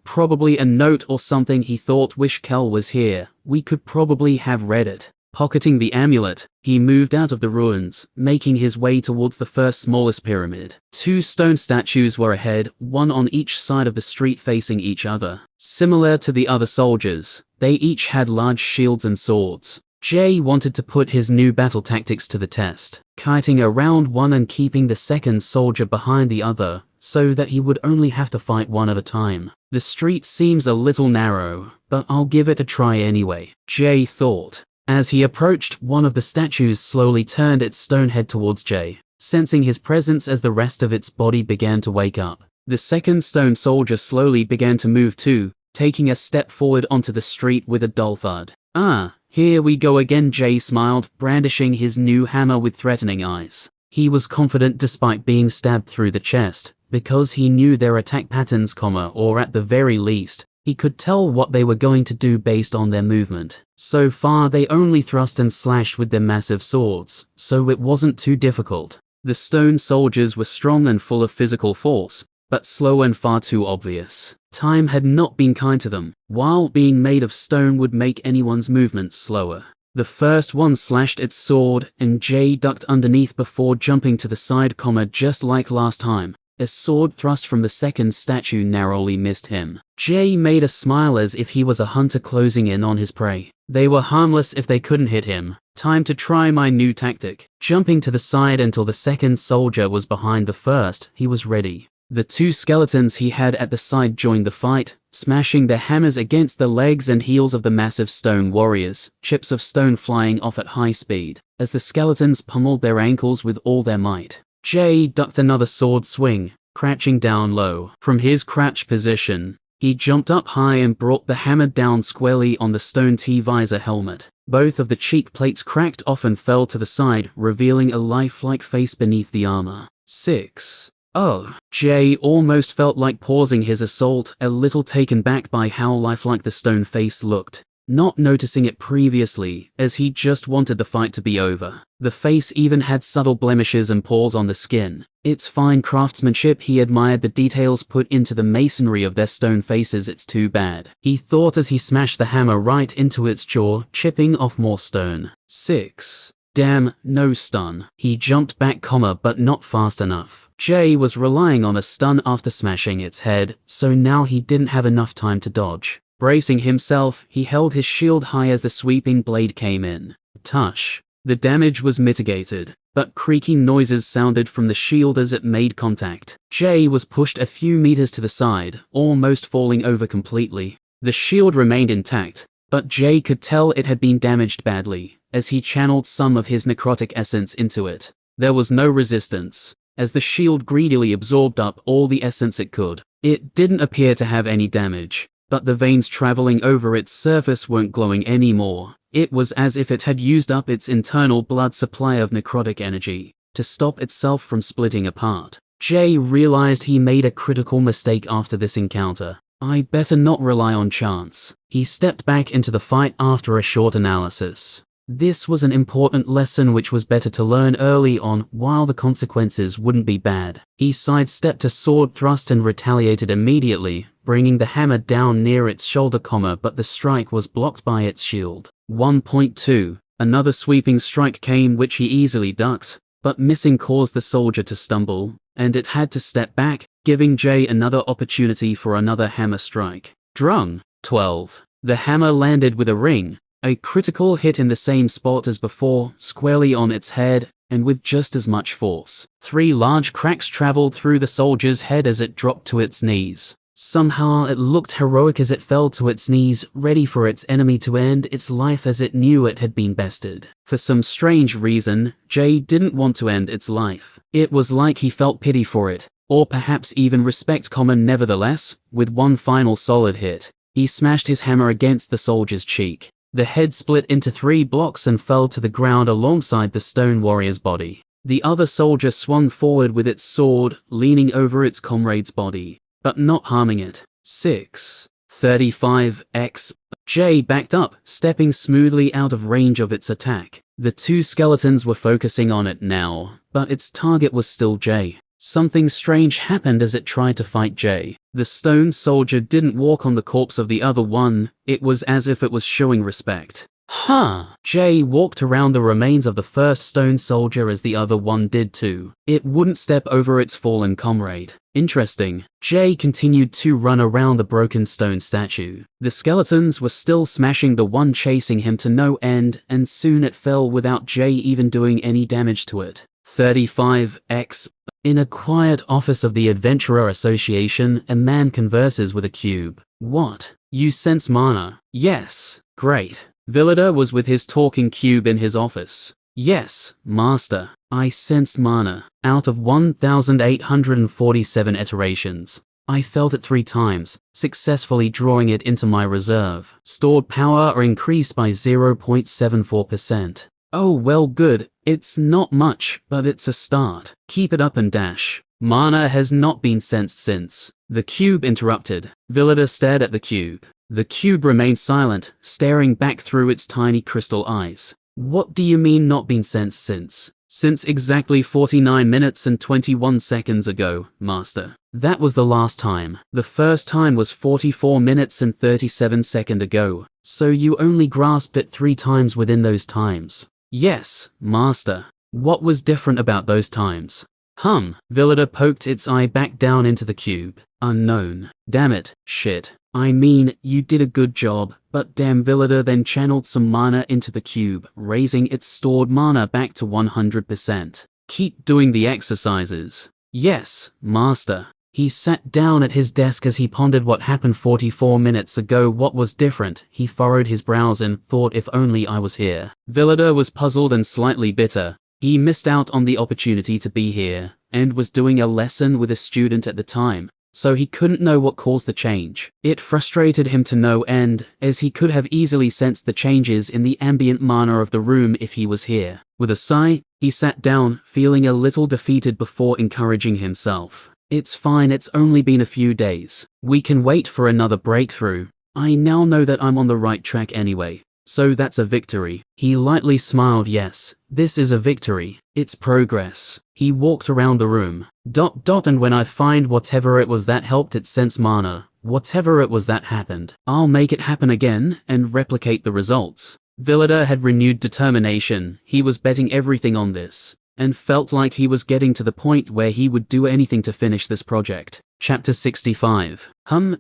Probably a note or something. He thought. Wish Kel was here. We could probably have read it. Pocketing the amulet, he moved out of the ruins, making his way towards the first smallest pyramid. Two stone statues were ahead, one on each side of the street facing each other. Similar to the other soldiers, they each had large shields and swords. Jay wanted to put his new battle tactics to the test, kiting around one and keeping the second soldier behind the other, so that he would only have to fight one at a time. The street seems a little narrow, but I'll give it a try anyway, Jay thought. As he approached, one of the statues slowly turned its stone head towards Jay, sensing his presence as the rest of its body began to wake up. The second stone soldier slowly began to move too, taking a step forward onto the street with a dull thud. Here we go again, Jay smiled, brandishing his new hammer with threatening eyes. He was confident despite being stabbed through the chest, because he knew their attack patterns, or at the very least, he could tell what they were going to do based on their movement. So far they only thrust and slashed with their massive swords, so it wasn't too difficult. The stone soldiers were strong and full of physical force, but slow and far too obvious. Time had not been kind to them, while being made of stone would make anyone's movements slower. The first one slashed its sword, and Jay ducked underneath before jumping to the side, just like last time. A sword thrust from the second statue narrowly missed him. Jay made a smile as if he was a hunter closing in on his prey. They were harmless if they couldn't hit him. Time to try my new tactic. Jumping to the side until the second soldier was behind the first, he was ready. The two skeletons he had at the side joined the fight, smashing their hammers against the legs and heels of the massive stone warriors, chips of stone flying off at high speed, as the skeletons pummeled their ankles with all their might. Jay ducked another sword swing, crouching down low. From his crouch position, he jumped up high and brought the hammer down squarely on the stone T-visor helmet. Both of the cheek plates cracked off and fell to the side, revealing a lifelike face beneath the armor. 6. Jay almost felt like pausing his assault, a little taken back by how lifelike the stone face looked. not noticing it previously, as he just wanted the fight to be over. The face even had subtle blemishes and pores on the skin. Its fine craftsmanship, he admired the details put into the masonry of their stone faces. It's too bad, he thought as he smashed the hammer right into its jaw, chipping off more stone. 6. Damn, no stun. He jumped back, but not fast enough. Jay was relying on a stun after smashing its head, so now he didn't have enough time to dodge. Bracing himself, he held his shield high as the sweeping blade came in. Tush. The damage was mitigated, but creaking noises sounded from the shield as it made contact. Jay was pushed a few meters to the side, almost falling over completely. The shield remained intact, but Jay could tell it had been damaged badly, as he channeled some of his necrotic essence into it. There was no resistance, as the shield greedily absorbed up all the essence it could. It didn't appear to have any damage, but the veins traveling over its surface weren't glowing anymore. It was as if it had used up its internal blood supply of necrotic energy to stop itself from splitting apart. Jay realized he made a critical mistake after this encounter. I better not rely on chance. He stepped back into the fight after a short analysis. This was an important lesson which was better to learn early on, while the consequences wouldn't be bad. He sidestepped a sword thrust and retaliated immediately, bringing the hammer down near its shoulder, but the strike was blocked by its shield. 1.2. Another sweeping strike came which he easily ducked, but missing caused the soldier to stumble, and it had to step back, giving Jay another opportunity for another hammer strike. Drung. 12. The hammer landed with a ring, a critical hit in the same spot as before, squarely on its head, and with just as much force. 3 large cracks traveled through the soldier's head as it dropped to its knees. Somehow it looked heroic as it fell to its knees, ready for its enemy to end its life as it knew it had been bested. For some strange reason, Jay didn't want to end its life. It was like he felt pity for it, or perhaps even respect. Nevertheless, with one final solid hit, he smashed his hammer against the soldier's cheek. The head split into 3 blocks and fell to the ground alongside the stone warrior's body. The other soldier swung forward with its sword, leaning over its comrade's body, but not harming it. 6. 35x. Jay backed up, stepping smoothly out of range of its attack. The 2 skeletons were focusing on it now, but its target was still Jay. Something strange happened as it tried to fight Jay. The stone soldier didn't walk on the corpse of the other one, it was as if it was showing respect. Jay walked around the remains of the first stone soldier as the other one did too. It wouldn't step over its fallen comrade. Interesting. Jay continued to run around the broken stone statue. The skeletons were still smashing the one chasing him to no end, and soon it fell without Jay even doing any damage to it. 35x. In a quiet office of the Adventurer Association, a man converses with a cube. What? You sense mana? Yes. Great. Villador was with his talking cube in his office. Yes, Master. I sensed mana. Out of 1,847 iterations, I felt it 3 times, successfully drawing it into my reserve. Stored power are increased by 0.74%. Oh well, good. It's not much, but it's a start. Keep it up and dash. Mana has not been sensed since. The cube interrupted. Villador stared at the cube. The cube remained silent, staring back through its tiny crystal eyes. What do you mean not been sensed since? Since exactly 49 minutes and 21 seconds ago, Master. That was the last time. The first time was 44 minutes and 37 seconds ago, so you only grasped it 3 times within those times. Yes, Master. What was different about those times? Villador poked its eye back down into the cube. Unknown. Damn it. Shit. I mean, you did a good job, but damn. Villador then channeled some mana into the cube, raising its stored mana back to 100%. Keep doing the exercises. Yes, Master. He sat down at his desk as he pondered what happened 44 minutes ago. What was different? He furrowed his brows and thought, if only I was here. Villador was puzzled and slightly bitter. He missed out on the opportunity to be here, and was doing a lesson with a student at the time, so he couldn't know what caused the change. It frustrated him to no end, as he could have easily sensed the changes in the ambient mana of the room if he was here. With a sigh, he sat down, feeling a little defeated before encouraging himself. It's fine, it's only been a few days. We can wait for another breakthrough. I now know that I'm on the right track anyway. So that's a victory. He lightly smiled. Yes, this is a victory. It's progress. He walked around the room. And when I find whatever it was that helped it sense mana, whatever it was that happened, I'll make it happen again and replicate the results. Villadar had renewed determination. He was betting everything on this, and felt like he was getting to the point where he would do anything to finish this project. Chapter 65.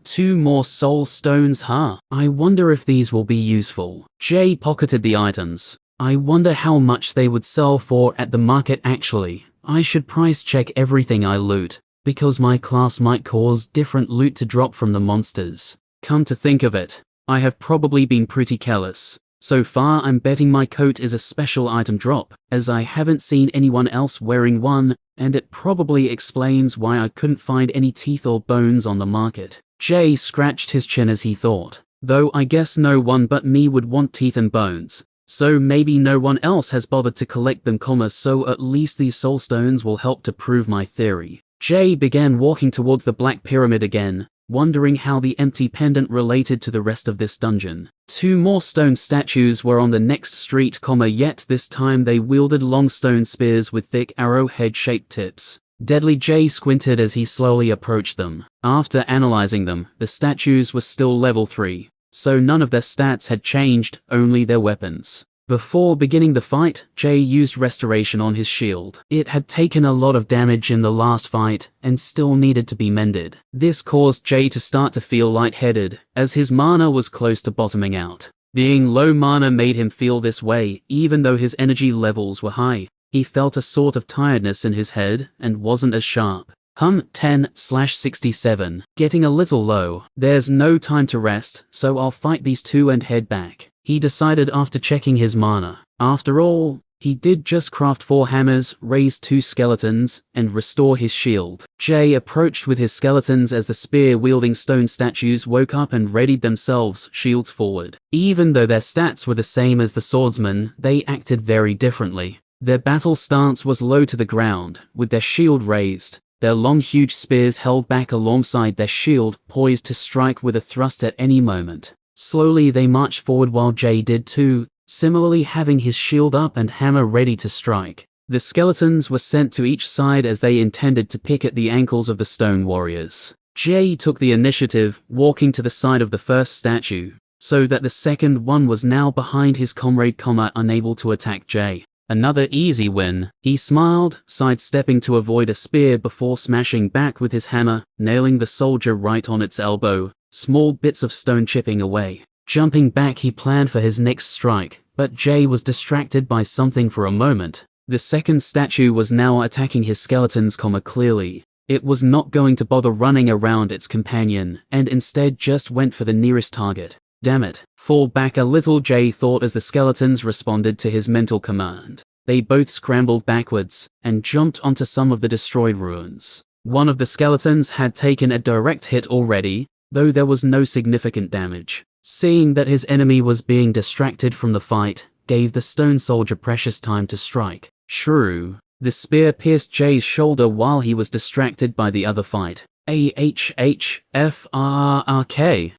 2 more soul stones, huh? I wonder if these will be useful. Jay pocketed the items. I wonder how much they would sell for at the market actually. I should price check everything I loot, because my class might cause different loot to drop from the monsters. Come to think of it, I have probably been pretty careless. So far I'm betting my coat is a special item drop, as I haven't seen anyone else wearing one, and it probably explains why I couldn't find any teeth or bones on the market. Jay scratched his chin as he thought, though I guess no one but me would want teeth and bones, so maybe no one else has bothered to collect them, so at least these soul stones will help to prove my theory. Jay began walking towards the Black Pyramid again, wondering how the empty pendant related to the rest of this dungeon. 2 more stone statues were on the next street, yet this time they wielded long stone spears with thick arrowhead-shaped tips. Deadly Jay squinted as he slowly approached them. After analyzing them, the statues were still level 3, so none of their stats had changed, only their weapons. Before beginning the fight, Jay used restoration on his shield. It had taken a lot of damage in the last fight, and still needed to be mended. This caused Jay to start to feel lightheaded, as his mana was close to bottoming out. Being low mana made him feel this way, even though his energy levels were high. He felt a sort of tiredness in his head, and wasn't as sharp. 10/67. Getting a little low. There's no time to rest, so I'll fight these 2 and head back, he decided after checking his mana. After all, he did just craft 4 hammers, raise 2 skeletons, and restore his shield. Jay approached with his skeletons as the spear-wielding stone statues woke up and readied themselves, shields forward. Even though their stats were the same as the swordsmen, they acted very differently. Their battle stance was low to the ground, with their shield raised. Their long huge spears held back alongside their shield, poised to strike with a thrust at any moment. Slowly they marched forward while Jay did too, similarly having his shield up and hammer ready to strike. The skeletons were sent to each side as they intended to pick at the ankles of the stone warriors. Jay took the initiative, walking to the side of the first statue, so that the second one was now behind his comrade, unable to attack Jay. Another easy win. He smiled, sidestepping to avoid a spear before smashing back with his hammer, nailing the soldier right on its elbow, small bits of stone chipping away. Jumping back, he planned for his next strike, but Jay was distracted by something for a moment. The second statue was now attacking his skeletons, clearly. It was not going to bother running around its companion, and instead just went for the nearest target. Damn it. Fall back a little, Jay thought as the skeletons responded to his mental command. They both scrambled backwards, and jumped onto some of the destroyed ruins. One of the skeletons had taken a direct hit already, though there was no significant damage. Seeing that his enemy was being distracted from the fight, gave the stone soldier precious time to strike. Shrew. The spear pierced Jay's shoulder while he was distracted by the other fight. AHHFRRK.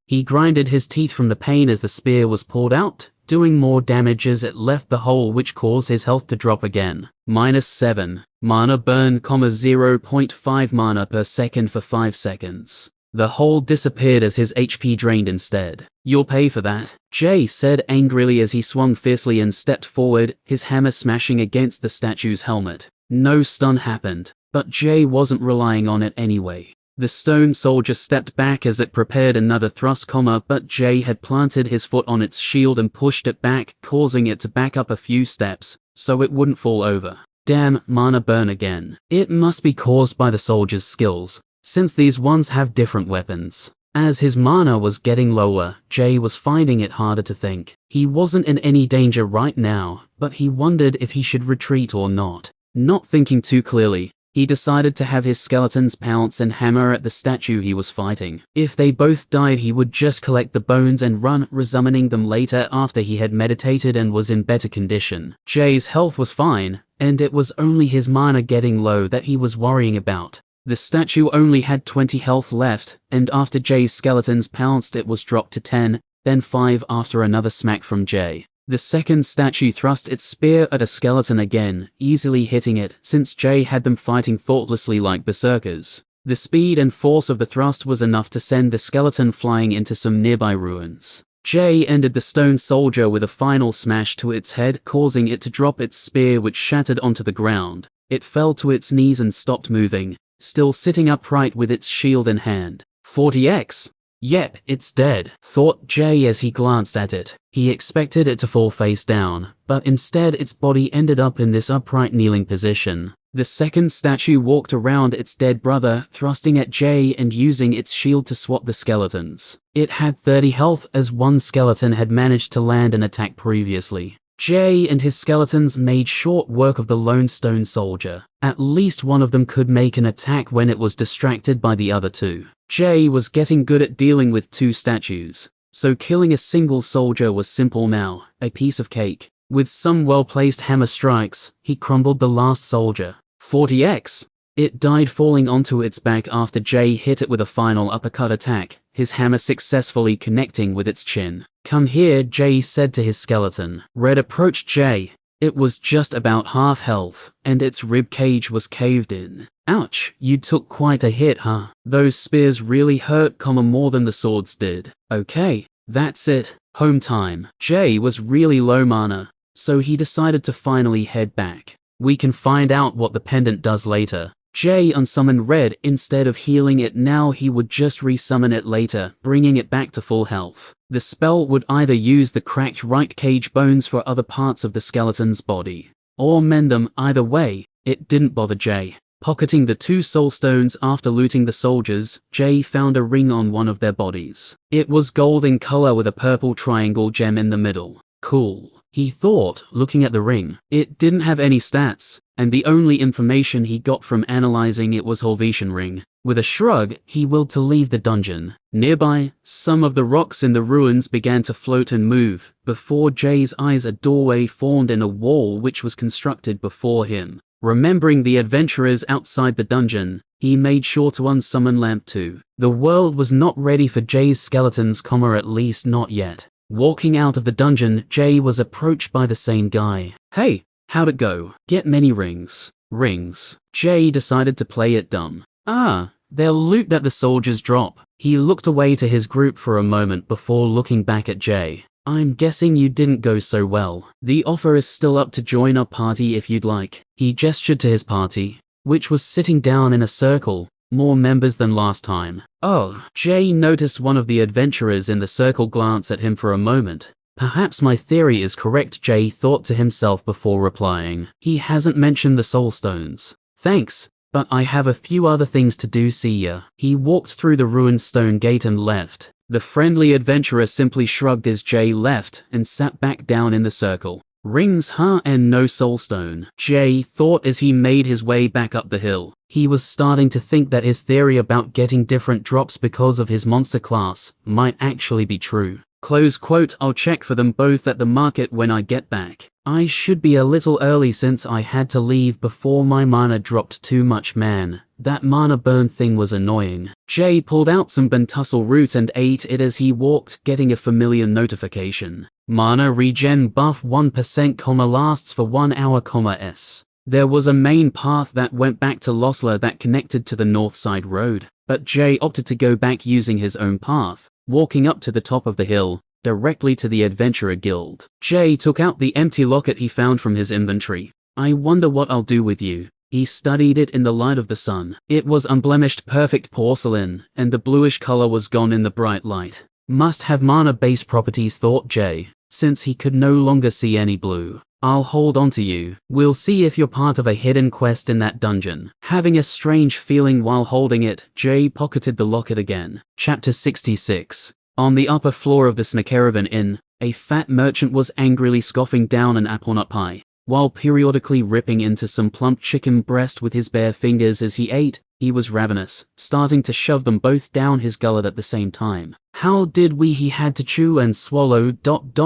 He grinded his teeth from the pain as the spear was pulled out, doing more damage as it left the hole, which caused his health to drop again. -7. Mana burn, 0.5 mana per second for 5 seconds. The hole disappeared as his HP drained instead. You'll pay for that, Jay said angrily as he swung fiercely and stepped forward, his hammer smashing against the statue's helmet. No stun happened, but Jay wasn't relying on it anyway. The stone soldier stepped back as it prepared another thrust, but Jay had planted his foot on its shield and pushed it back, causing it to back up a few steps, so it wouldn't fall over. Damn, mana burn again. It must be caused by the soldier's skills, since these ones have different weapons. As his mana was getting lower, Jay was finding it harder to think. He wasn't in any danger right now, but he wondered if he should retreat or not. Not thinking too clearly, he decided to have his skeletons pounce and hammer at the statue he was fighting. If they both died, he would just collect the bones and run, resummoning them later after he had meditated and was in better condition. Jay's health was fine, and it was only his mana getting low that he was worrying about. The statue only had 20 health left, and after Jay's skeletons pounced it was dropped to 10, then 5 after another smack from Jay. The second statue thrust its spear at a skeleton again, easily hitting it since Jay had them fighting thoughtlessly like berserkers. The speed and force of the thrust was enough to send the skeleton flying into some nearby ruins. Jay ended the stone soldier with a final smash to its head, causing it to drop its spear, which shattered onto the ground. It fell to its knees and stopped moving, still sitting upright with its shield in hand. 40x. Yep, it's dead, thought Jay as he glanced at it. He expected it to fall face down, but instead its body ended up in this upright kneeling position. The second statue walked around its dead brother, thrusting at Jay and using its shield to swat the skeletons. It had 30 health as one skeleton had managed to land an attack previously. Jay and his skeletons made short work of the lone stone soldier. At least one of them could make an attack when it was distracted by the other two. Jay was getting good at dealing with two statues, so killing a single soldier was simple now, a piece of cake. With some well-placed hammer strikes, he crumbled the last soldier. 40x. It died falling onto its back after Jay hit it with a final uppercut attack, his hammer successfully connecting with its chin. Come here, Jay said to his skeleton. Red approached Jay. It was just about half health, and its rib cage was caved in. Ouch, you took quite a hit, huh? Those spears really hurt, more than the swords did. Okay, that's it. Home time. Jay was really low mana, so he decided to finally head back. We can find out what the pendant does later. Jay unsummoned Red. Instead of healing it now, he would just resummon it later, bringing it back to full health. The spell would either use the cracked right cage bones for other parts of the skeleton's body, or mend them. Either way, it didn't bother Jay. Pocketing the 2 soul stones after looting the soldiers, Jay found a ring on one of their bodies. It was gold in color with a purple triangle gem in the middle. Cool, he thought, looking at the ring. It didn't have any stats, and the only information he got from analyzing it was Helvetian ring. With a shrug, he willed to leave the dungeon. Nearby, some of the rocks in the ruins began to float and move. Before Jay's eyes, a doorway formed in a wall which was constructed before him. Remembering the adventurers outside the dungeon, he made sure to unsummon Lamp 2. The world was not ready for Jay's skeletons, at least not yet. Walking out of the dungeon, Jay was approached by the same guy. Hey, how'd it go? Get many rings. Rings. Jay decided to play it dumb. Ah, they'll loot that the soldiers drop. He looked away to his group for a moment before looking back at Jay. I'm guessing you didn't go so well. The offer is still up to join our party if you'd like. He gestured to his party, which was sitting down in a circle, more members than last time. Oh, Jay noticed one of the adventurers in the circle glance at him for a moment. Perhaps my theory is correct, Jay thought to himself before replying. He hasn't mentioned the soul stones. Thanks, but I have a few other things to do, see ya. He walked through the ruined stone gate and left. The friendly adventurer simply shrugged as Jay left and sat back down in the circle. Rings, huh? And no soulstone, Jay thought as he made his way back up the hill. He was starting to think that his theory about getting different drops because of his monster class might actually be true. Close quote. I'll check for them both at the market when I get back. I should be a little early since I had to leave before my mana dropped too much, man. That mana burn thing was annoying. Jay pulled out some bentussel root and ate it as he walked, getting a familiar notification. Mana regen buff 1%, lasts for 1 hour, s. There was a main path that went back to Losler that connected to the north side road, but Jay opted to go back using his own path, walking up to the top of the hill, directly to the Adventurer Guild. Jay took out the empty locket he found from his inventory. I wonder what I'll do with you. He studied it in the light of the sun. It was unblemished perfect porcelain, and the bluish color was gone in the bright light. Must have mana-based properties, thought Jay, since he could no longer see any blue. I'll hold on to you. We'll see if you're part of a hidden quest in that dungeon. Having a strange feeling while holding it, Jay pocketed the locket again. Chapter 66. On the upper floor of the Snacaravan Inn, a fat merchant was angrily scoffing down an apple nut pie, while periodically ripping into some plump chicken breast with his bare fingers as he ate. He was ravenous, starting to shove them both down his gullet at the same time. How did he had to chew and swallow ...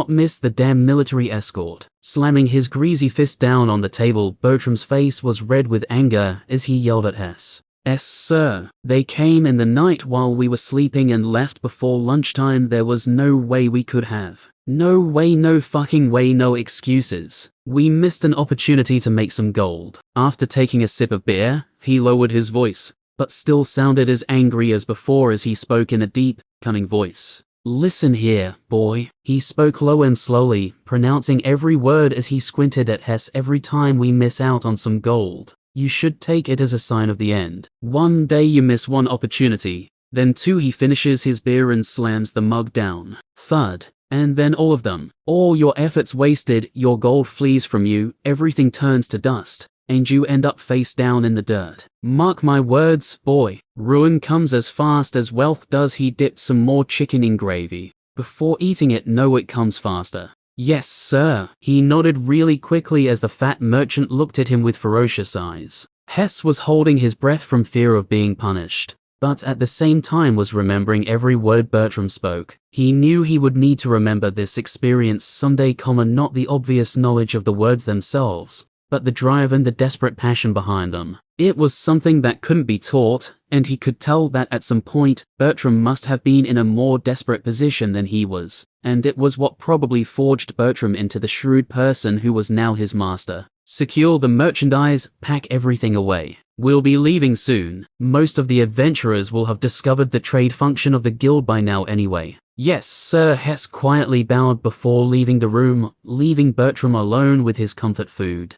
miss the damn military escort. Slamming his greasy fist down on the table, Bertram's face was red with anger as he yelled at Hess. "Yes, sir. They came in the night while we were sleeping and left before lunchtime. There was no way we could have. No way, no fucking way, no excuses. We missed an opportunity to make some gold." After taking a sip of beer, he lowered his voice, but still sounded as angry as before as he spoke in a deep, cunning voice. "Listen here, boy." He spoke low and slowly, pronouncing every word as he squinted at Hess. "Every time we miss out on some gold, you should take it as a sign of the end. One day you miss one opportunity, then two." He finishes his beer and slams the mug down. Thud. "And then all of them. All your efforts wasted, your gold flees from you, everything turns to dust, and you end up face down in the dirt. Mark my words, boy. Ruin comes as fast as wealth does." He dipped some more chicken in gravy before eating it. "No, it comes faster." "Yes, sir." He nodded really quickly as the fat merchant looked at him with ferocious eyes. Hess was holding his breath from fear of being punished, but at the same time was remembering every word Bertram spoke. He knew he would need to remember this experience someday, not the obvious knowledge of the words themselves, but the drive and the desperate passion behind them. It was something that couldn't be taught, and he could tell that at some point, Bertram must have been in a more desperate position than he was, and it was what probably forged Bertram into the shrewd person who was now his master. "Secure the merchandise, pack everything away. We'll be leaving soon. Most of the adventurers will have discovered the trade function of the guild by now anyway." "Yes, sir." Hess quietly bowed before leaving the room, leaving Bertram alone with his comfort food.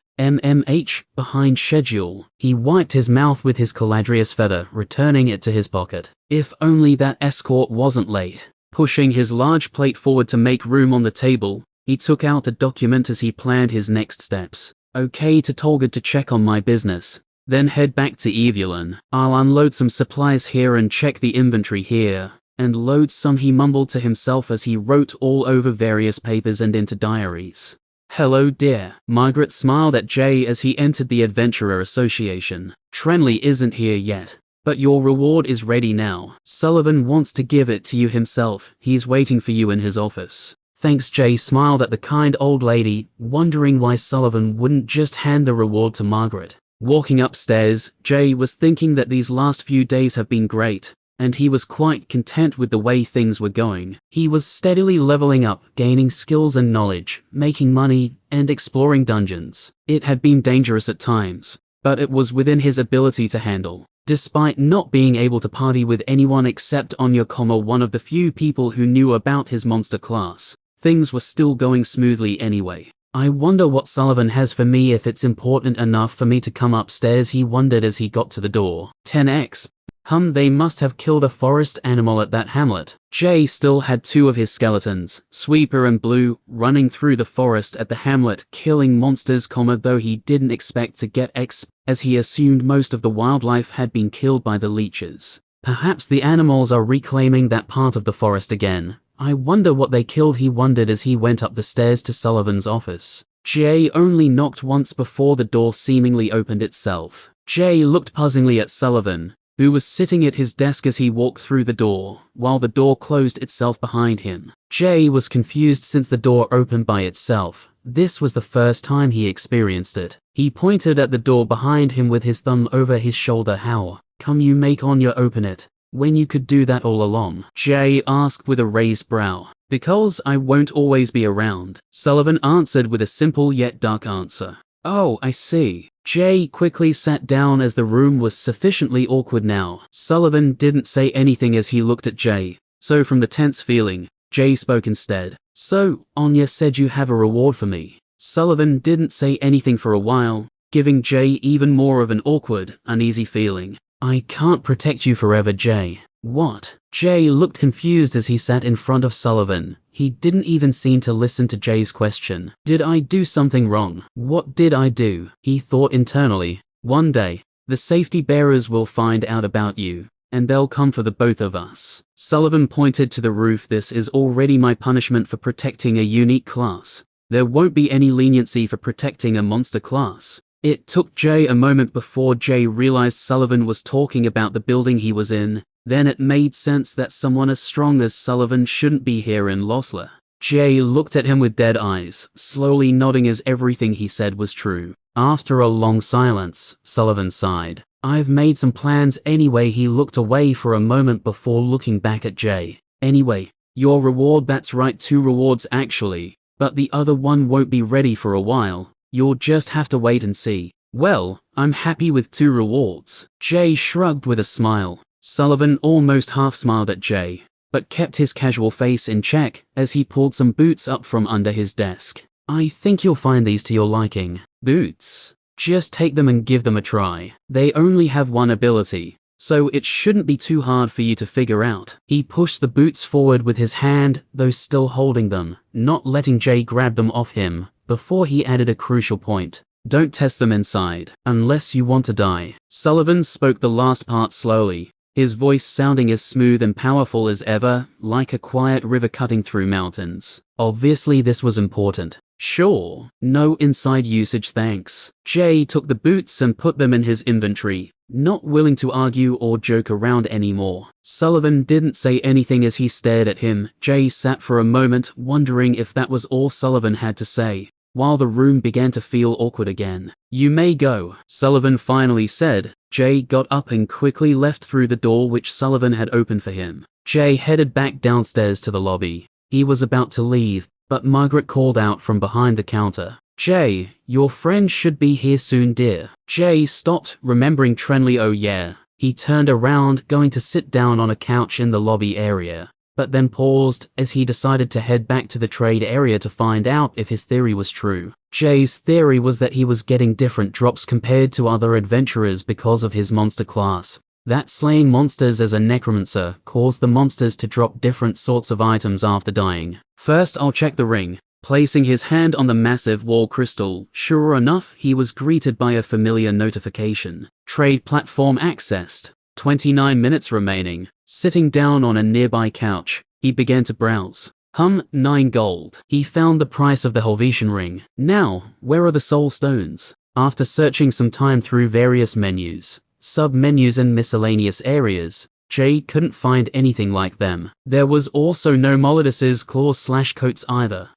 Behind schedule. He wiped his mouth with his Caladrius feather, returning it to his pocket. If only that escort wasn't late. Pushing his large plate forward to make room on the table, he took out a document as he planned his next steps. "Okay, to Tolga to check on my business, then head back to Evelyn. I'll unload some supplies here and check the inventory here, and load some," he mumbled to himself as he wrote all over various papers and into diaries. "Hello, dear." Margaret smiled at Jay as he entered the Adventurer Association. "Trenley isn't here yet, but your reward is ready now. Sullivan wants to give it to you himself. He's waiting for you in his office." "Thanks." Jay smiled at the kind old lady, wondering why Sullivan wouldn't just hand the reward to Margaret. Walking upstairs, Jay was thinking that these last few days have been great, and he was quite content with the way things were going. He was steadily leveling up, gaining skills and knowledge, making money, and exploring dungeons. It had been dangerous at times, but it was within his ability to handle. Despite not being able to party with anyone except Anya, one of the few people who knew about his monster class, things were still going smoothly anyway. "I wonder what Sullivan has for me, if it's important enough for me to come upstairs," he wondered as he got to the door. 10x. They must have killed a forest animal at that hamlet. Jay still had two of his skeletons, Sweeper and Blue, running through the forest at the hamlet, killing monsters, though he didn't expect to get XP, as he assumed most of the wildlife had been killed by the leeches. Perhaps the animals are reclaiming that part of the forest again. "I wonder what they killed," he wondered as he went up the stairs to Sullivan's office. Jay only knocked once before the door seemingly opened itself. Jay looked puzzlingly at Sullivan, who was sitting at his desk as he walked through the door, while the door closed itself behind him. Jay was confused since the door opened by itself. This was the first time he experienced it. He pointed at the door behind him with his thumb over his shoulder. "How come you make Anya open it, when you could do that all along?" Jay asked with a raised brow. "Because I won't always be around," Sullivan answered with a simple yet dark answer. "Oh, I see." Jay quickly sat down as the room was sufficiently awkward now. Sullivan didn't say anything as he looked at Jay, so from the tense feeling, Jay spoke instead. "So, Anya said you have a reward for me." Sullivan didn't say anything for a while, giving Jay even more of an awkward, uneasy feeling. "I can't protect you forever, Jay." "What?" Jay looked confused as he sat in front of Sullivan. He didn't even seem to listen to Jay's question. "Did I do something wrong? What did I do?" he thought internally. "One day, the safety bearers will find out about you, and they'll come for the both of us." Sullivan pointed to the roof. "This is already my punishment for protecting a unique class. There won't be any leniency for protecting a monster class." It took Jay a moment before Jay realized Sullivan was talking about the building he was in. Then it made sense that someone as strong as Sullivan shouldn't be here in Losler. Jay looked at him with dead eyes, slowly nodding as everything he said was true. After a long silence, Sullivan sighed. I've made some plans anyway. He looked away for a moment before looking back at Jay. Anyway, your reward, that's right, 2 rewards actually, but the other one won't be ready for a while. You'll just have to wait and see. Well, I'm happy with 2 rewards. Jay shrugged with a smile. Sullivan almost half smiled at Jay, but kept his casual face in check as he pulled some boots up from under his desk. I think you'll find these to your liking. Boots? Just take them and give them a try. They only have one ability, so it shouldn't be too hard for you to figure out. He pushed the boots forward with his hand, though still holding them, not letting Jay grab them off him, before he added a crucial point. Don't test them inside, unless you want to die. Sullivan spoke the last part slowly, his voice sounding as smooth and powerful as ever, like a quiet river cutting through mountains. Obviously this was important. Sure, no inside usage thanks. Jay took the boots and put them in his inventory, not willing to argue or joke around anymore. Sullivan didn't say anything as he stared at him. Jay sat for a moment, wondering if that was all Sullivan had to say, while the room began to feel awkward again. You may go, Sullivan finally said. Jay got up and quickly left through the door which Sullivan had opened for him. Jay headed back downstairs to the lobby. He was about to leave, but Margaret called out from behind the counter. Jay, your friend should be here soon, dear. Jay stopped, remembering Trenley. Oh yeah. He turned around, going to sit down on a couch in the lobby area, but then paused as he decided to head back to the trade area to find out if his theory was true. Jay's theory was that he was getting different drops compared to other adventurers because of his monster class. That slaying monsters as a necromancer caused the monsters to drop different sorts of items after dying. First, I'll check the ring. Placing his hand on the massive wall crystal, sure enough, he was greeted by a familiar notification. Trade platform accessed. 29 minutes remaining. Sitting down on a nearby couch, he began to browse. 9 gold. He found the price of the Helvetian ring. Now, where are the soul stones? After searching some time through various menus, sub-menus and miscellaneous areas, Jay couldn't find anything like them. There was also no Molidus's claws/coats either.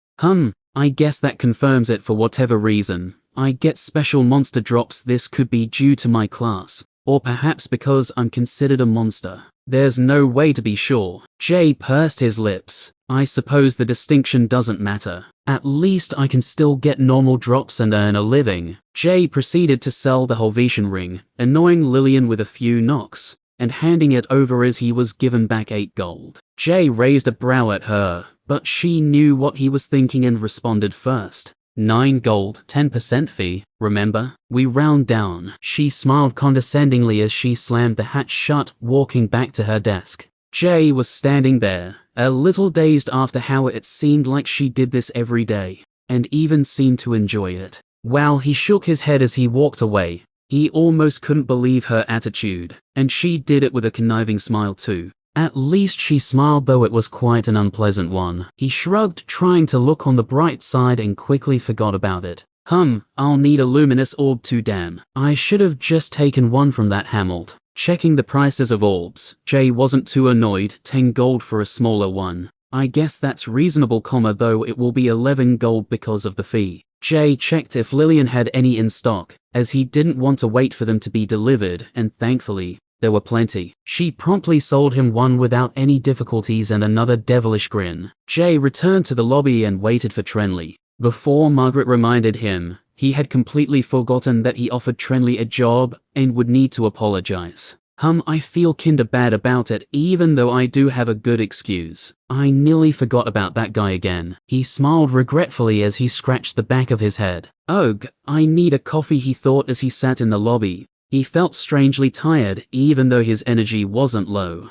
I guess that confirms it for whatever reason. I get special monster drops. This could be due to my class, or perhaps because I'm considered a monster. There's no way to be sure. Jay pursed his lips. I suppose the distinction doesn't matter. At least I can still get normal drops and earn a living. Jay proceeded to sell the Helvetian ring, annoying Lillian with a few knocks, and handing it over as he was given back 8 gold. Jay raised a brow at her, but she knew what he was thinking and responded first. 9 gold, 10% fee, remember? We round down. She smiled condescendingly as she slammed the hatch shut, walking back to her desk. Jay was standing there, a little dazed after how it seemed like she did this every day, and even seemed to enjoy it. Wow, he shook his head as he walked away. He almost couldn't believe her attitude, and she did it with a conniving smile too. At least she smiled, though it was quite an unpleasant one. He shrugged, trying to look on the bright side, and quickly forgot about it. I'll need a luminous orb too, damn. I should have just taken one from that Hamlet. Checking the prices of orbs, Jay wasn't too annoyed. 10 gold for a smaller one. I guess that's reasonable, though it will be 11 gold because of the fee. Jay checked if Lillian had any in stock, as he didn't want to wait for them to be delivered, and thankfully, there were plenty. She promptly sold him one without any difficulties and another devilish grin. Jay returned to the lobby and waited for Trenley. Before Margaret reminded him, he had completely forgotten that he offered Trenley a job and would need to apologize. I feel kinda bad about it, even though I do have a good excuse. I nearly forgot about that guy again. He smiled regretfully as he scratched the back of his head. Ugh, I need a coffee, he thought as he sat in the lobby. He felt strangely tired, even though his energy wasn't low.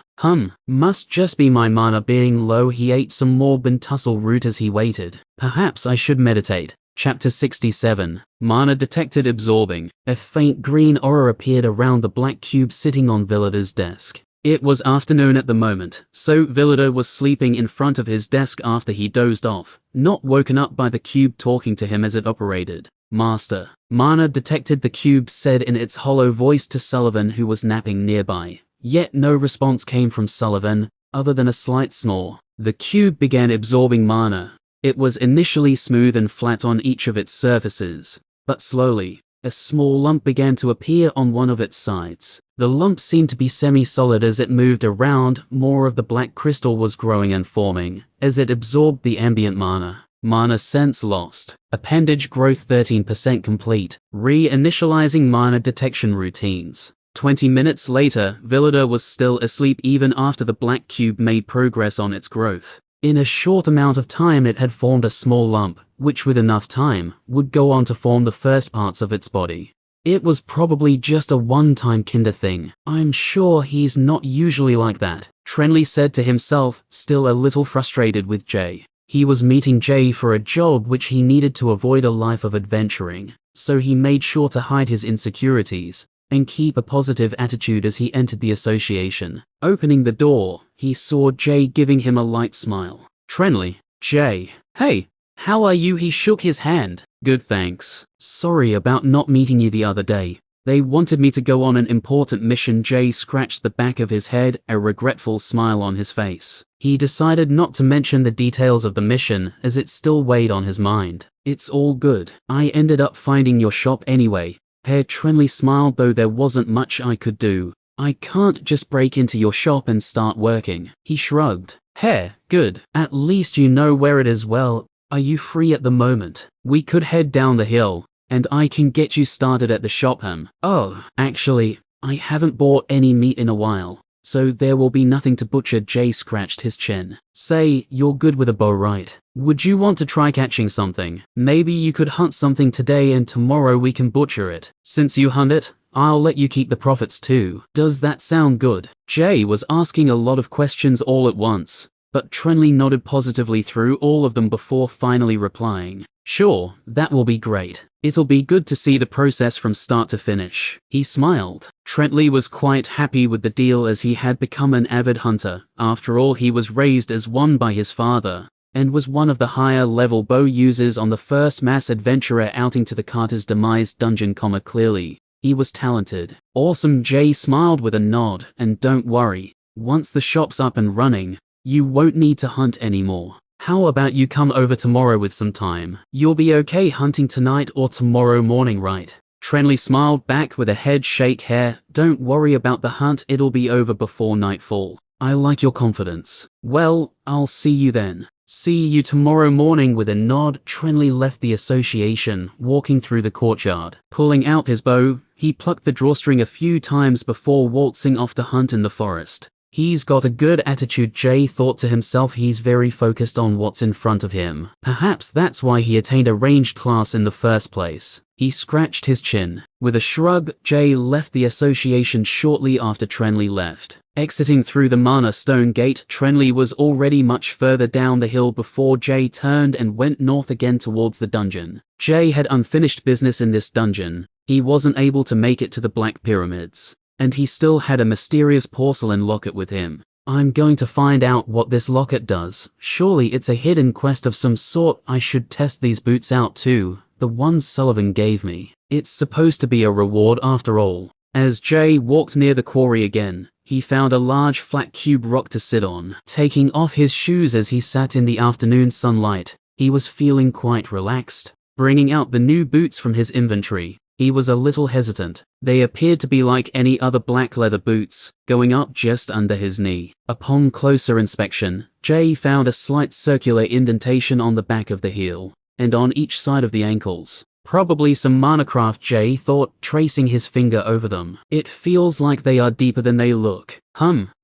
Must just be my mana being low. He ate some more Bentussel root as he waited. Perhaps I should meditate. Chapter 67. Mana detected absorbing. A faint green aura appeared around the black cube sitting on Villida's desk. It was afternoon at the moment, so Villida was sleeping in front of his desk after he dozed off, not woken up by the cube talking to him as it operated. Master. Mana detected, the cube said in its hollow voice to Sullivan, who was napping nearby. Yet no response came from Sullivan, other than a slight snore. The cube began absorbing mana. It was initially smooth and flat on each of its surfaces, but slowly, A small lump began to appear on one of its sides. The lump seemed to be semi-solid as it moved around. More of the black crystal was growing and forming as it absorbed the ambient mana. Mana sense lost. Appendage growth 13% complete. Re-initializing mana detection routines. 20 minutes later, Villador was still asleep even after the black cube made progress on its growth. In a short amount of time it had formed a small lump, which with enough time, would go on to form the first parts of its body. It was probably just a one-time kinder thing. I'm sure he's not usually like that, Trenley said to himself, still a little frustrated with Jay. He was meeting Jay for a job which he needed to avoid a life of adventuring, so he made sure to hide his insecurities and keep a positive attitude as he entered the association. Opening the door, he saw Jay giving him a light smile. Trenley, Jay, hey, how are you? He shook his hand. Good, thanks. Sorry about not meeting you the other day. They wanted me to go on an important mission. Jay scratched the back of his head, a regretful smile on his face. He decided not to mention the details of the mission as it still weighed on his mind. It's all good. I ended up finding your shop anyway. Herr Trenley smiled, though there wasn't much I could do. I can't just break into your shop and start working. He shrugged. Herr, good. At least you know where it is. Well, are you free at the moment? We could head down the hill, and I can get you started at the shop. Oh, actually, I haven't bought any meat in a while, so there will be nothing to butcher. Jay scratched his chin. Say, you're good with a bow, right? Would you want to try catching something? Maybe you could hunt something today and tomorrow we can butcher it. Since you hunt it, I'll let you keep the profits too. Does that sound good? Jay was asking a lot of questions all at once, but Trenley nodded positively through all of them before finally replying. Sure, that will be great. It'll be good to see the process from start to finish. He smiled. Trenley was quite happy with the deal as he had become an avid hunter. After all, he was raised as one by his father, and was one of the higher-level bow users on the first mass adventurer outing to the Carter's Demise dungeon. Clearly, he was talented. Awesome. Jay smiled with a nod. And don't worry, once the shop's up and running, you won't need to hunt anymore. How about you come over tomorrow with some time? You'll be okay hunting tonight or tomorrow morning, right? Trenley smiled back with a head shake. Hair, don't worry about the hunt, it'll be over before nightfall. I like your confidence. Well, I'll see you then. See you tomorrow morning. With a nod, Trenley left the association, walking through the courtyard. Pulling out his bow, he plucked the drawstring a few times before waltzing off to hunt in the forest. He's got a good attitude, Jay thought to himself. He's very focused on what's in front of him. Perhaps that's why he attained a ranged class in the first place. He scratched his chin. With a shrug, Jay left the association shortly after Trenley left. Exiting through the Mana Stone Gate, Trenley was already much further down the hill before Jay turned and went north again towards the dungeon. Jay had unfinished business in this dungeon. He wasn't able to make it to the Black Pyramids, and he still had a mysterious porcelain locket with him. I'm going to find out what this locket does. Surely it's a hidden quest of some sort. I should test these boots out too, the ones Sullivan gave me. It's supposed to be a reward after all. As Jay walked near the quarry again, he found a large flat cube rock to sit on. Taking off his shoes as he sat in the afternoon sunlight, he was feeling quite relaxed. Bringing out the new boots from his inventory, he was a little hesitant. They appeared to be like any other black leather boots, going up just under his knee. Upon closer inspection, Jay found a slight circular indentation on the back of the heel, and on each side of the ankles. Probably some Manacraft, Jay thought, tracing his finger over them. It feels like they are deeper than they look.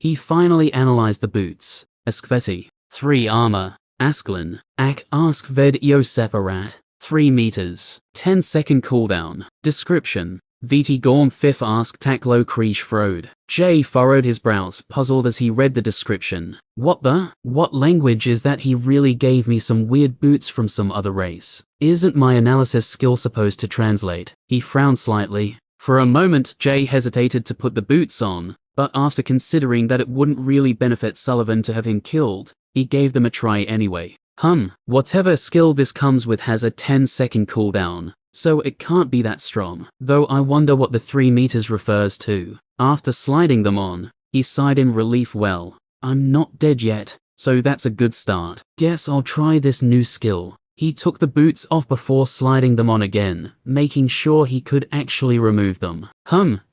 He finally analyzed the boots. Askveti, 3 armor. Asklin, Ak Askved Yoseparat, 3 meters. 10-second cooldown. Description: Viti Gorm 5th Ask Taklo Kriege Frode. Jay furrowed his brows, puzzled as he read the description. What language is that? He really gave me some weird boots from some other race. Isn't my analysis skill supposed to translate? He frowned slightly. For a moment, Jay hesitated to put the boots on, but after considering that it wouldn't really benefit Sullivan to have him killed, he gave them a try anyway. Whatever skill this comes with has a 10-second cooldown, so it can't be that strong. Though I wonder what the 3 meters refers to. After sliding them on, he sighed in relief. Well, I'm not dead yet, so that's a good start. Guess I'll try this new skill. He took the boots off before sliding them on again, making sure he could actually remove them.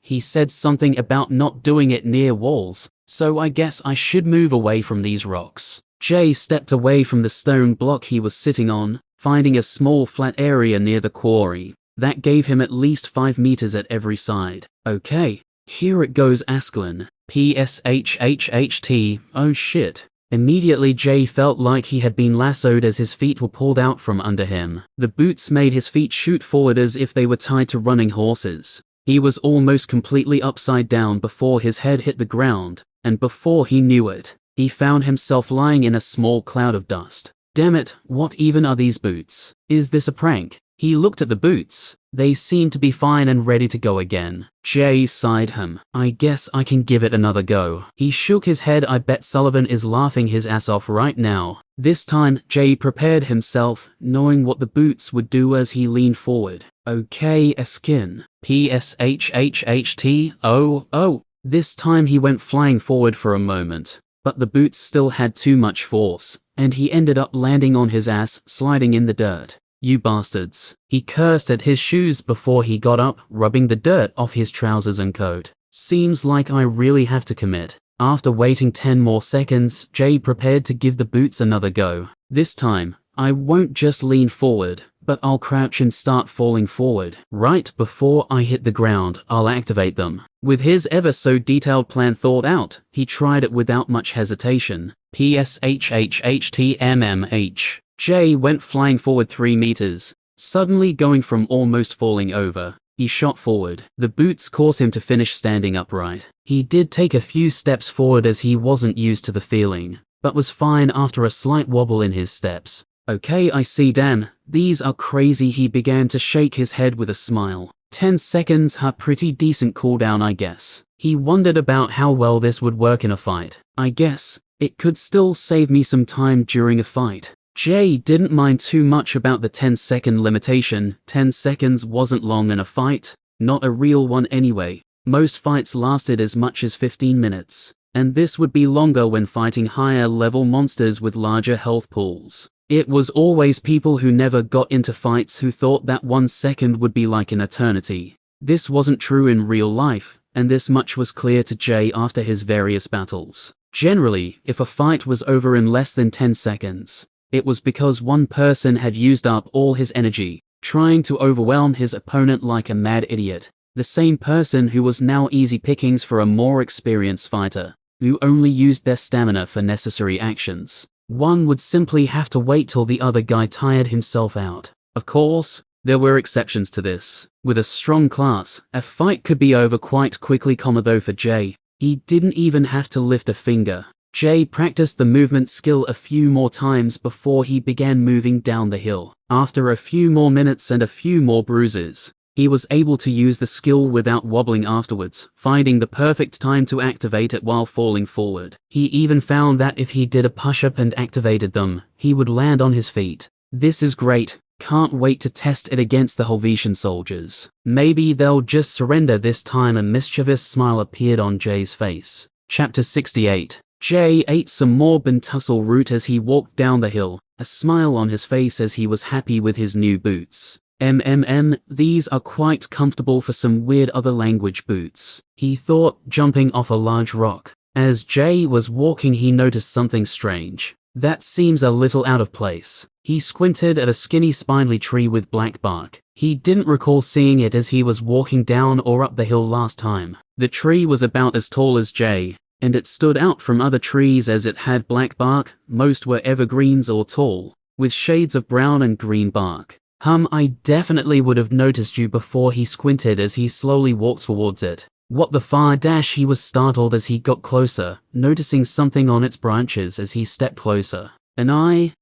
He said something about not doing it near walls, so I guess I should move away from these rocks. Jay stepped away from the stone block he was sitting on, finding a small flat area near the quarry. That gave him at least 5 meters at every side. Okay, here it goes, Asklin. PSHHHT, oh shit. Immediately Jay felt like he had been lassoed as his feet were pulled out from under him. The boots made his feet shoot forward as if they were tied to running horses. He was almost completely upside down before his head hit the ground, and before he knew it, he found himself lying in a small cloud of dust. Damn it, what even are these boots? Is this a prank? He looked at the boots. They seemed to be fine and ready to go again. Jay sighed. I guess I can give it another go. He shook his head. I bet Sullivan is laughing his ass off right now. This time, Jay prepared himself, knowing what the boots would do as he leaned forward. Okay, a skin. PSHHHT, oh. This time he went flying forward for a moment, but the boots still had too much force, and he ended up landing on his ass, sliding in the dirt. You bastards. He cursed at his shoes before he got up, rubbing the dirt off his trousers and coat. Seems like I really have to commit. After waiting 10 more seconds, Jay prepared to give the boots another go. This time, I won't just lean forward, but I'll crouch and start falling forward. Right before I hit the ground, I'll activate them. With his ever so detailed plan thought out, he tried it without much hesitation. PSHHHTMMH. Jay went flying forward 3 meters, suddenly going from almost falling over. He shot forward. The boots caused him to finish standing upright. He did take a few steps forward as he wasn't used to the feeling, but was fine after a slight wobble in his steps. Okay, I see, Dan. These are crazy. He began to shake his head with a smile. 10 seconds, a pretty decent cooldown, I guess. He wondered about how well this would work in a fight. I guess it could still save me some time during a fight. Jay didn't mind too much about the 10-second limitation. 10 seconds wasn't long in a fight, not a real one anyway. Most fights lasted as much as 15 minutes, and this would be longer when fighting higher level monsters with larger health pools. It was always people who never got into fights who thought that 1 second would be like an eternity. This wasn't true in real life, and this much was clear to Jay after his various battles. Generally, if a fight was over in less than 10 seconds, it was because one person had used up all his energy, trying to overwhelm his opponent like a mad idiot. The same person who was now easy pickings for a more experienced fighter, who only used their stamina for necessary actions. One would simply have to wait till the other guy tired himself out. Of course, there were exceptions to this. With a strong class, a fight could be over quite quickly. Though for Jay, he didn't even have to lift a finger. Jay practiced the movement skill a few more times before he began moving down the hill. After a few more minutes and a few more bruises, he was able to use the skill without wobbling afterwards, finding the perfect time to activate it while falling forward. He even found that if he did a push-up and activated them, he would land on his feet. This is great. Can't wait to test it against the Helvetian soldiers. Maybe they'll just surrender this time. A mischievous smile appeared on Jay's face. Chapter 68. Jay ate some more bentussel root as he walked down the hill, a smile on his face as he was happy with his new boots. These are quite comfortable for some weird other language boots, he thought, jumping off a large rock. As Jay was walking, he noticed something strange. That seems a little out of place. He squinted at a skinny spindly tree with black bark. He didn't recall seeing it as he was walking down or up the hill last time. The tree was about as tall as Jay, and it stood out from other trees as it had black bark. Most were evergreens or tall, with shades of brown and green bark. I definitely would have noticed you before. He squinted as he slowly walked towards it. What the far dash? He was startled as he got closer, noticing something on its branches as he stepped closer. An eye,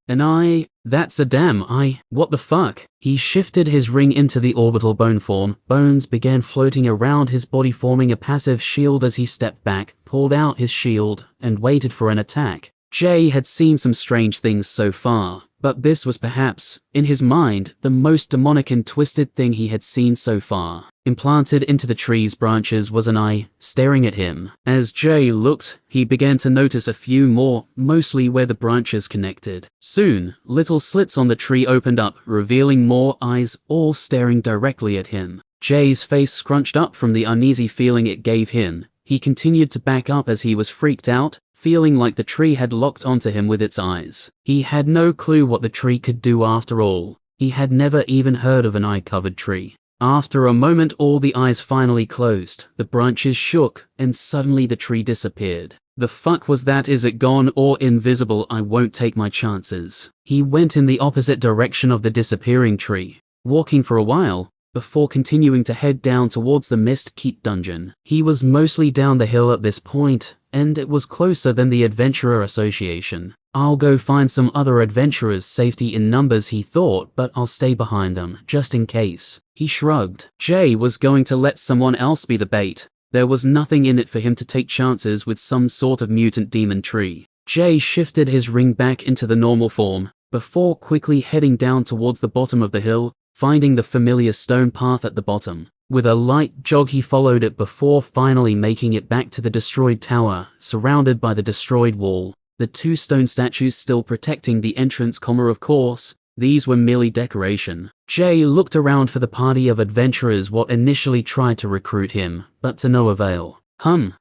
that's a damn eye. What the fuck? He shifted his ring into the orbital bone form. Bones began floating around his body, forming a passive shield as he stepped back, pulled out his shield, and waited for an attack. Jay had seen some strange things so far, But this was perhaps, in his mind, the most demonic and twisted thing he had seen so far. Implanted into the tree's branches was an eye, staring at him. As Jay looked, he began to notice a few more, mostly where the branches connected. Soon, little slits on the tree opened up, revealing more eyes, all staring directly at him. Jay's face scrunched up from the uneasy feeling it gave him. He continued to back up as he was freaked out, feeling like the tree had locked onto him with its eyes. He had no clue what the tree could do after all. He had never even heard of an eye-covered tree. After a moment, all the eyes finally closed, the branches shook, and suddenly the tree disappeared. The fuck was that? Is it gone or invisible? I won't take my chances. He went in the opposite direction of the disappearing tree, walking for a while, before continuing to head down towards the Mist Keep dungeon. He was mostly down the hill at this point, and it was closer than the Adventurer Association. I'll go find some other adventurers, safety in numbers, he thought, but I'll stay behind them, just in case. He shrugged. Jay was going to let someone else be the bait. There was nothing in it for him to take chances with some sort of mutant demon tree. Jay shifted his ring back into the normal form, before quickly heading down towards the bottom of the hill, finding the familiar stone path at the bottom. With a light jog he followed it before finally making it back to the destroyed tower, surrounded by the destroyed wall. The two stone statues still protecting the entrance, of course. These were merely decoration. Jay looked around for the party of adventurers what initially tried to recruit him, but to no avail.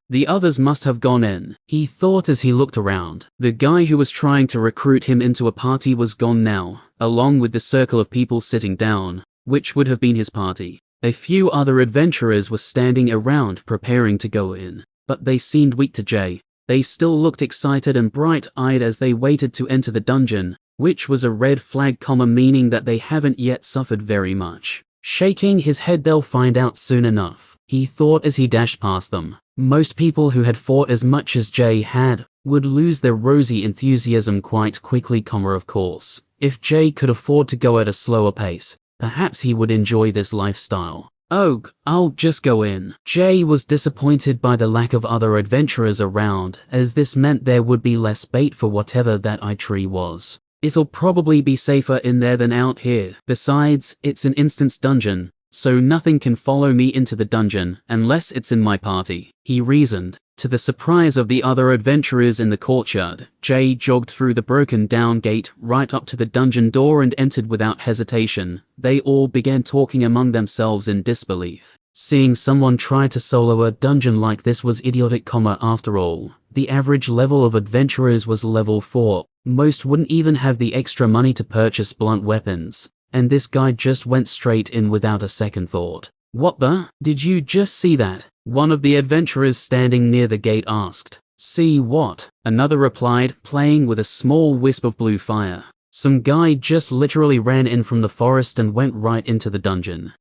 The others must have gone in, he thought as he looked around. The guy who was trying to recruit him into a party was gone now, along with the circle of people sitting down, which would have been his party. A few other adventurers were standing around preparing to go in, but they seemed weak to Jay. They still looked excited and bright-eyed as they waited to enter the dungeon, which was a red flag, meaning that they haven't yet suffered very much. Shaking his head, they'll find out soon enough, he thought as he dashed past them. Most people who had fought as much as Jay had would lose their rosy enthusiasm quite quickly, of course. If Jay could afford to go at a slower pace, perhaps he would enjoy this lifestyle. Oh, I'll just go in. Jay was disappointed by the lack of other adventurers around, as this meant there would be less bait for whatever that eye tree was. It'll probably be safer in there than out here. Besides, it's an instance dungeon, so nothing can follow me into the dungeon unless it's in my party, he reasoned. To the surprise of the other adventurers in the courtyard, Jay jogged through the broken-down gate right up to the dungeon door and entered without hesitation. They all began talking among themselves in disbelief. Seeing someone try to solo a dungeon like this was idiotic, after all. The average level of adventurers was level 4. Most wouldn't even have the extra money to purchase blunt weapons. And this guy just went straight in without a second thought. What the? Did you just see that? One of the adventurers standing near the gate asked. See what? Another replied, playing with a small wisp of blue fire. Some guy just literally ran in from the forest and went right into the dungeon.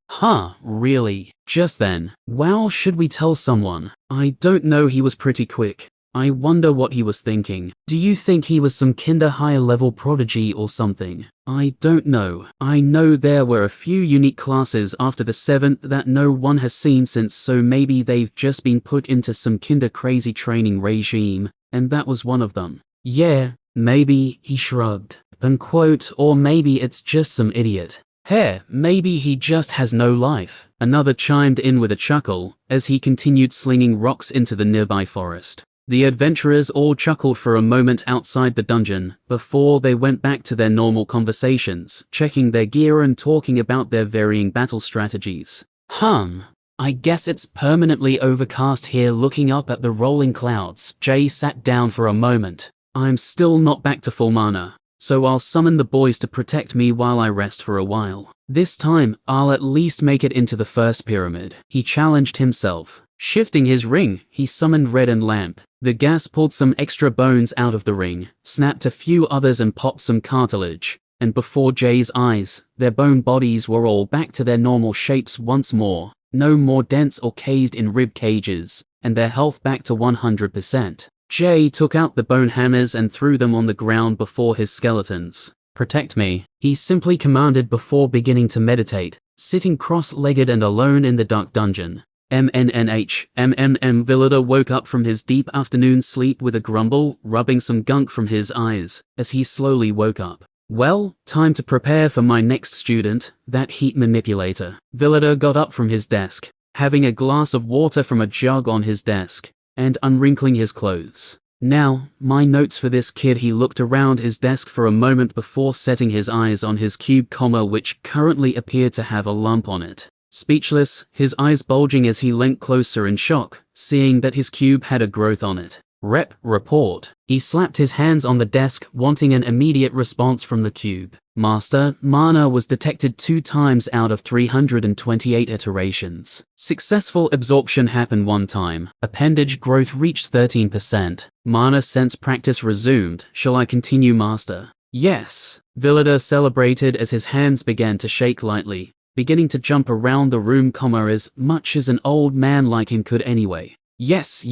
Really? Just then. Wow, should we tell someone? I don't know, he was pretty quick. I wonder what he was thinking. Do you think he was some kinder higher level prodigy or something? I don't know. I know there were a few unique classes after the 7th that no one has seen since, so maybe they've just been put into some kinder crazy training regime, and that was one of them. Yeah, maybe, he shrugged. Or maybe it's just some idiot. Maybe he just has no life. Another chimed in with a chuckle, as he continued slinging rocks into the nearby forest. The adventurers all chuckled for a moment outside the dungeon, before they went back to their normal conversations, checking their gear and talking about their varying battle strategies. I guess it's permanently overcast here. Looking up at the rolling clouds, Jay sat down for a moment. I'm still not back to full mana, so I'll summon the boys to protect me while I rest for a while. This time, I'll at least make it into the first pyramid, he challenged himself. Shifting his ring, he summoned Red and Lamp. The gas pulled some extra bones out of the ring, snapped a few others and popped some cartilage, and before Jay's eyes, their bone bodies were all back to their normal shapes once more, no more dense or caved in rib cages, and their health back to 100%. Jay took out the bone hammers and threw them on the ground before his skeletons. Protect me, he simply commanded before beginning to meditate, sitting cross-legged and alone in the dark dungeon. Villador woke up from his deep afternoon sleep with a grumble, rubbing some gunk from his eyes. As he slowly woke up, Well, time to prepare for my next student, that heat manipulator. Villador got up from his desk, having a glass of water from a jug on his desk, and unwrinkling his clothes. Now, my notes for this kid. He looked around his desk for a moment before setting his eyes on his cube, which currently appeared to have a lump on it. Speechless, his eyes bulging as he leant closer in shock, seeing that his cube had a growth on it. Report. He slapped his hands on the desk, wanting an immediate response from the cube. Master, mana was detected 2 times out of 328 iterations. Successful absorption happened 1 time. Appendage growth reached 13%. Mana sense practice resumed. Shall I continue, Master? Yes. Villador celebrated as his hands began to shake lightly, beginning to jump around the room, as much as an old man like him could anyway. Yes.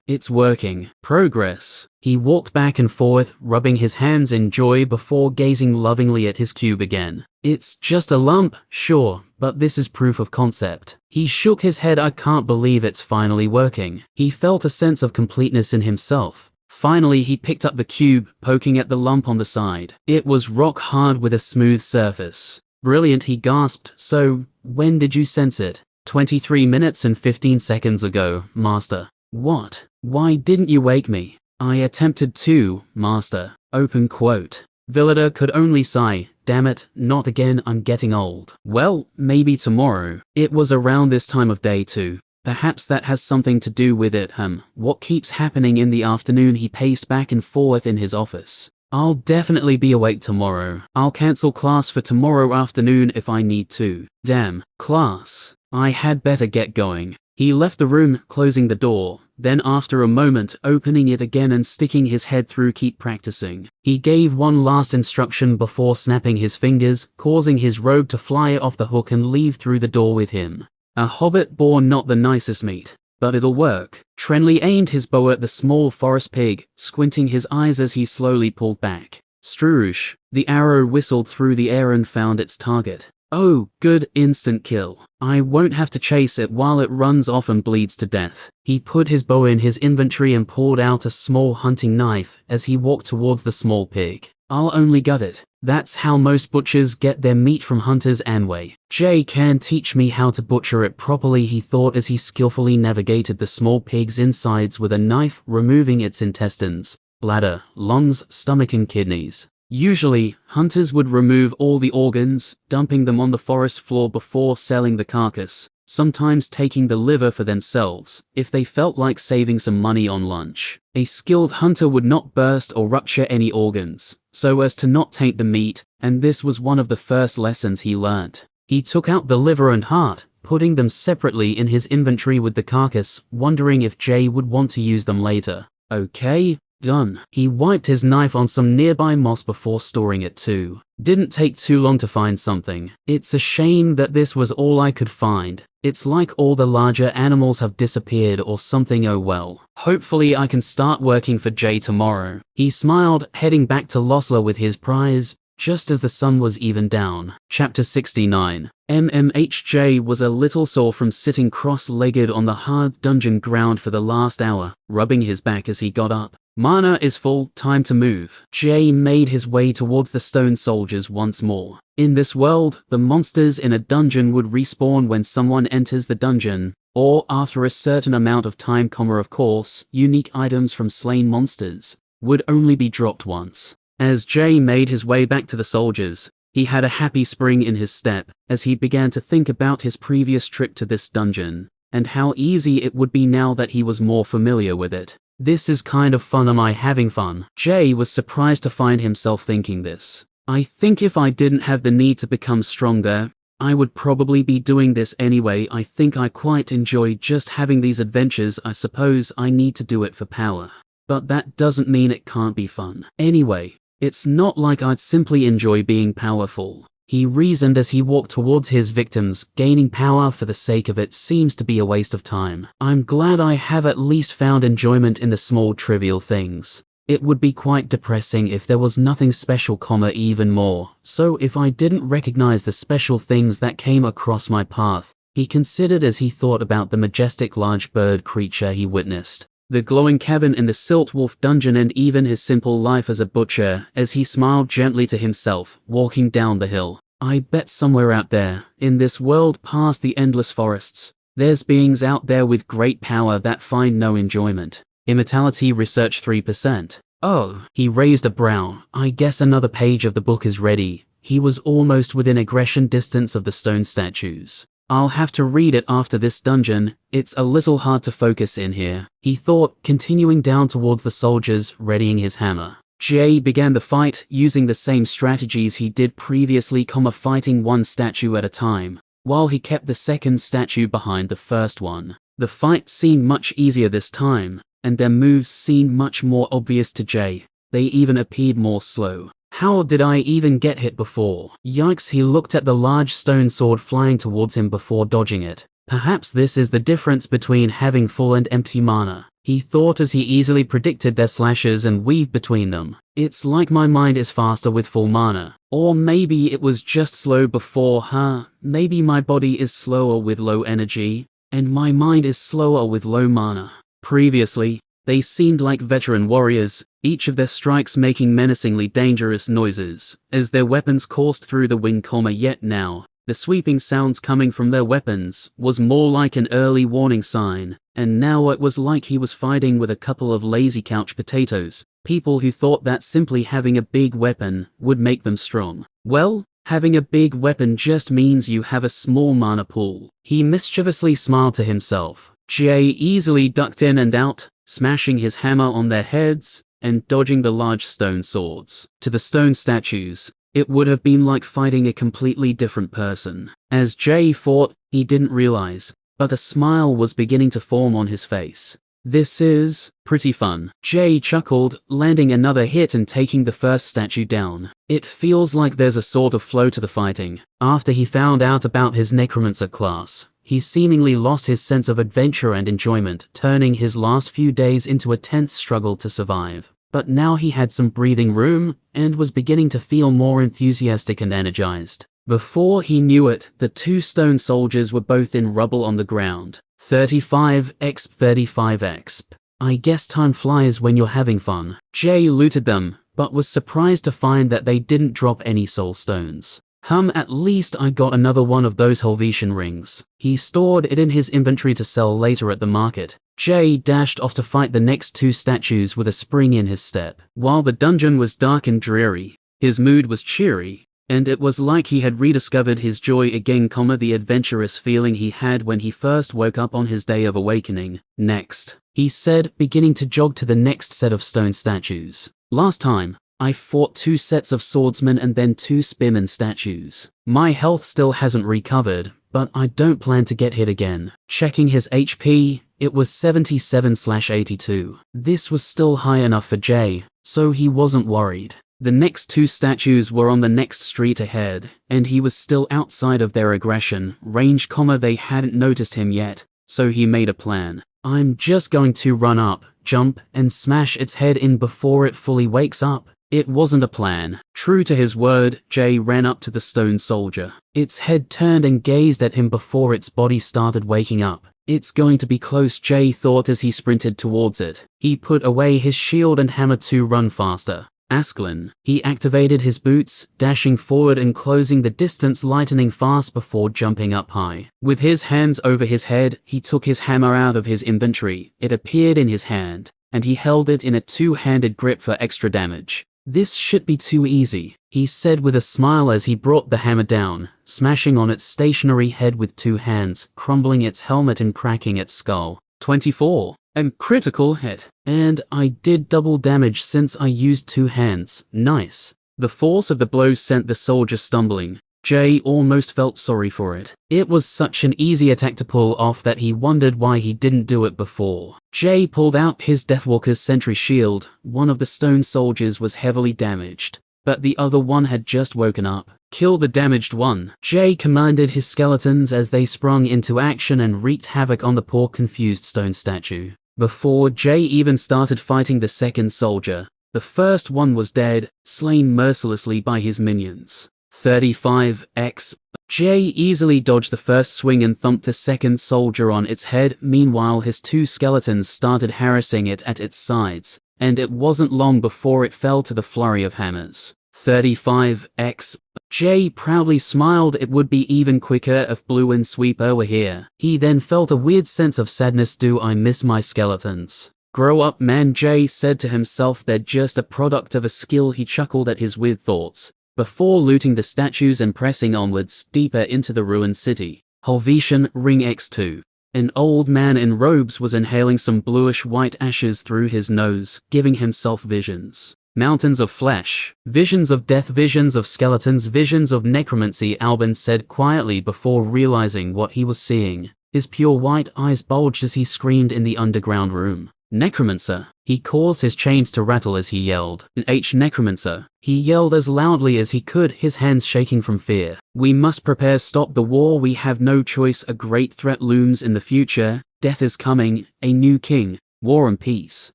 It's working. Progress. He walked back and forth, rubbing his hands in joy before gazing lovingly at his cube again. It's just a lump, sure, but this is proof of concept. He shook his head. I can't believe it's finally working. He felt a sense of completeness in himself. Finally, he picked up the cube, poking at the lump on the side. It was rock hard with a smooth surface. Brilliant, he gasped. So, when did you sense it? 23 minutes and 15 seconds ago, Master. What? Why didn't you wake me? I attempted to, Master. Open quote. Villador could only sigh. Damn it, not again, I'm getting old. Well, maybe tomorrow. It was around this time of day too. Perhaps that has something to do with it. What keeps happening in the afternoon? He paced back and forth in his office. I'll definitely be awake tomorrow. I'll cancel class for tomorrow afternoon if I need to. Damn, class. I had better get going. He left the room, closing the door, then after a moment opening it again and sticking his head through. Keep practicing. He gave one last instruction before snapping his fingers, causing his robe to fly off the hook and leave through the door with him. A hobbit boar, not the nicest meat, but it'll work. Trenley aimed his bow at the small forest pig, squinting his eyes as he slowly pulled back. Stroosh. The arrow whistled through the air and found its target. Oh, good, instant kill. I won't have to chase it while it runs off and bleeds to death. He put his bow in his inventory and pulled out a small hunting knife as he walked towards the small pig. I'll only gut it. That's how most butchers get their meat from hunters anyway. Jay can teach me how to butcher it properly, he thought as he skillfully navigated the small pig's insides with a knife, removing its intestines, bladder, lungs, stomach and kidneys. Usually, hunters would remove all the organs, dumping them on the forest floor before selling the carcass, sometimes taking the liver for themselves, if they felt like saving some money on lunch. A skilled hunter would not burst or rupture any organs, so as to not taint the meat, and this was one of the first lessons he learnt. He took out the liver and heart, putting them separately in his inventory with the carcass, wondering if Jay would want to use them later. Okay. Done. He wiped his knife on some nearby moss before storing it too. Didn't take too long to find something. It's a shame that this was all I could find. It's like all the larger animals have disappeared or something. Oh well. Hopefully I can start working for Jay tomorrow. He smiled, heading back to Losla with his prize, just as the sun was even down. Chapter 69. MMHJ was a little sore from sitting cross-legged on the hard dungeon ground for the last hour, rubbing his back as he got up. Mana is full, time to move. Jay made his way towards the stone soldiers once more. In this world, the monsters in a dungeon would respawn when someone enters the dungeon, or after a certain amount of time, of course, unique items from slain monsters would only be dropped once. As Jay made his way back to the soldiers, he had a happy spring in his step as he began to think about his previous trip to this dungeon, and how easy it would be now that he was more familiar with it. This is kind of fun. Am I having fun? Jay was surprised to find himself thinking this. I think if I didn't have the need to become stronger, I would probably be doing this anyway. I think I quite enjoy just having these adventures. I suppose I need to do it for power. But that doesn't mean it can't be fun. Anyway, it's not like I'd simply enjoy being powerful. He reasoned as he walked towards his victims. Gaining power for the sake of it seems to be a waste of time. I'm glad I have at least found enjoyment in the small trivial things. It would be quite depressing if there was nothing special, even more so if I didn't recognize the special things that came across my path, he considered as he thought about the majestic large bird creature he witnessed. the glowing cabin in the Silt Wolf dungeon, and even his simple life as a butcher, as he smiled gently to himself, walking down the hill. I bet somewhere out there, in this world past the endless forests, there's beings out there with great power that find no enjoyment. Immortality research 3%. Oh, he raised a brow. I guess another page of the book is ready. He was almost within aggression distance of the stone statues. I'll have to read it after this dungeon. It's a little hard to focus in here, he thought, continuing down towards the soldiers, readying his hammer. Jay began the fight, using the same strategies he did previously, fighting one statue at a time, while he kept the second statue behind the first one. The fight seemed much easier this time, and their moves seemed much more obvious to Jay. They even appeared more slow. How did I even get hit before? Yikes, he looked at the large stone sword flying towards him before dodging it. Perhaps this is the difference between having full and empty mana, he thought as he easily predicted their slashes and weaved between them. It's like my mind is faster with full mana. Or maybe it was just slow before, huh? Maybe my body is slower with low energy, and my mind is slower with low mana. Previously, they seemed like veteran warriors, each of their strikes making menacingly dangerous noises as their weapons coursed through the wind, yet now, the sweeping sounds coming from their weapons was more like an early warning sign, and now it was like he was fighting with a couple of lazy couch potatoes, people who thought that simply having a big weapon would make them strong. Well, having a big weapon just means you have a small mana pool. He mischievously smiled to himself. Jay easily ducked in and out, smashing his hammer on their heads and dodging the large stone swords. To the stone statues, it would have been like fighting a completely different person. As Jay fought, he didn't realize, but a smile was beginning to form on his face. This is pretty fun. Jay chuckled, landing another hit and taking the first statue down. It feels like there's a sort of flow to the fighting. After he found out about his Necromancer class, he seemingly lost his sense of adventure and enjoyment, turning his last few days into a tense struggle to survive. But now he had some breathing room, and was beginning to feel more enthusiastic and energized. Before he knew it, the two stone soldiers were both in rubble on the ground. 35 exp 35 exp. I guess time flies when you're having fun. Jay looted them, but was surprised to find that they didn't drop any soul stones. At least I got another one of those Helvetian rings. He stored it in his inventory to sell later at the market. Jay dashed off to fight the next two statues with a spring in his step. While the dungeon was dark and dreary, his mood was cheery, and it was like he had rediscovered his joy again, the adventurous feeling he had when he first woke up on his day of awakening. Next, he said, beginning to jog to the next set of stone statues. Last time, I fought 2 sets of swordsmen and then 2 spearmen statues. My health still hasn't recovered, but I don't plan to get hit again. Checking his HP, it was 77/82. This was still high enough for Jay, so he wasn't worried. The next 2 statues were on the next street ahead, and he was still outside of their aggression range, they hadn't noticed him yet, so he made a plan. I'm just going to run up, jump, and smash its head in before it fully wakes up. It wasn't a plan. True to his word, Jay ran up to the stone soldier. Its head turned and gazed at him before its body started waking up. It's going to be close, Jay thought as he sprinted towards it. He put away his shield and hammer to run faster. Asklin. He activated his boots, dashing forward and closing the distance lightning fast before jumping up high. With his hands over his head, he took his hammer out of his inventory. It appeared in his hand, and he held it in a 2-handed grip for extra damage. This should be too easy, he said with a smile as he brought the hammer down, smashing on its stationary head with 2 hands, crumbling its helmet and cracking its skull. 24. And critical hit. And I did double damage since I used 2 hands. Nice. The force of the blow sent the soldier stumbling. Jay almost felt sorry for it. It was such an easy attack to pull off that he wondered why he didn't do it before. Jay pulled out his Deathwalker's sentry shield. One of the stone soldiers was heavily damaged, but the other one had just woken up. Kill the damaged one. Jay commanded his skeletons as they sprung into action and wreaked havoc on the poor confused stone statue. Before Jay even started fighting the second soldier, the first one was dead, slain mercilessly by his minions. 35x. Jay easily dodged the first swing and thumped the second soldier on its head. Meanwhile, his two skeletons started harassing it at its sides, and it wasn't long before it fell to the flurry of hammers. 35x. Jay proudly smiled. It would be even quicker if Blue and Sweeper were here. He then felt a weird sense of sadness. Do I miss my skeletons? Grow up, man, Jay said to himself. They're just a product of a skill. He chuckled at his weird thoughts before looting the statues and pressing onwards deeper into the ruined city. Helvetian Ring X2. An old man in robes was inhaling some bluish-white ashes through his nose, giving himself visions. Mountains of flesh, visions of death, visions of skeletons, visions of necromancy, Albin said quietly before realizing what he was seeing. His pure white eyes bulged as he screamed in the underground room. Necromancer. He caused his chains to rattle as he yelled. Necromancer. He yelled as loudly as he could, his hands shaking from fear. We must prepare, stop the war, we have no choice. A great threat looms in the future. Death is coming, a new king, war and peace.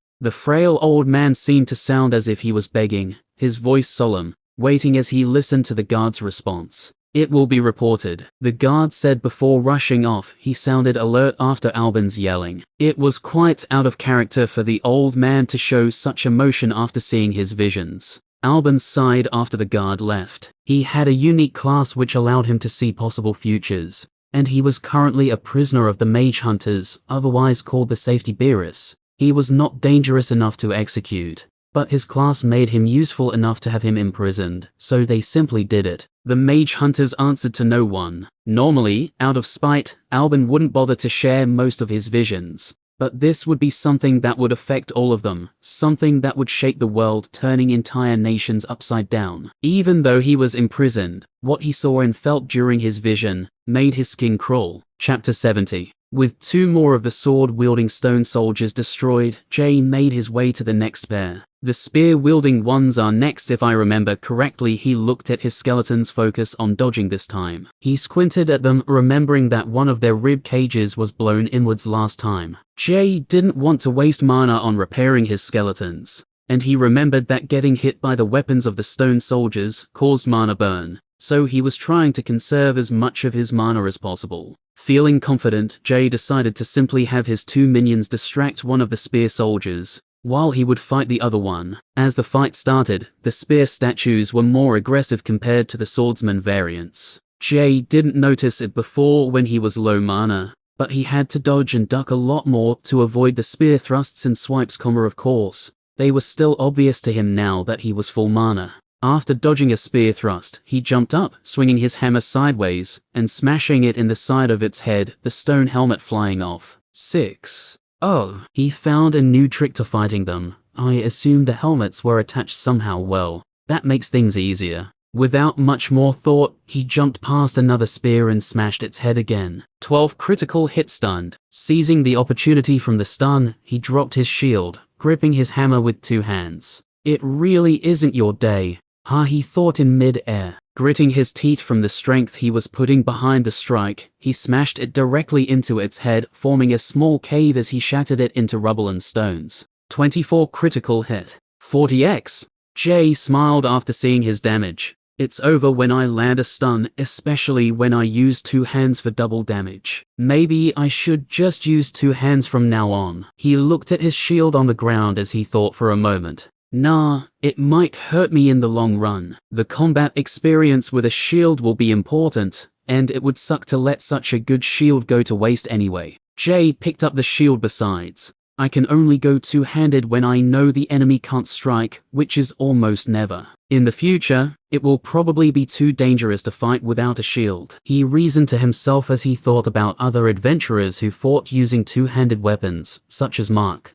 The frail old man seemed to sound as if he was begging, his voice solemn, waiting as he listened to the guard's response. It will be reported, the guard said before rushing off. He sounded alert after Albin's yelling. It was quite out of character for the old man to show such emotion after seeing his visions. Albin sighed after the guard left. He had a unique class which allowed him to see possible futures, and he was currently a prisoner of the mage hunters, otherwise called the safety bearers. He was not dangerous enough to execute, but his class made him useful enough to have him imprisoned, so they simply did it. The mage hunters answered to no one. Normally, out of spite, Albin wouldn't bother to share most of his visions, but this would be something that would affect all of them, something that would shake the world, turning entire nations upside down. Even though he was imprisoned, what he saw and felt during his vision made his skin crawl. Chapter 70. With two more of the sword-wielding stone soldiers destroyed, Jay made his way to the next pair. The spear-wielding ones are next if I remember correctly. He looked at his skeletons, focus on dodging this time. He squinted at them, remembering that one of their rib cages was blown inwards last time. Jay didn't want to waste mana on repairing his skeletons, and he remembered that getting hit by the weapons of the stone soldiers caused mana burn, so he was trying to conserve as much of his mana as possible. Feeling confident, Jay decided to simply have his two minions distract one of the spear soldiers, while he would fight the other one. As the fight started, the spear statues were more aggressive compared to the swordsman variants. Jay didn't notice it before when he was low mana, but he had to dodge and duck a lot more to avoid the spear thrusts and swipes. Of course, they were still obvious to him now that he was full mana. After dodging a spear thrust, he jumped up, swinging his hammer sideways, and smashing it in the side of its head, the stone helmet flying off. 6. Oh, he found a new trick to fighting them. I assumed the helmets were attached somehow. Well, that makes things easier. Without much more thought, he jumped past another spear and smashed its head again. 12 critical hit stunned. Seizing the opportunity from the stun, he dropped his shield, gripping his hammer with two hands. It really isn't your day. He thought in mid-air. Gritting his teeth from the strength he was putting behind the strike, he smashed it directly into its head, forming a small cave as he shattered it into rubble and stones. 24 critical hit. 40x. Jay smiled after seeing his damage. It's over when I land a stun, especially when I use two hands for double damage. Maybe I should just use two hands from now on. He looked at his shield on the ground as he thought for a moment. Nah, it might hurt me in the long run. The combat experience with a shield will be important, and it would suck to let such a good shield go to waste anyway. Jay picked up the shield. Besides, I can only go two-handed when I know the enemy can't strike, which is almost never. In the future, it will probably be too dangerous to fight without a shield. He reasoned to himself as he thought about other adventurers who fought using two-handed weapons, such as Mark.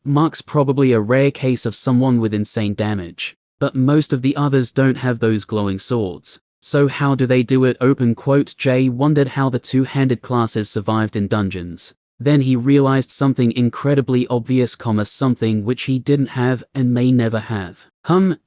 Mark's probably a rare case of someone with insane damage, but most of the others don't have those glowing swords. So how do they do it? Jay wondered how the two-handed classes survived in dungeons. Then he realized something incredibly obvious, something which he didn't have and may never have.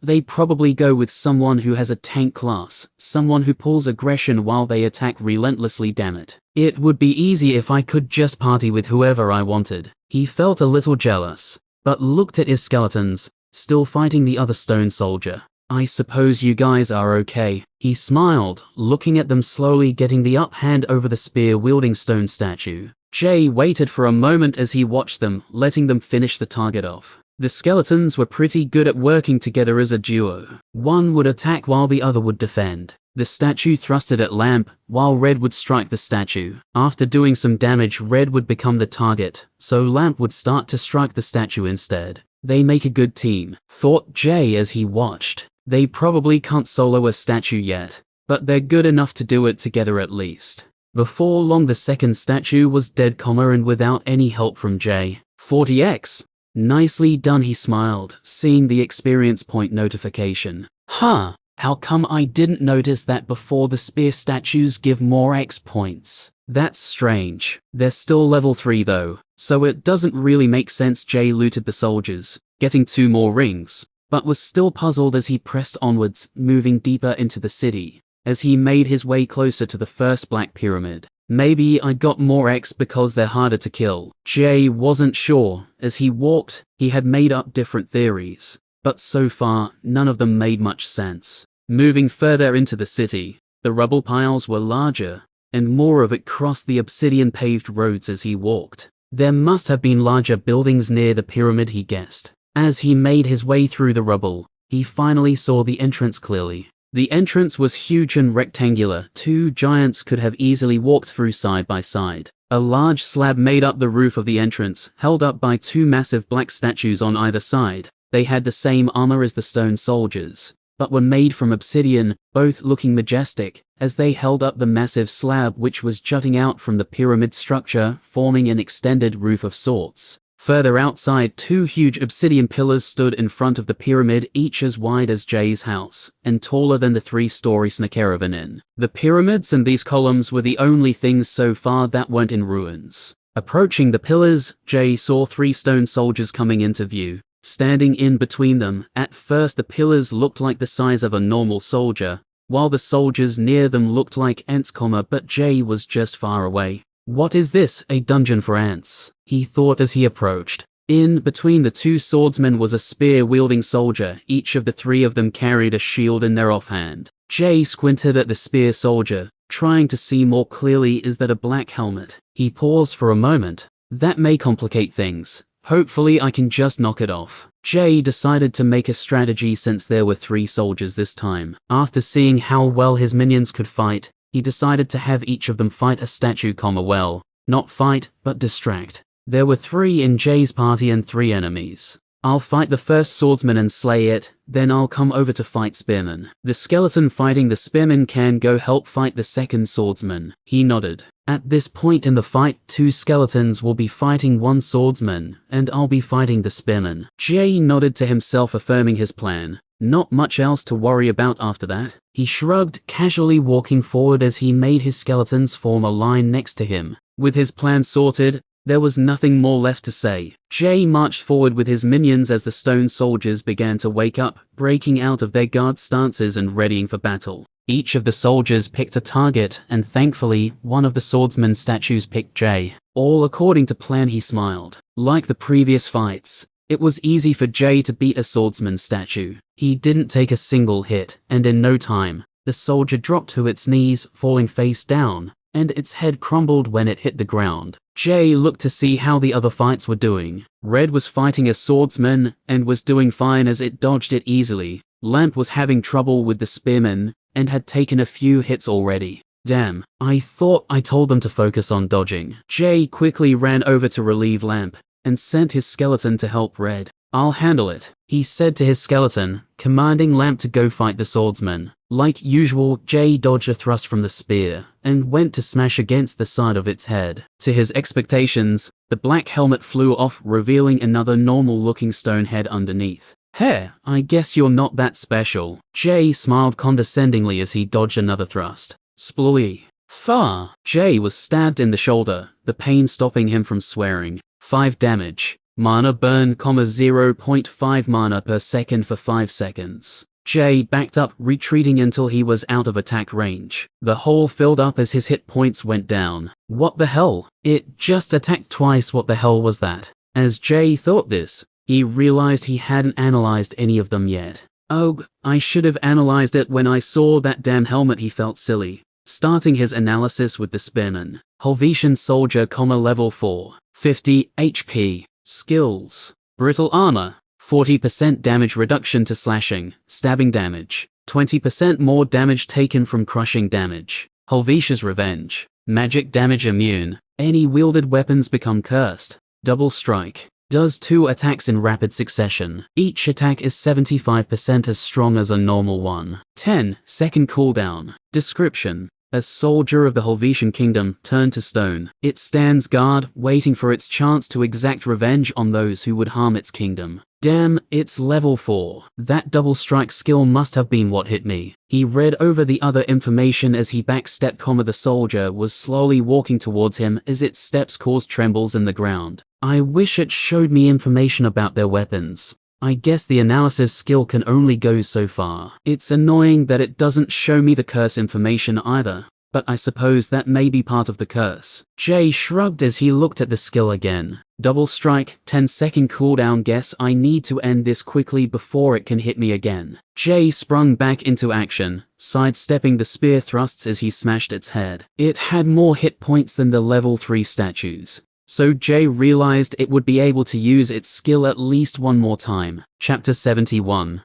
They probably go with someone who has a tank class, someone who pulls aggression while they attack relentlessly. Damn it. It would be easy if I could just party with whoever I wanted. He felt a little jealous, but looked at his skeletons, still fighting the other stone soldier. I suppose you guys are okay. He smiled, looking at them slowly getting the upper-hand over the spear-wielding stone statue. Jay waited for a moment as he watched them, letting them finish the target off. The skeletons were pretty good at working together as a duo. One would attack while the other would defend. The statue thrusted at Lamp, while Red would strike the statue. After doing some damage, Red would become the target, so Lamp would start to strike the statue instead. They make a good team, thought Jay as he watched. They probably can't solo a statue yet, but they're good enough to do it together at least. Before long the second statue was dead, and without any help from Jay. 40x. Nicely done, he smiled, seeing the experience point notification. Huh, how come I didn't notice that before? The spear statues give more X points. That's strange. They're still level 3 though, so it doesn't really make sense. Jay looted the soldiers, getting 2 more rings, but was still puzzled as he pressed onwards, moving deeper into the city. As he made his way closer to the first black pyramid. Maybe I got more X because they're harder to kill. Jay wasn't sure. As he walked, he had made up different theories, but so far, none of them made much sense. Moving further into the city, the rubble piles were larger, and more of it crossed the obsidian-paved roads as he walked. There must have been larger buildings near the pyramid, he guessed. As he made his way through the rubble, he finally saw the entrance clearly. The entrance was huge and rectangular. 2 giants could have easily walked through side by side. A large slab made up the roof of the entrance, held up by 2 massive black statues on either side. They had the same armor as the stone soldiers, but were made from obsidian, both looking majestic, as they held up the massive slab which was jutting out from the pyramid structure, forming an extended roof of sorts. Further outside, 2 huge obsidian pillars stood in front of the pyramid, each as wide as Jay's house, and taller than the 3-story caravan inn. The pyramids and these columns were the only things so far that weren't in ruins. Approaching the pillars, Jay saw 3 stone soldiers coming into view. Standing in between them, at first the pillars looked like the size of a normal soldier, while the soldiers near them looked like ants, but Jay was just far away. What is this? A dungeon for ants, he thought as he approached. In between the 2 swordsmen was a spear-wielding soldier. Each of the 3 of them carried a shield in their offhand. Jay squinted at the spear soldier, trying to see more clearly. Is that a black helmet? He paused for a moment. That may complicate things. Hopefully I can just knock it off. Jay decided to make a strategy since there were 3 soldiers this time. After seeing how well his minions could fight, he decided to have each of them fight a statue, well, not fight, but distract. There were 3 in Jay's party and 3 enemies. I'll fight the first swordsman and slay it, then I'll come over to fight spearman. The skeleton fighting the spearman can go help fight the second swordsman. He nodded. At this point in the fight, 2 skeletons will be fighting 1 swordsman, and I'll be fighting the spearman. Jay nodded to himself, affirming his plan. Not much else to worry about after that. He shrugged, casually walking forward as he made his skeletons form a line next to him. With his plan sorted, there was nothing more left to say. Jay marched forward with his minions as the stone soldiers began to wake up, breaking out of their guard stances and readying for battle. Each of the soldiers picked a target, and thankfully, one of the swordsman statues picked Jay. All according to plan, he smiled. Like the previous fights, it was easy for Jay to beat a swordsman statue. He didn't take a single hit, and in no time, the soldier dropped to its knees, falling face down, and its head crumbled when it hit the ground. Jay looked to see how the other fights were doing. Red was fighting a swordsman, and was doing fine as it dodged it easily. Lamp was having trouble with the spearman, and had taken a few hits already. Damn, I thought I told them to focus on dodging. Jay quickly ran over to relieve Lamp, and sent his skeleton to help Red. I'll handle it, he said to his skeleton, commanding Lamp to go fight the swordsman. Like usual, Jay dodged a thrust from the spear, and went to smash against the side of its head. To his expectations, the black helmet flew off, revealing another normal-looking stone head underneath. Hey, I guess you're not that special. Jay smiled condescendingly as he dodged another thrust. Sploy. Far. Jay was stabbed in the shoulder, the pain stopping him from swearing. 5 damage. Mana burn, 0.5 mana per second for 5 seconds. Jay backed up, retreating until he was out of attack range. The hole filled up as his hit points went down. What the hell? It just attacked twice. What the hell was that? As Jay thought this, he realized he hadn't analyzed any of them yet. Ugh, I should have analyzed it when I saw that damn helmet. He felt silly. Starting his analysis with the spearman. Helvetian soldier, level 4. 50 HP. Skills. Brittle armor. 40% damage reduction to slashing, stabbing damage. 20% more damage taken from crushing damage. Helvetia's Revenge. Magic damage immune. Any wielded weapons become cursed. Double strike. Does 2 attacks in rapid succession. Each attack is 75% as strong as a normal one. 10-second cooldown. Description. A soldier of the Helvetian kingdom turned to stone. It stands guard, waiting for its chance to exact revenge on those who would harm its kingdom. Damn, it's level 4. That double strike skill must have been what hit me. He read over the other information as he backstepped, the soldier was slowly walking towards him as its steps caused trembles in the ground. I wish it showed me information about their weapons. I guess the analysis skill can only go so far. It's annoying that it doesn't show me the curse information either, but I suppose that may be part of the curse. Jay shrugged as he looked at the skill again. Double strike, 10-second cooldown. Guess I need to end this quickly before it can hit me again. Jay sprung back into action, sidestepping the spear thrusts as he smashed its head. It had more hit points than the level 3 statues, so Jay realized it would be able to use its skill at least one more time. Chapter 71.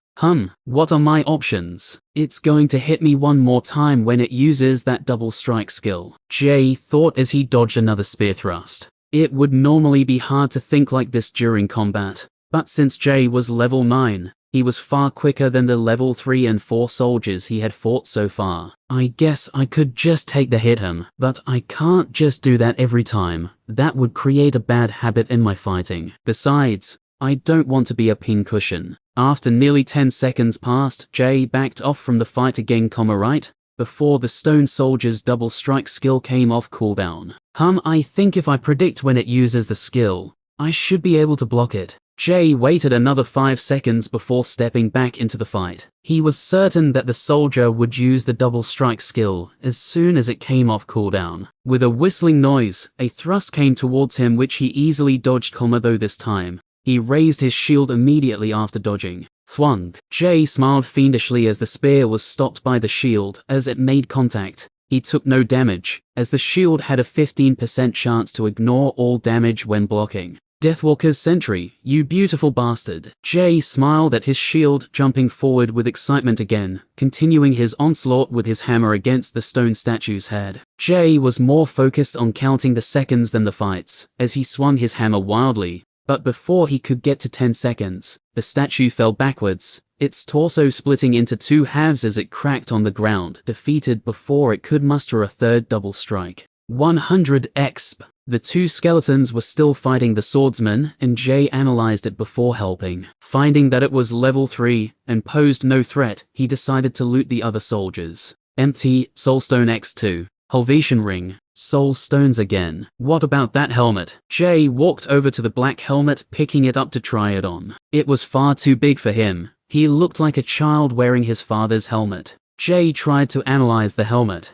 What are my options? It's going to hit me one more time when it uses that double strike skill, Jay thought as he dodged another spear thrust. It would normally be hard to think like this during combat, but since Jay was level 9, he was far quicker than the level 3 and 4 soldiers he had fought so far. I guess I could just take the hit him, but I can't just do that every time. That would create a bad habit in my fighting. Besides, I don't want to be a pincushion. After nearly 10 seconds passed, Jay backed off from the fight again, right before the stone soldier's double strike skill came off cooldown. I think if I predict when it uses the skill, I should be able to block it. Jay waited another 5 seconds before stepping back into the fight. He was certain that the soldier would use the double strike skill as soon as it came off cooldown. With a whistling noise, a thrust came towards him which he easily dodged, though this time he raised his shield immediately after dodging. Thwung. Jay smiled fiendishly as the spear was stopped by the shield as it made contact. He took no damage, as the shield had a 15% chance to ignore all damage when blocking. Deathwalker's Sentry, you beautiful bastard. Jay smiled at his shield, jumping forward with excitement again, continuing his onslaught with his hammer against the stone statue's head. Jay was more focused on counting the seconds than the fights, as he swung his hammer wildly, but before he could get to 10 seconds, the statue fell backwards, its torso splitting into 2 halves as it cracked on the ground, defeated before it could muster a third double strike. 100 exp. The 2 skeletons were still fighting the swordsman, and Jay analyzed it before helping. Finding that it was level 3 and posed no threat, he decided to loot the other soldiers. Empty, Soulstone X2. Helvetian Ring. Soul Stones again. What about that helmet? Jay walked over to the black helmet, picking it up to try it on. It was far too big for him. He looked like a child wearing his father's helmet. Jay tried to analyze the helmet.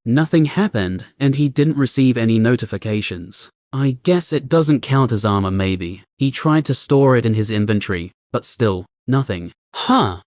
Nothing happened, and he didn't receive any notifications. I guess it doesn't count as armor maybe. He tried to store it in his inventory, but still, nothing.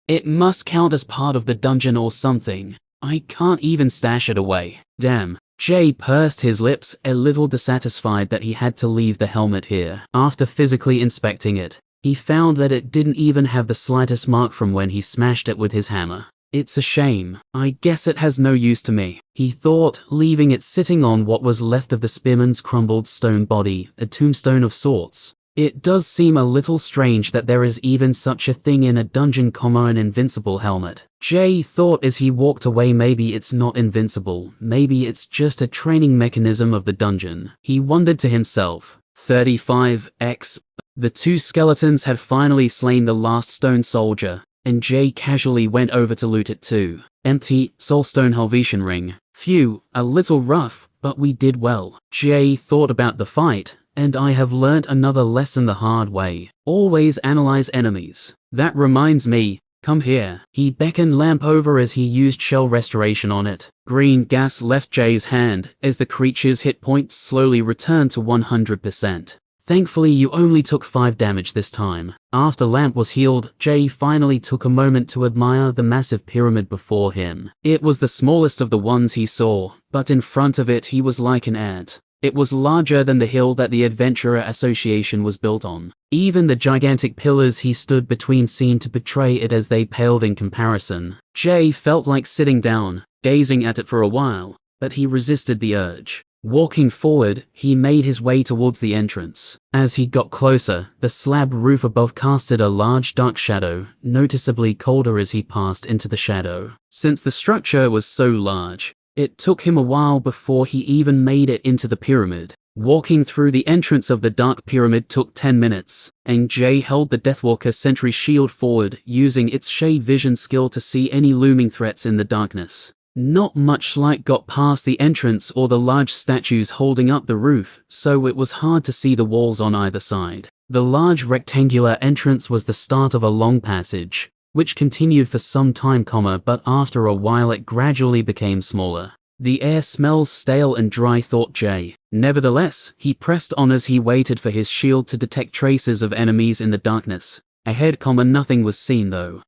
It must count as part of the dungeon or something. I can't even stash it away. Damn. Jay pursed his lips, a little dissatisfied that he had to leave the helmet here. After physically inspecting it, he found that it didn't even have the slightest mark from when he smashed it with his hammer. It's a shame. I guess it has no use to me, he thought, leaving it sitting on what was left of the spearman's crumbled stone body, a tombstone of sorts. It does seem a little strange that there is even such a thing in a dungeon, an invincible helmet. Jay thought as he walked away, maybe it's not invincible, maybe it's just a training mechanism of the dungeon. He wondered to himself. 35 exp. The 2 skeletons had finally slain the last stone soldier, and Jay casually went over to loot it too. Empty, Soulstone Helvetian Ring. Phew, a little rough, but we did well. Jay thought about the fight, and I have learnt another lesson the hard way. Always analyze enemies. That reminds me, come here. He beckoned Lamp over as he used shell restoration on it. Green gas left Jay's hand as the creature's hit points slowly returned to 100%. Thankfully you only took 5 damage this time. After Lamp was healed, Jay finally took a moment to admire the massive pyramid before him. It was the smallest of the ones he saw, but in front of it he was like an ant. It was larger than the hill that the Adventurer Association was built on. Even the gigantic pillars he stood between seemed to betray it as they paled in comparison. Jay felt like sitting down, gazing at it for a while, but he resisted the urge. Walking forward, he made his way towards the entrance. As he got closer, the slab roof above casted a large dark shadow, noticeably colder as he passed into the shadow. Since the structure was so large, it took him a while before he even made it into the pyramid. Walking through the entrance of the dark pyramid took 10 minutes, and Jay held the Deathwalker sentry shield forward, using its shade vision skill to see any looming threats in the darkness. Not much light got past the entrance or the large statues holding up the roof, so it was hard to see the walls on either side. The large rectangular entrance was the start of a long passage, which continued for some time, but after a while it gradually became smaller. The air smells stale and dry, thought Jay. Nevertheless, he pressed on as he waited for his shield to detect traces of enemies in the darkness. Ahead, nothing was seen though.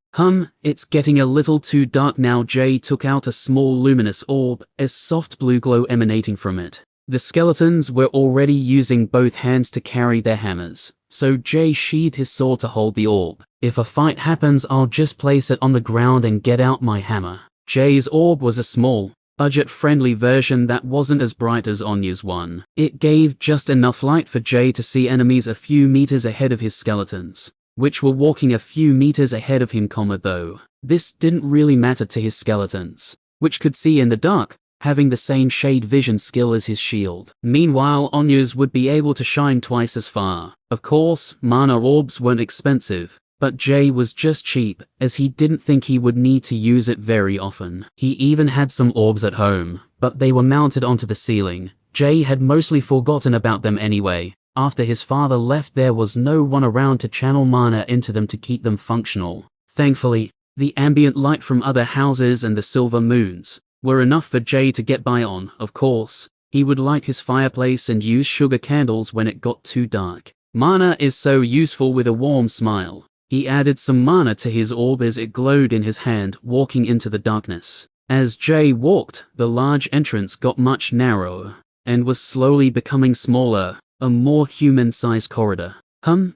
It's getting a little too dark now. Jay took out a small luminous orb, a soft blue glow emanating from it. The skeletons were already using both hands to carry their hammers, so Jay sheathed his sword to hold the orb. If a fight happens, I'll just place it on the ground and get out my hammer. Jay's orb was a small, budget-friendly version that wasn't as bright as Anya's one. It gave just enough light for Jay to see enemies a few meters ahead of his skeletons, which were walking a few meters ahead of him, though this didn't really matter to his skeletons, which could see in the dark, having the same shade vision skill as his shield. Meanwhile, Anya's would be able to shine twice as far. Of course, mana orbs weren't expensive, but Jay was just cheap, as he didn't think he would need to use it very often. He even had some orbs at home, but they were mounted onto the ceiling. Jay had mostly forgotten about them anyway. After his father left, there was no one around to channel mana into them to keep them functional. Thankfully, the ambient light from other houses and the silver moons were enough for Jay to get by on. Of course, he would light his fireplace and use sugar candles when it got too dark. Mana is so useful. With a warm smile, he added some mana to his orb as it glowed in his hand, walking into the darkness. As Jay walked, the large entrance got much narrower, and was slowly becoming smaller. A more human-sized corridor.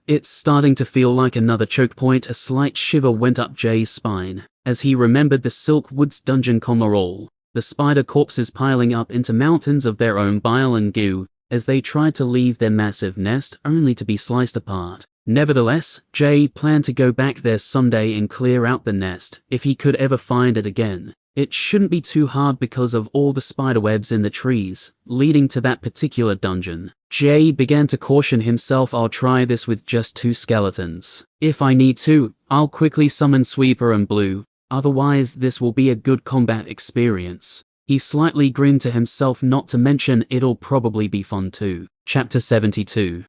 It's starting to feel like another choke point. A slight shiver went up Jay's spine, as he remembered the Silk Woods dungeon, all the spider corpses piling up into mountains of their own bile and goo, as they tried to leave their massive nest only to be sliced apart. Nevertheless, Jay planned to go back there someday and clear out the nest, if he could ever find it again. It shouldn't be too hard because of all the spiderwebs in the trees, leading to that particular dungeon. Jay began to caution himself, I'll try this with just 2 skeletons. If I need to, I'll quickly summon Sweeper and Blue, otherwise this will be a good combat experience. He slightly grinned to himself, not to mention it'll probably be fun too. Chapter 72.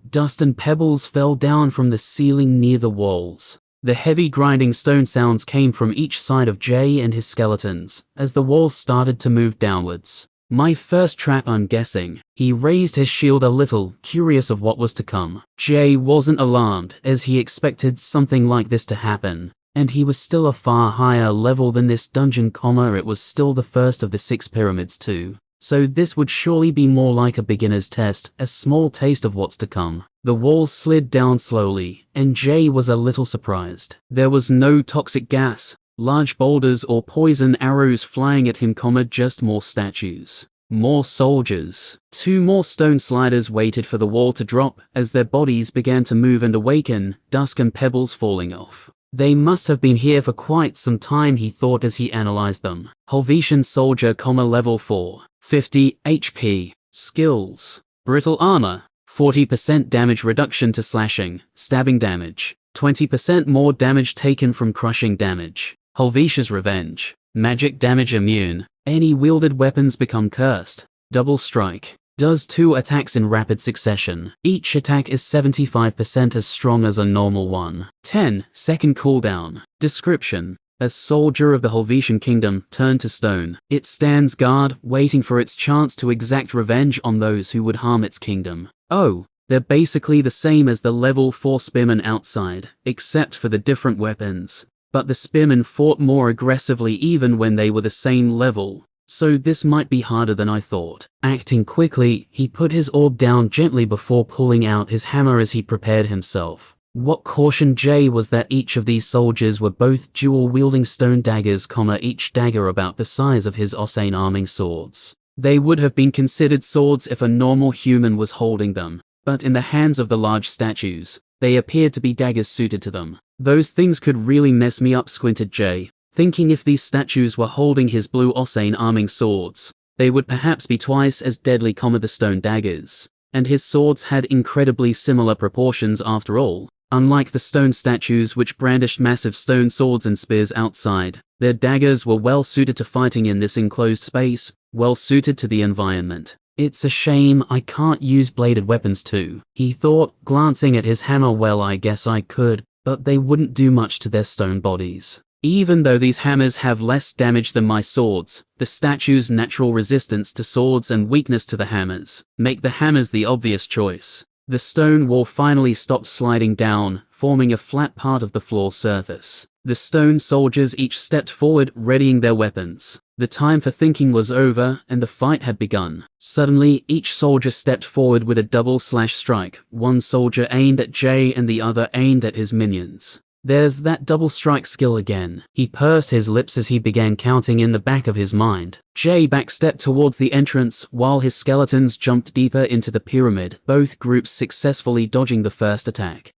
Dust and pebbles fell down from the ceiling near the walls. The heavy grinding stone sounds came from each side of Jay and his skeletons, as the walls started to move downwards. My first trap, I'm guessing. He raised his shield a little, curious of what was to come. Jay wasn't alarmed, as he expected something like this to happen, and he was still a far higher level than this dungeon, it was still the first of the 6 pyramids too. So this would surely be more like a beginner's test, a small taste of what's to come. The walls slid down slowly, and Jay was a little surprised. There was no toxic gas, large boulders or poison arrows flying at him, just more statues. More soldiers. 2 more stone sliders waited for the wall to drop, as their bodies began to move and awaken, dust and pebbles falling off. They must have been here for quite some time, he thought as he analyzed them. Helvetian soldier, level 4. 50 HP. Skills. Brittle armor. 40% damage reduction to slashing, stabbing damage. 20% more damage taken from crushing damage. Helvetia's Revenge. Magic damage immune. Any wielded weapons become cursed. Double strike. Does 2 attacks in rapid succession. Each attack is 75% as strong as a normal one. 10-second cooldown. Description. A soldier of the Helvetian kingdom turned to stone. It stands guard, waiting for its chance to exact revenge on those who would harm its kingdom. Oh, they're basically the same as the level 4 spearmen outside, except for the different weapons. But the spearmen fought more aggressively even when they were the same level, so this might be harder than I thought. Acting quickly, he put his orb down gently before pulling out his hammer as he prepared himself. What cautioned Jay was that each of these soldiers were both dual-wielding stone daggers, each dagger about the size of his Osane arming swords. They would have been considered swords if a normal human was holding them, but in the hands of the large statues, they appeared to be daggers suited to them. Those things could really mess me up, squinted Jay, thinking if these statues were holding his blue Osane arming swords, they would perhaps be twice as deadly, the stone daggers. And his swords had incredibly similar proportions after all. Unlike the stone statues which brandished massive stone swords and spears outside, their daggers were well suited to fighting in this enclosed space, well suited to the environment. It's a shame I can't use bladed weapons too, he thought, glancing at his hammer. Well, I guess I could, but they wouldn't do much to their stone bodies. Even though these hammers have less damage than my swords, the statue's natural resistance to swords and weakness to the hammers make the hammers the obvious choice. The stone wall finally stopped sliding down, forming a flat part of the floor surface. The stone soldiers each stepped forward, readying their weapons. The time for thinking was over, and the fight had begun. Suddenly, each soldier stepped forward with a double slash strike. One soldier aimed at Jay and the other aimed at his minions. There's that double strike skill again. He pursed his lips as he began counting in the back of his mind. Jay backstepped towards the entrance, while his skeletons jumped deeper into the pyramid, both groups successfully dodging the first attack.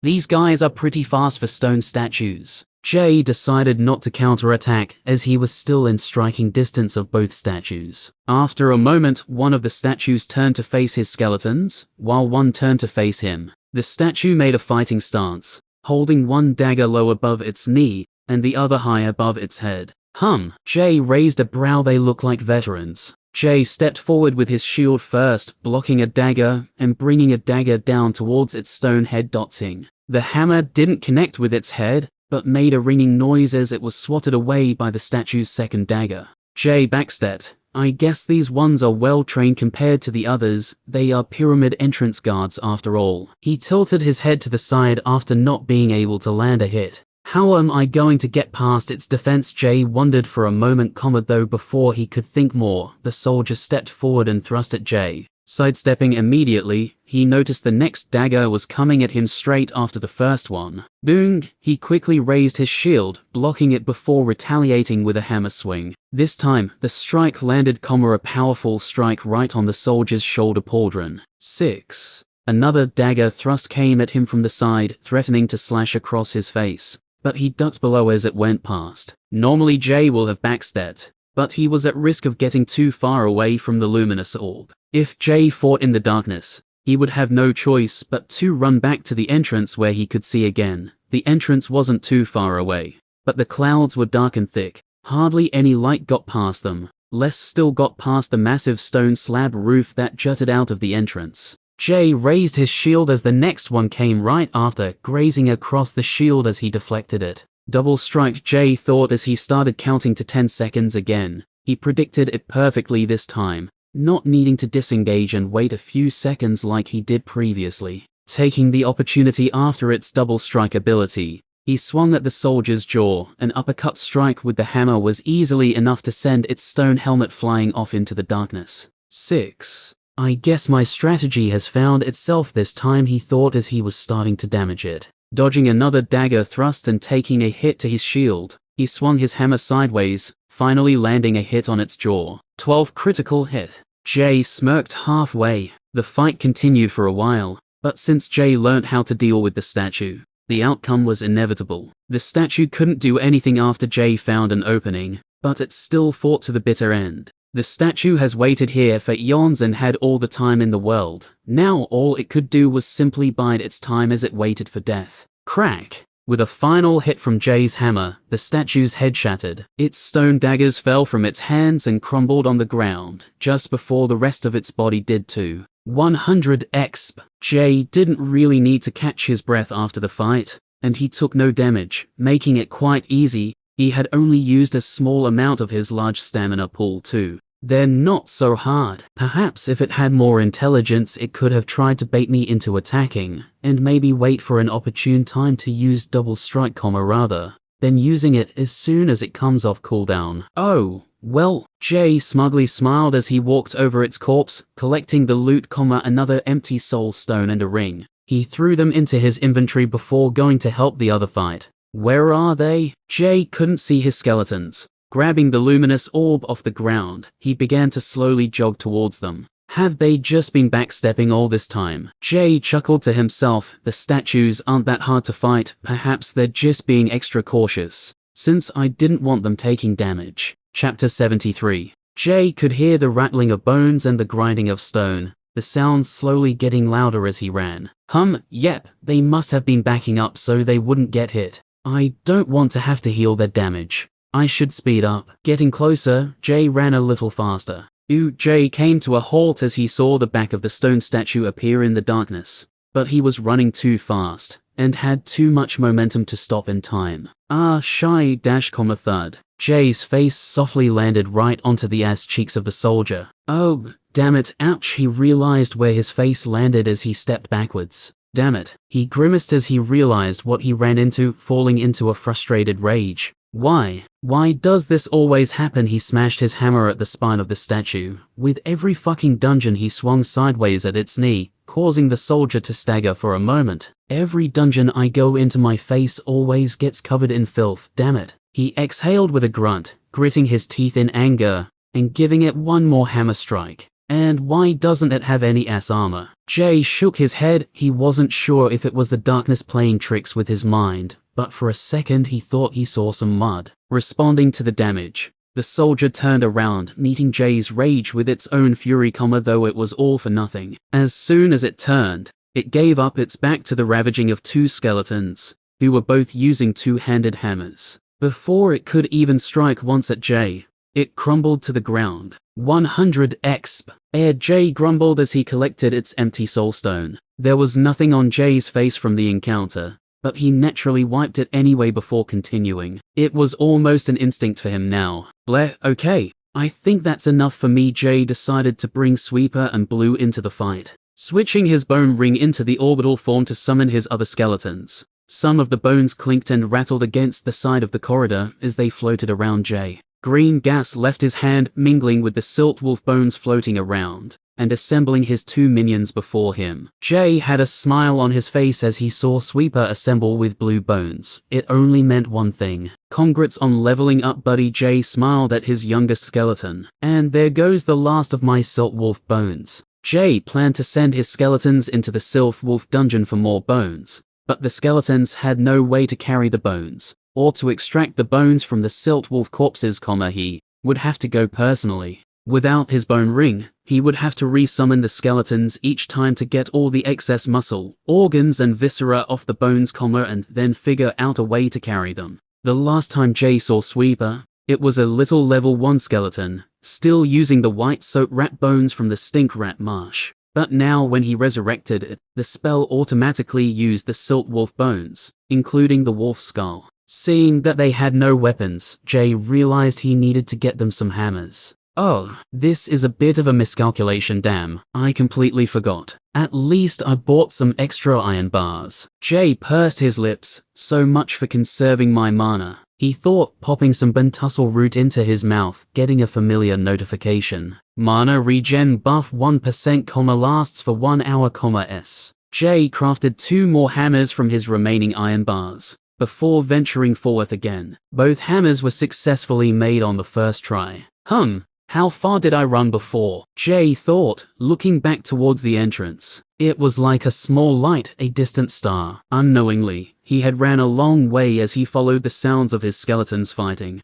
These guys are pretty fast for stone statues. Jay decided not to counterattack, as he was still in striking distance of both statues. After a moment, one of the statues turned to face his skeletons, while one turned to face him. The statue made a fighting stance, holding one dagger low above its knee, and the other high above its head. Jay raised a brow. They look like veterans. Jay stepped forward with his shield first, blocking a dagger, and bringing a dagger down towards its stone head. Dotsing. The hammer didn't connect with its head, but made a ringing noise as it was swatted away by the statue's second dagger. Jay backstepped. I guess these ones are well trained compared to the others. They are pyramid entrance guards after all. He tilted his head to the side after not being able to land a hit. How am I going to get past its defense? Jay wondered for a moment, though before he could think more, the soldier stepped forward and thrust at Jay. Sidestepping immediately, he noticed the next dagger was coming at him straight after the first one. Boom! He quickly raised his shield, blocking it before retaliating with a hammer swing. This time, the strike landed, a powerful strike right on the soldier's shoulder pauldron. 6. Another dagger thrust came at him from the side, threatening to slash across his face, but he ducked below as it went past. Normally Jay will have backstepped, but he was at risk of getting too far away from the luminous orb. If Jay fought in the darkness, he would have no choice but to run back to the entrance where he could see again. The entrance wasn't too far away, but the clouds were dark and thick. Hardly any light got past them. Less still got past the massive stone slab roof that jutted out of the entrance. Jay raised his shield as the next one came right after, grazing across the shield as he deflected it. Double strike, Jay thought as he started counting to 10 seconds again. He predicted it perfectly this time, not needing to disengage and wait a few seconds like he did previously. Taking the opportunity after its double strike ability, he swung at the soldier's jaw. An uppercut strike with the hammer was easily enough to send its stone helmet flying off into the darkness. 6. I guess my strategy has found itself this time, he thought as he was starting to damage it. Dodging another dagger thrust and taking a hit to his shield, he swung his hammer sideways, finally landing a hit on its jaw. 12 critical hit. Jay smirked halfway. The fight continued for a while, but since Jay learnt how to deal with the statue, the outcome was inevitable. The statue couldn't do anything after Jay found an opening, but it still fought to the bitter end. The statue has waited here for eons and had all the time in the world. Now all it could do was simply bide its time as it waited for death. Crack! With a final hit from Jay's hammer, the statue's head shattered. Its stone daggers fell from its hands and crumbled on the ground, just before the rest of its body did too. 100 exp. Jay didn't really need to catch his breath after the fight. and he took no damage, making it quite easy. He had only used a small amount of his large stamina pool too. They're not so hard. Perhaps if it had more intelligence it could have tried to bait me into attacking, and maybe wait for an opportune time to use double strike, rather than using it as soon as it comes off cooldown. Oh, well, Jay smugly smiled as he walked over its corpse, collecting the loot, another empty soul stone and a ring. He threw them into his inventory before going to help the other fight. Where are they? Jay couldn't see his skeletons. Grabbing the luminous orb off the ground, he began to slowly jog towards them. Have they just been backstepping all this time? Jay chuckled to himself. The statues aren't that hard to fight. Perhaps they're just being extra cautious, since I didn't want them taking damage. Chapter 73. Jay could hear the rattling of bones and the grinding of stone, the sounds slowly getting louder as he ran. Yep, they must have been backing up so they wouldn't get hit. I don't want to have to heal their damage. I should speed up. Getting closer, Jay ran a little faster. Jay came to a halt as he saw the back of the stone statue appear in the darkness. But he was running too fast, and had too much momentum to stop in time. Thud. Jay's face softly landed right onto the ass cheeks of the soldier. Oh, damn it, ouch. He realized where his face landed as he stepped backwards. Damn it. He grimaced as he realized what he ran into, falling into a frustrated rage. Why does this always happen? He smashed his hammer at the spine of the statue. With every fucking dungeon he swung sideways at its knee, causing the soldier to stagger for a moment. Every dungeon I go into my face always gets covered in filth, damn it. He exhaled with a grunt, gritting his teeth in anger, and giving it one more hammer strike. And why doesn't it have any ass armor? Jay shook his head. He wasn't sure if it was the darkness playing tricks with his mind, but for a second he thought he saw some mud. Responding to the damage, the soldier turned around, meeting Jay's rage with its own fury, though it was all for nothing. As soon as it turned, it gave up its back to the ravaging of two skeletons, who were both using two-handed hammers. Before it could even strike once at Jay, it crumbled to the ground. 100 exp. Jay grumbled as he collected its empty soul stone. There was nothing on Jay's face from the encounter, but he naturally wiped it anyway before continuing. It was almost an instinct for him now. Okay, I think that's enough for me. Jay decided to bring Sweeper and Blue into the fight, switching his bone ring into the orbital form to summon his other skeletons. Some of the bones clinked and rattled against the side of the corridor as they floated around Jay. Green gas left his hand, mingling with the silt wolf bones floating around, and assembling his two minions before him. Jay had a smile on his face as he saw Sweeper assemble with blue bones. It only meant one thing. Congrats on leveling up, buddy. Jay smiled at his youngest skeleton. And there goes the last of my silt wolf bones. Jay planned to send his skeletons into the silt wolf dungeon for more bones, but the skeletons had no way to carry the bones, or to extract the bones from the silt wolf corpses, he would have to go personally. Without his bone ring, he would have to resummon the skeletons each time to get all the excess muscle, organs and viscera off the bones, and then figure out a way to carry them. The last time Jay saw Sweeper, it was a little level 1 skeleton, still using the white soap rat bones from the stink rat marsh. But now when he resurrected it, the spell automatically used the silt wolf bones, including the wolf skull. Seeing that they had no weapons, Jay realized he needed to get them some hammers. Oh, this is a bit of a miscalculation, damn, I completely forgot. At least I bought some extra iron bars. Jay pursed his lips. So much for conserving my mana, he thought, popping some Bentussel root into his mouth, getting a familiar notification. Mana regen buff 1%, lasts for 1 hour, s. Jay crafted 2 more hammers from his remaining iron bars, before venturing forth again. Both hammers were successfully made on the first try. How far did I run before? Jay thought, looking back towards the entrance. It was like a small light, a distant star. Unknowingly, he had ran a long way as he followed the sounds of his skeletons fighting.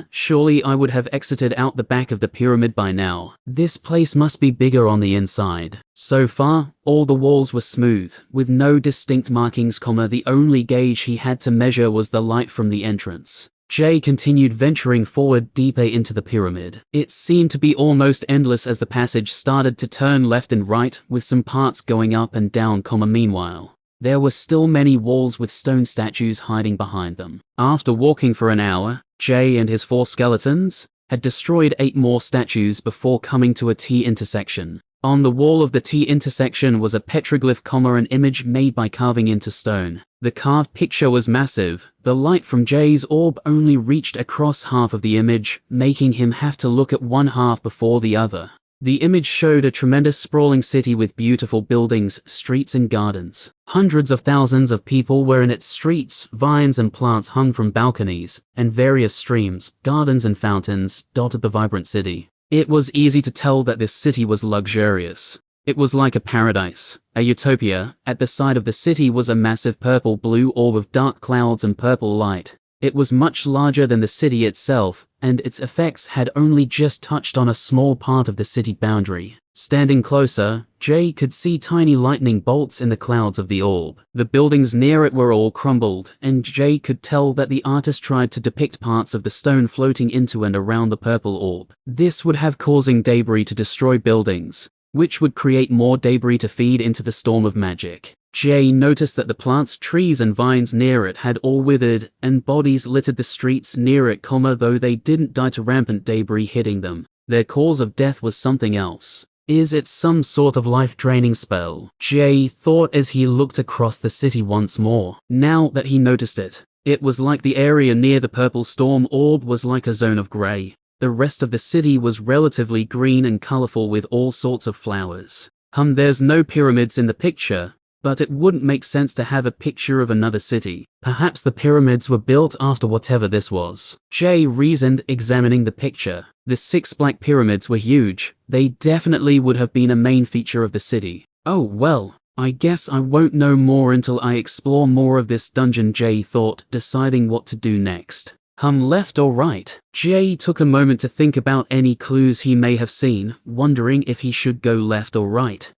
Surely I would have exited out the back of the pyramid by now. This place must be bigger on the inside. So far, all the walls were smooth, with no distinct markings, the only gauge he had to measure was the light from the entrance. Jay continued venturing forward deeper into the pyramid. It seemed to be almost endless as the passage started to turn left and right, with some parts going up and down, meanwhile there were still many walls with stone statues hiding behind them. After walking for an hour, Jay and his 4 skeletons had destroyed 8 more statues before coming to a T-intersection. On the wall of the T-intersection was a petroglyph, an image made by carving into stone. The carved picture was massive. The light from Jay's orb only reached across half of the image, making him have to look at one half before the other. The image showed a tremendous sprawling city with beautiful buildings, streets and gardens. Hundreds of thousands of people were in its streets, vines and plants hung from balconies, and various streams, gardens and fountains dotted the vibrant city. It was easy to tell that this city was luxurious. It was like a paradise, a utopia. At the side of the city was a massive purple-blue orb of dark clouds and purple light. It was much larger than the city itself, and its effects had only just touched on a small part of the city boundary. Standing closer, Jay could see tiny lightning bolts in the clouds of the orb. The buildings near it were all crumbled, and Jay could tell that the artist tried to depict parts of the stone floating into and around the purple orb. This would have causing debris to destroy buildings, which would create more debris to feed into the storm of magic. Jay noticed that the plants, trees and vines near it had all withered, and bodies littered the streets near it, though they didn't die to rampant debris hitting them. Their cause of death was something else. Is it some sort of life-draining spell? Jay thought as he looked across the city once more. Now that he noticed it, it was like the area near the purple storm orb was like a zone of grey. The rest of the city was relatively green and colourful with all sorts of flowers. There's no pyramids in the picture, but it wouldn't make sense to have a picture of another city. Perhaps the pyramids were built after whatever this was. Jay reasoned, examining the picture. The 6 black pyramids were huge. They definitely would have been a main feature of the city. Oh well, I guess I won't know more until I explore more of this dungeon, Jay thought, deciding what to do next. Left or right? Jay took a moment to think about any clues he may have seen, wondering if he should go left or right.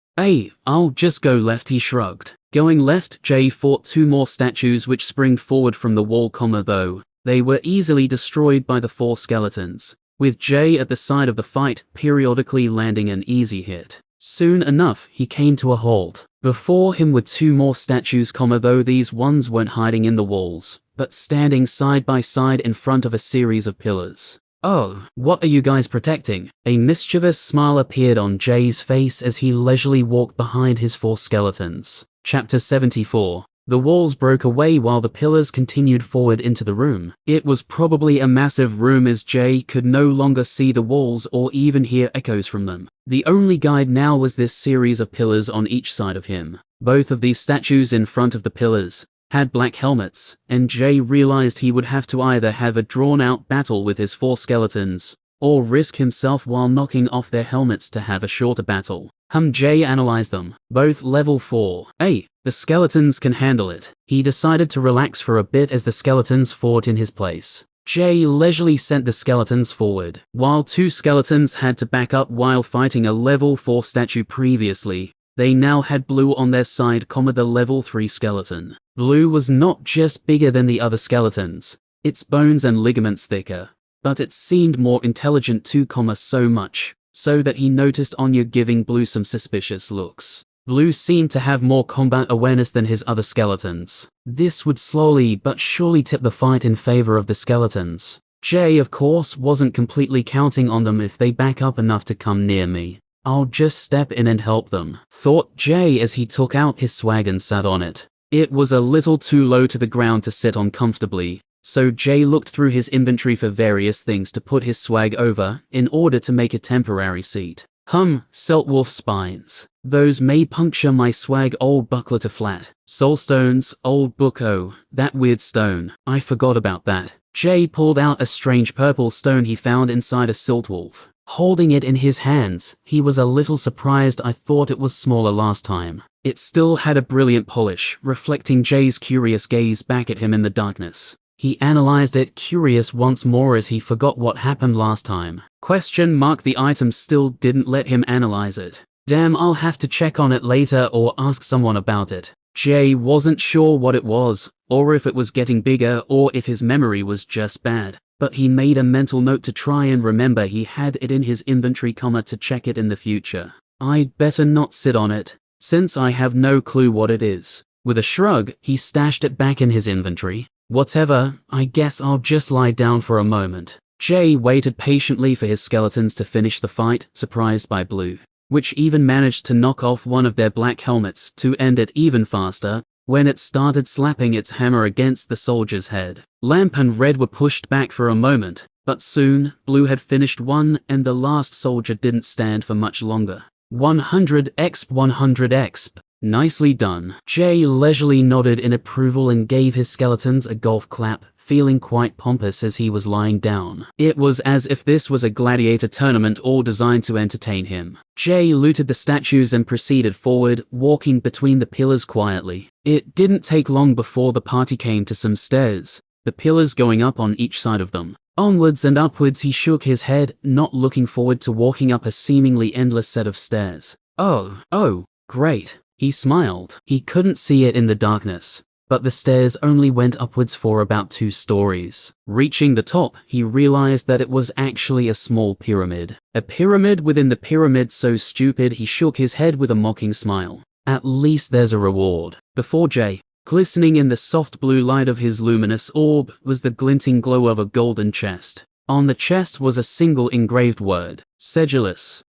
I'll just go left, he shrugged. Going left, Jay fought 2 more statues which sprang forward from the wall, though they were easily destroyed by the 4 skeletons, with Jay at the side of the fight, periodically landing an easy hit. Soon enough, he came to a halt. Before him were 2 more statues, though these ones weren't hiding in the walls, but standing side by side in front of a series of pillars. Oh, what are you guys protecting? A mischievous smile appeared on Jay's face as he leisurely walked behind his 4 skeletons. Chapter 74. The walls broke away while the pillars continued forward into the room. It was probably a massive room as Jay could no longer see the walls or even hear echoes from them. The only guide now was this series of pillars on each side of him. Both of these statues in front of the pillars had black helmets, and Jay realized he would have to either have a drawn-out battle with his 4 skeletons, or risk himself while knocking off their helmets to have a shorter battle. Jay analyzed them, both level 4. The skeletons can handle it. He decided to relax for a bit as the skeletons fought in his place. Jay leisurely sent the skeletons forward, while 2 skeletons had to back up while fighting a level 4 statue previously. They now had Blue on their side, the level 3 skeleton. Blue was not just bigger than the other skeletons, its bones and ligaments thicker, but it seemed more intelligent too, so much so that he noticed Anya giving Blue some suspicious looks. Blue seemed to have more combat awareness than his other skeletons. This would slowly but surely tip the fight in favor of the skeletons. Jay, of course, wasn't completely counting on them. If they back up enough to come near me, I'll just step in and help them, thought Jay as he took out his swag and sat on it. It was a little too low to the ground to sit on comfortably, so Jay looked through his inventory for various things to put his swag over in order to make a temporary seat. Siltwolf spines. Those may puncture my swag. Old buckler to flat. Soulstones, old book. Oh, that weird stone. I forgot about that. Jay pulled out a strange purple stone he found inside a siltwolf. Holding it in his hands, he was a little surprised. I thought it was smaller last time. It still had a brilliant polish, reflecting Jay's curious gaze back at him in the darkness. He analyzed it, curious once more as he forgot what happened last time. The item still didn't let him analyze it. Damn, I'll have to check on it later or ask someone about it. Jay wasn't sure what it was, or if it was getting bigger, or if his memory was just bad. But he made a mental note to try and remember he had it in his inventory, to check it in the future. I'd better not sit on it, since I have no clue what it is. With a shrug, he stashed it back in his inventory. Whatever, I guess I'll just lie down for a moment. Jay waited patiently for his skeletons to finish the fight, surprised by Blue, which even managed to knock off one of their black helmets to end it even faster when it started slapping its hammer against the soldier's head. Lamp and Red were pushed back for a moment, but soon Blue had finished one and the last soldier didn't stand for much longer. 100 exp 100 exp. Nicely done. Jay leisurely nodded in approval and gave his skeletons a golf clap, feeling quite pompous as he was lying down. It was as if this was a gladiator tournament all designed to entertain him. Jay looted the statues and proceeded forward, walking between the pillars quietly. It didn't take long before the party came to some stairs, the pillars going up on each side of them. Onwards and upwards he shook his head, not looking forward to walking up a seemingly endless set of stairs. Oh, great. He smiled. He couldn't see it in the darkness, but the stairs only went upwards for about 2 stories. Reaching the top, he realized that it was actually a small pyramid. A pyramid within the pyramid, so stupid he shook his head with a mocking smile. At least there's a reward. Before Jay, glistening in the soft blue light of his luminous orb, was the glinting glow of a golden chest. On the chest was a single engraved word, Sedulous.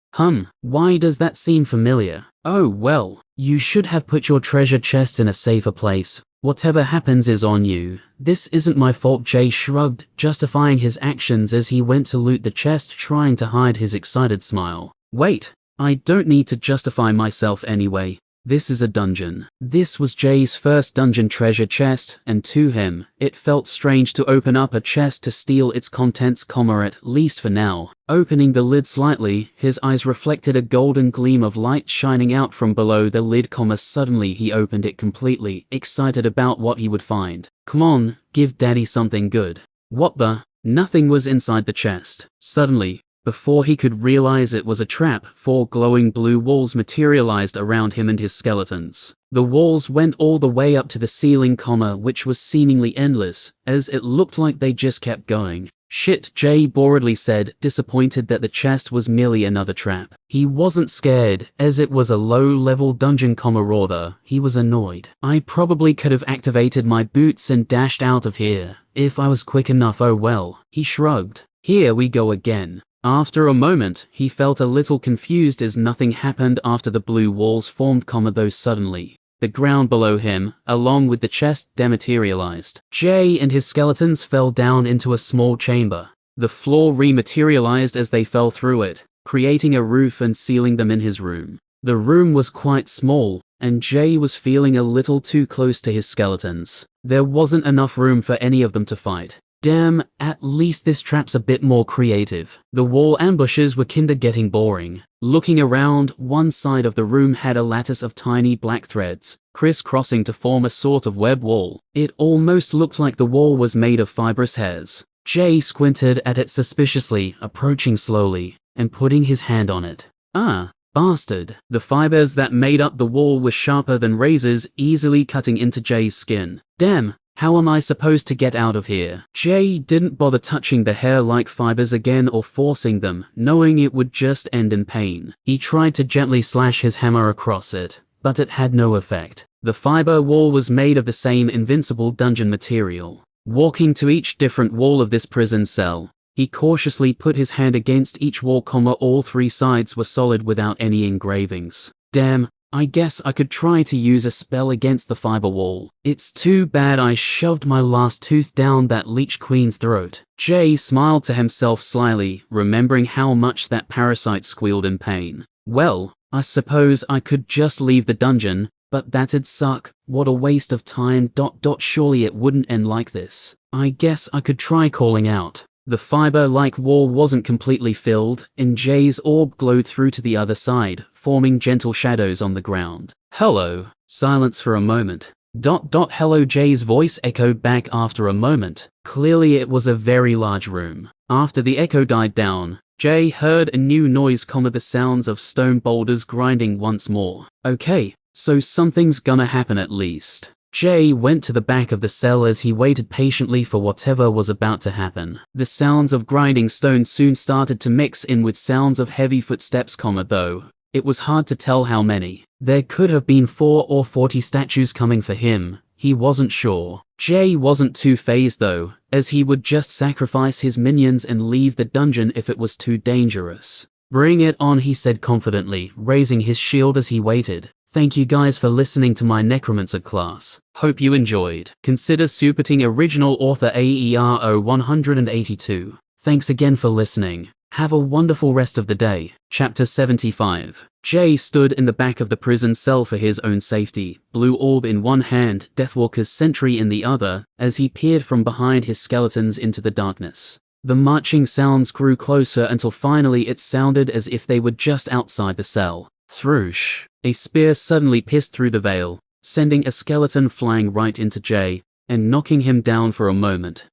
Why does that seem familiar? Oh well, you should have put your treasure chest in a safer place. Whatever happens is on you. This isn't my fault, Jay shrugged, justifying his actions as he went to loot the chest, trying to hide his excited smile. Wait, I don't need to justify myself anyway. This is a dungeon. This was Jay's first dungeon treasure chest, and to him, it felt strange to open up a chest to steal its contents, at least for now. Opening the lid slightly, his eyes reflected a golden gleam of light shining out from below the lid, suddenly he opened it completely, excited about what he would find. Come on, give daddy something good. What the? Nothing was inside the chest. Suddenly, before he could realize it was a trap, 4 glowing blue walls materialized around him and his skeletons. The walls went all the way up to the ceiling, which was seemingly endless, as it looked like they just kept going. Shit, Jay boredly said, disappointed that the chest was merely another trap. He wasn't scared, as it was a low-level dungeon, rather, he was annoyed. I probably could have activated my boots and dashed out of here, if I was quick enough. Oh well, he shrugged. Here we go again. After a moment, he felt a little confused as nothing happened after the blue walls formed, though suddenly, the ground below him, along with the chest, dematerialized. Jay and his skeletons fell down into a small chamber. The floor rematerialized as they fell through it, creating a roof and sealing them in his room. The room was quite small, and Jay was feeling a little too close to his skeletons. There wasn't enough room for any of them to fight. Damn, at least this trap's a bit more creative. The wall ambushes were kinda getting boring. Looking around, one side of the room had a lattice of tiny black threads, crisscrossing to form a sort of web wall. It almost looked like the wall was made of fibrous hairs. Jay squinted at it suspiciously, approaching slowly, and putting his hand on it. Ah, bastard. The fibers that made up the wall were sharper than razors, easily cutting into Jay's skin. Damn. How am I supposed to get out of here? Jay didn't bother touching the hair-like fibers again or forcing them, knowing it would just end in pain. He tried to gently slash his hammer across it, but it had no effect. The fiber wall was made of the same invincible dungeon material. Walking to each different wall of this prison cell, he cautiously put his hand against each wall, all 3 sides were solid without any engravings. Damn. I guess I could try to use a spell against the fiber wall. It's too bad I shoved my last tooth down that Leech Queen's throat. Jay smiled to himself slyly, remembering how much that parasite squealed in pain. Well, I suppose I could just leave the dungeon, but that'd suck. What a waste of time. Surely it wouldn't end like this. I guess I could try calling out. The fiber-like wall wasn't completely filled, and Jay's orb glowed through to the other side, forming gentle shadows on the ground. Hello. Silence for a moment. Hello, Jay's voice echoed back after a moment. Clearly it was a very large room. After the echo died down, Jay heard a new noise, the sounds of stone boulders grinding once more. Okay, so something's gonna happen at least. Jay went to the back of the cell as he waited patiently for whatever was about to happen. The sounds of grinding stone soon started to mix in with sounds of heavy footsteps, though, It was hard to tell how many. There could have been 4 or 40 statues coming for him. He wasn't sure. Jay wasn't too fazed though, as he would just sacrifice his minions and leave the dungeon if it was too dangerous. Bring it on, he said confidently, raising his shield as he waited. Thank you guys for listening to my Necromancer class. Hope you enjoyed. Consider supporting original author AERO 182. Thanks again for listening. Have a wonderful rest of the day. Chapter 75. Jay stood in the back of the prison cell for his own safety, blue orb in one hand, Deathwalker's sentry in the other, as he peered from behind his skeletons into the darkness. The marching sounds grew closer until finally it sounded as if they were just outside the cell. Thrush! A spear suddenly pierced through the veil, sending a skeleton flying right into Jay, and knocking him down for a moment.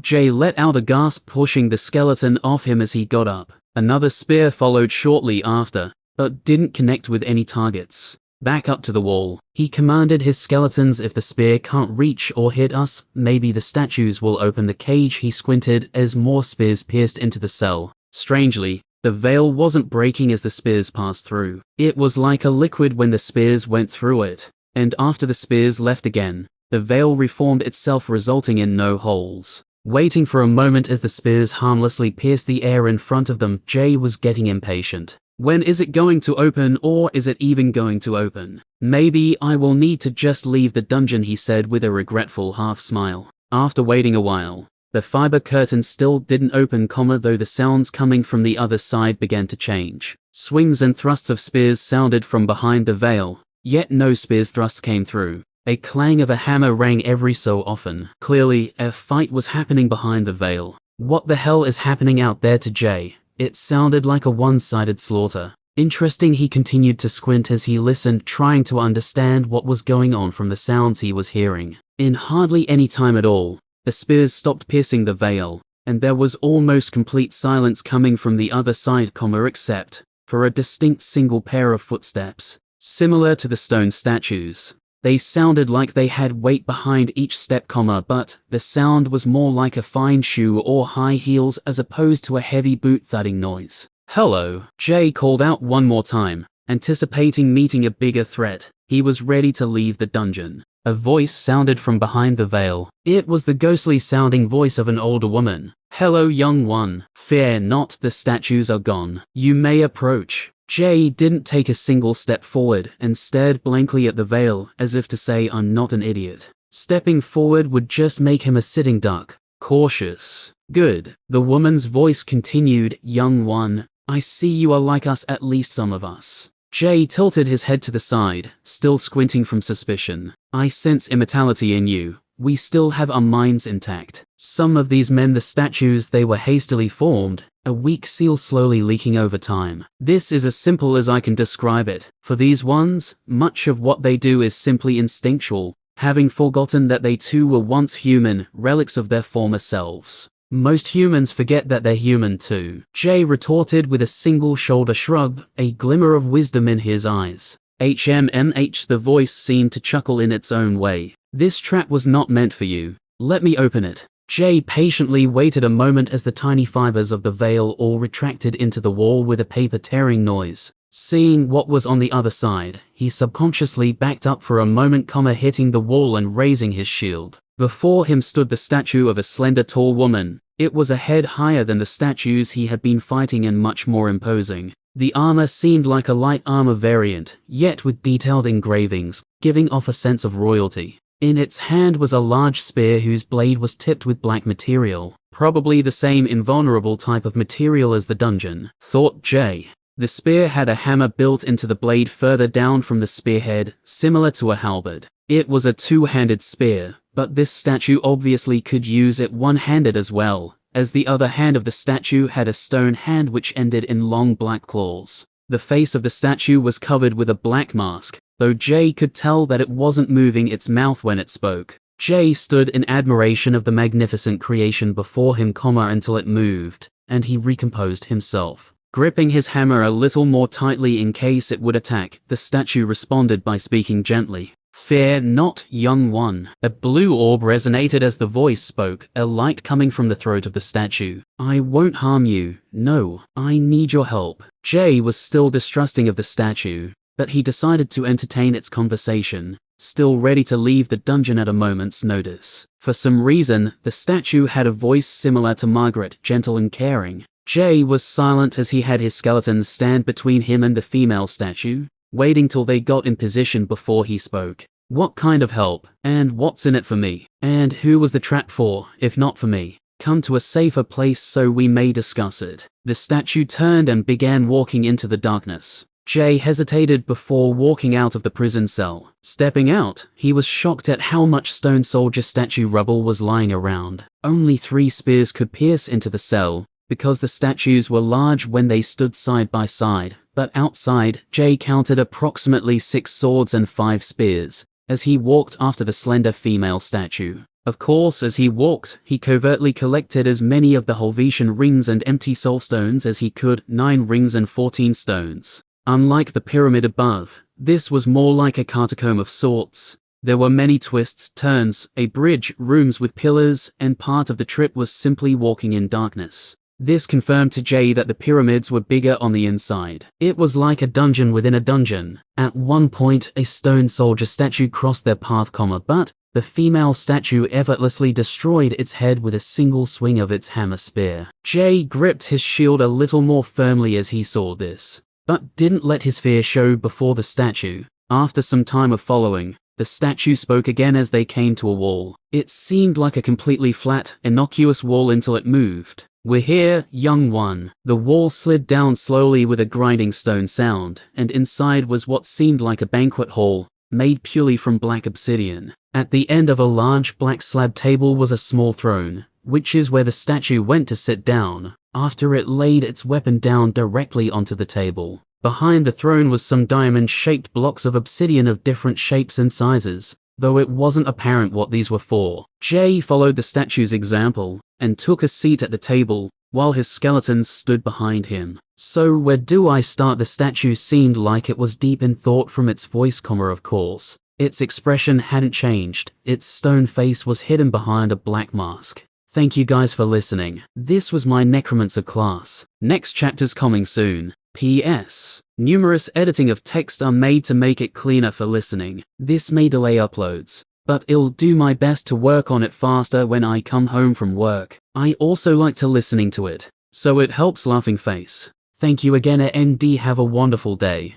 Jay let out a gasp, pushing the skeleton off him as he got up. Another spear followed shortly after, but didn't connect with any targets. Back up to the wall. He commanded his skeletons, if the spear can't reach or hit us, maybe the statues will open the cage. He squinted as more spears pierced into the cell. Strangely, the veil wasn't breaking as the spears passed through. It was like a liquid when the spears went through it. And after the spears left again, the veil reformed itself, resulting in no holes. Waiting for a moment as the spears harmlessly pierced the air in front of them, Jay was getting impatient. When is it going to open, or is it even going to open? Maybe I will need to just leave the dungeon, he said with a regretful half smile. After waiting a while, the fiber curtain still didn't open, though the sounds coming from the other side began to change. Swings and thrusts of spears sounded from behind the veil, yet no spears thrusts came through. A clang of a hammer rang every so often. Clearly, a fight was happening behind the veil. What the hell is happening out there to Jay? It sounded like a one-sided slaughter. Interesting, he continued to squint as he listened, trying to understand what was going on from the sounds he was hearing. In hardly any time at all, the spears stopped piercing the veil, and there was almost complete silence coming from the other side, except for a distinct single pair of footsteps, similar to the stone statues. They sounded like they had weight behind each step, but the sound was more like a fine shoe or high heels as opposed to a heavy boot thudding noise. Hello, Jay called out one more time, anticipating meeting a bigger threat. He was ready to leave the dungeon. A voice sounded from behind the veil. It was the ghostly sounding voice of an older woman. Hello, young one. Fear not, the statues are gone. You may approach. Jay didn't take a single step forward and stared blankly at the veil, as if to say, I'm not an idiot. Stepping forward would just make him a sitting duck. Cautious. Good. The woman's voice continued, young one, I see you are like us, at least some of us. Jay tilted his head to the side, still squinting from suspicion. I sense immortality in you. We still have our minds intact. Some of these men, the statues, they were hastily formed, a weak seal slowly leaking over time. This is as simple as I can describe it. For these ones, much of what they do is simply instinctual, having forgotten that they too were once human, relics of their former selves. Most humans forget that they're human too. Jay retorted with a single shoulder shrug, a glimmer of wisdom in his eyes. HMMH, the voice seemed to chuckle in its own way. This trap was not meant for you. Let me open it. Jay patiently waited a moment as the tiny fibers of the veil all retracted into the wall with a paper-tearing noise. Seeing what was on the other side, he subconsciously backed up for a moment, hitting the wall and raising his shield. Before him stood the statue of a slender, tall woman. It was a head higher than the statues he had been fighting and much more imposing. The armor seemed like a light armor variant, yet with detailed engravings, giving off a sense of royalty. In its hand was a large spear whose blade was tipped with black material, probably the same invulnerable type of material as the dungeon, thought Jay. The spear had a hammer built into the blade further down from the spearhead, similar to a halberd. It was a two-handed spear, but this statue obviously could use it one-handed as well, as the other hand of the statue had a stone hand which ended in long black claws. The face of the statue was covered with a black mask, though Jay could tell that it wasn't moving its mouth when it spoke. Jay stood in admiration of the magnificent creation before him, until it moved, and he recomposed himself. Gripping his hammer a little more tightly in case it would attack, the statue responded by speaking gently. Fear not, young one. A blue orb resonated as the voice spoke, a light coming from the throat of the statue. I won't harm you. No, I need your help. Jay was still distrusting of the statue, but he decided to entertain its conversation, still ready to leave the dungeon at a moment's notice. For some reason, the statue had a voice similar to Margaret, gentle and caring. Jay was silent as he had his skeletons stand between him and the female statue, waiting till they got in position before he spoke. What kind of help? And what's in it for me? And who was the trap for, if not for me? Come to a safer place so we may discuss it. The statue turned and began walking into the darkness. Jay hesitated before walking out of the prison cell. Stepping out, he was shocked at how much stone soldier statue rubble was lying around. Only 3 spears could pierce into the cell, because the statues were large when they stood side by side, but outside, Jay counted approximately 6 swords and 5 spears, as he walked after the slender female statue. Of course, as he walked, he covertly collected as many of the Helvetian rings and empty soul stones as he could, 9 rings and 14 stones. Unlike the pyramid above, this was more like a catacomb of sorts. There were many twists, turns, a bridge, rooms with pillars, and part of the trip was simply walking in darkness. This confirmed to Jay that the pyramids were bigger on the inside. It was like a dungeon within a dungeon. At one point, a stone soldier statue crossed their path, but the female statue effortlessly destroyed its head with a single swing of its hammer spear. Jay gripped his shield a little more firmly as he saw this, but didn't let his fear show before the statue. After some time of following, the statue spoke again as they came to a wall. It seemed like a completely flat, innocuous wall until it moved. We're here, young one. The wall slid down slowly with a grinding stone sound, and inside was what seemed like a banquet hall, made purely from black obsidian. At the end of a large black slab table was a small throne, which is where the statue went to sit down, after it laid its weapon down directly onto the table. Behind the throne was some diamond-shaped blocks of obsidian of different shapes and sizes, though it wasn't apparent what these were for. Jay followed the statue's example, and took a seat at the table, while his skeletons stood behind him. So where do I start? The statue seemed like it was deep in thought from its voice, of course. Its expression hadn't changed, its stone face was hidden behind a black mask. Thank you guys for listening. This was my Necromancer class. Next chapter's coming soon. P.S. Numerous editing of text are made to make it cleaner for listening. This may delay uploads, but I'll do my best to work on it faster when I come home from work. I also like to listening to it, so it helps laughing face. Thank you again, and have a wonderful day.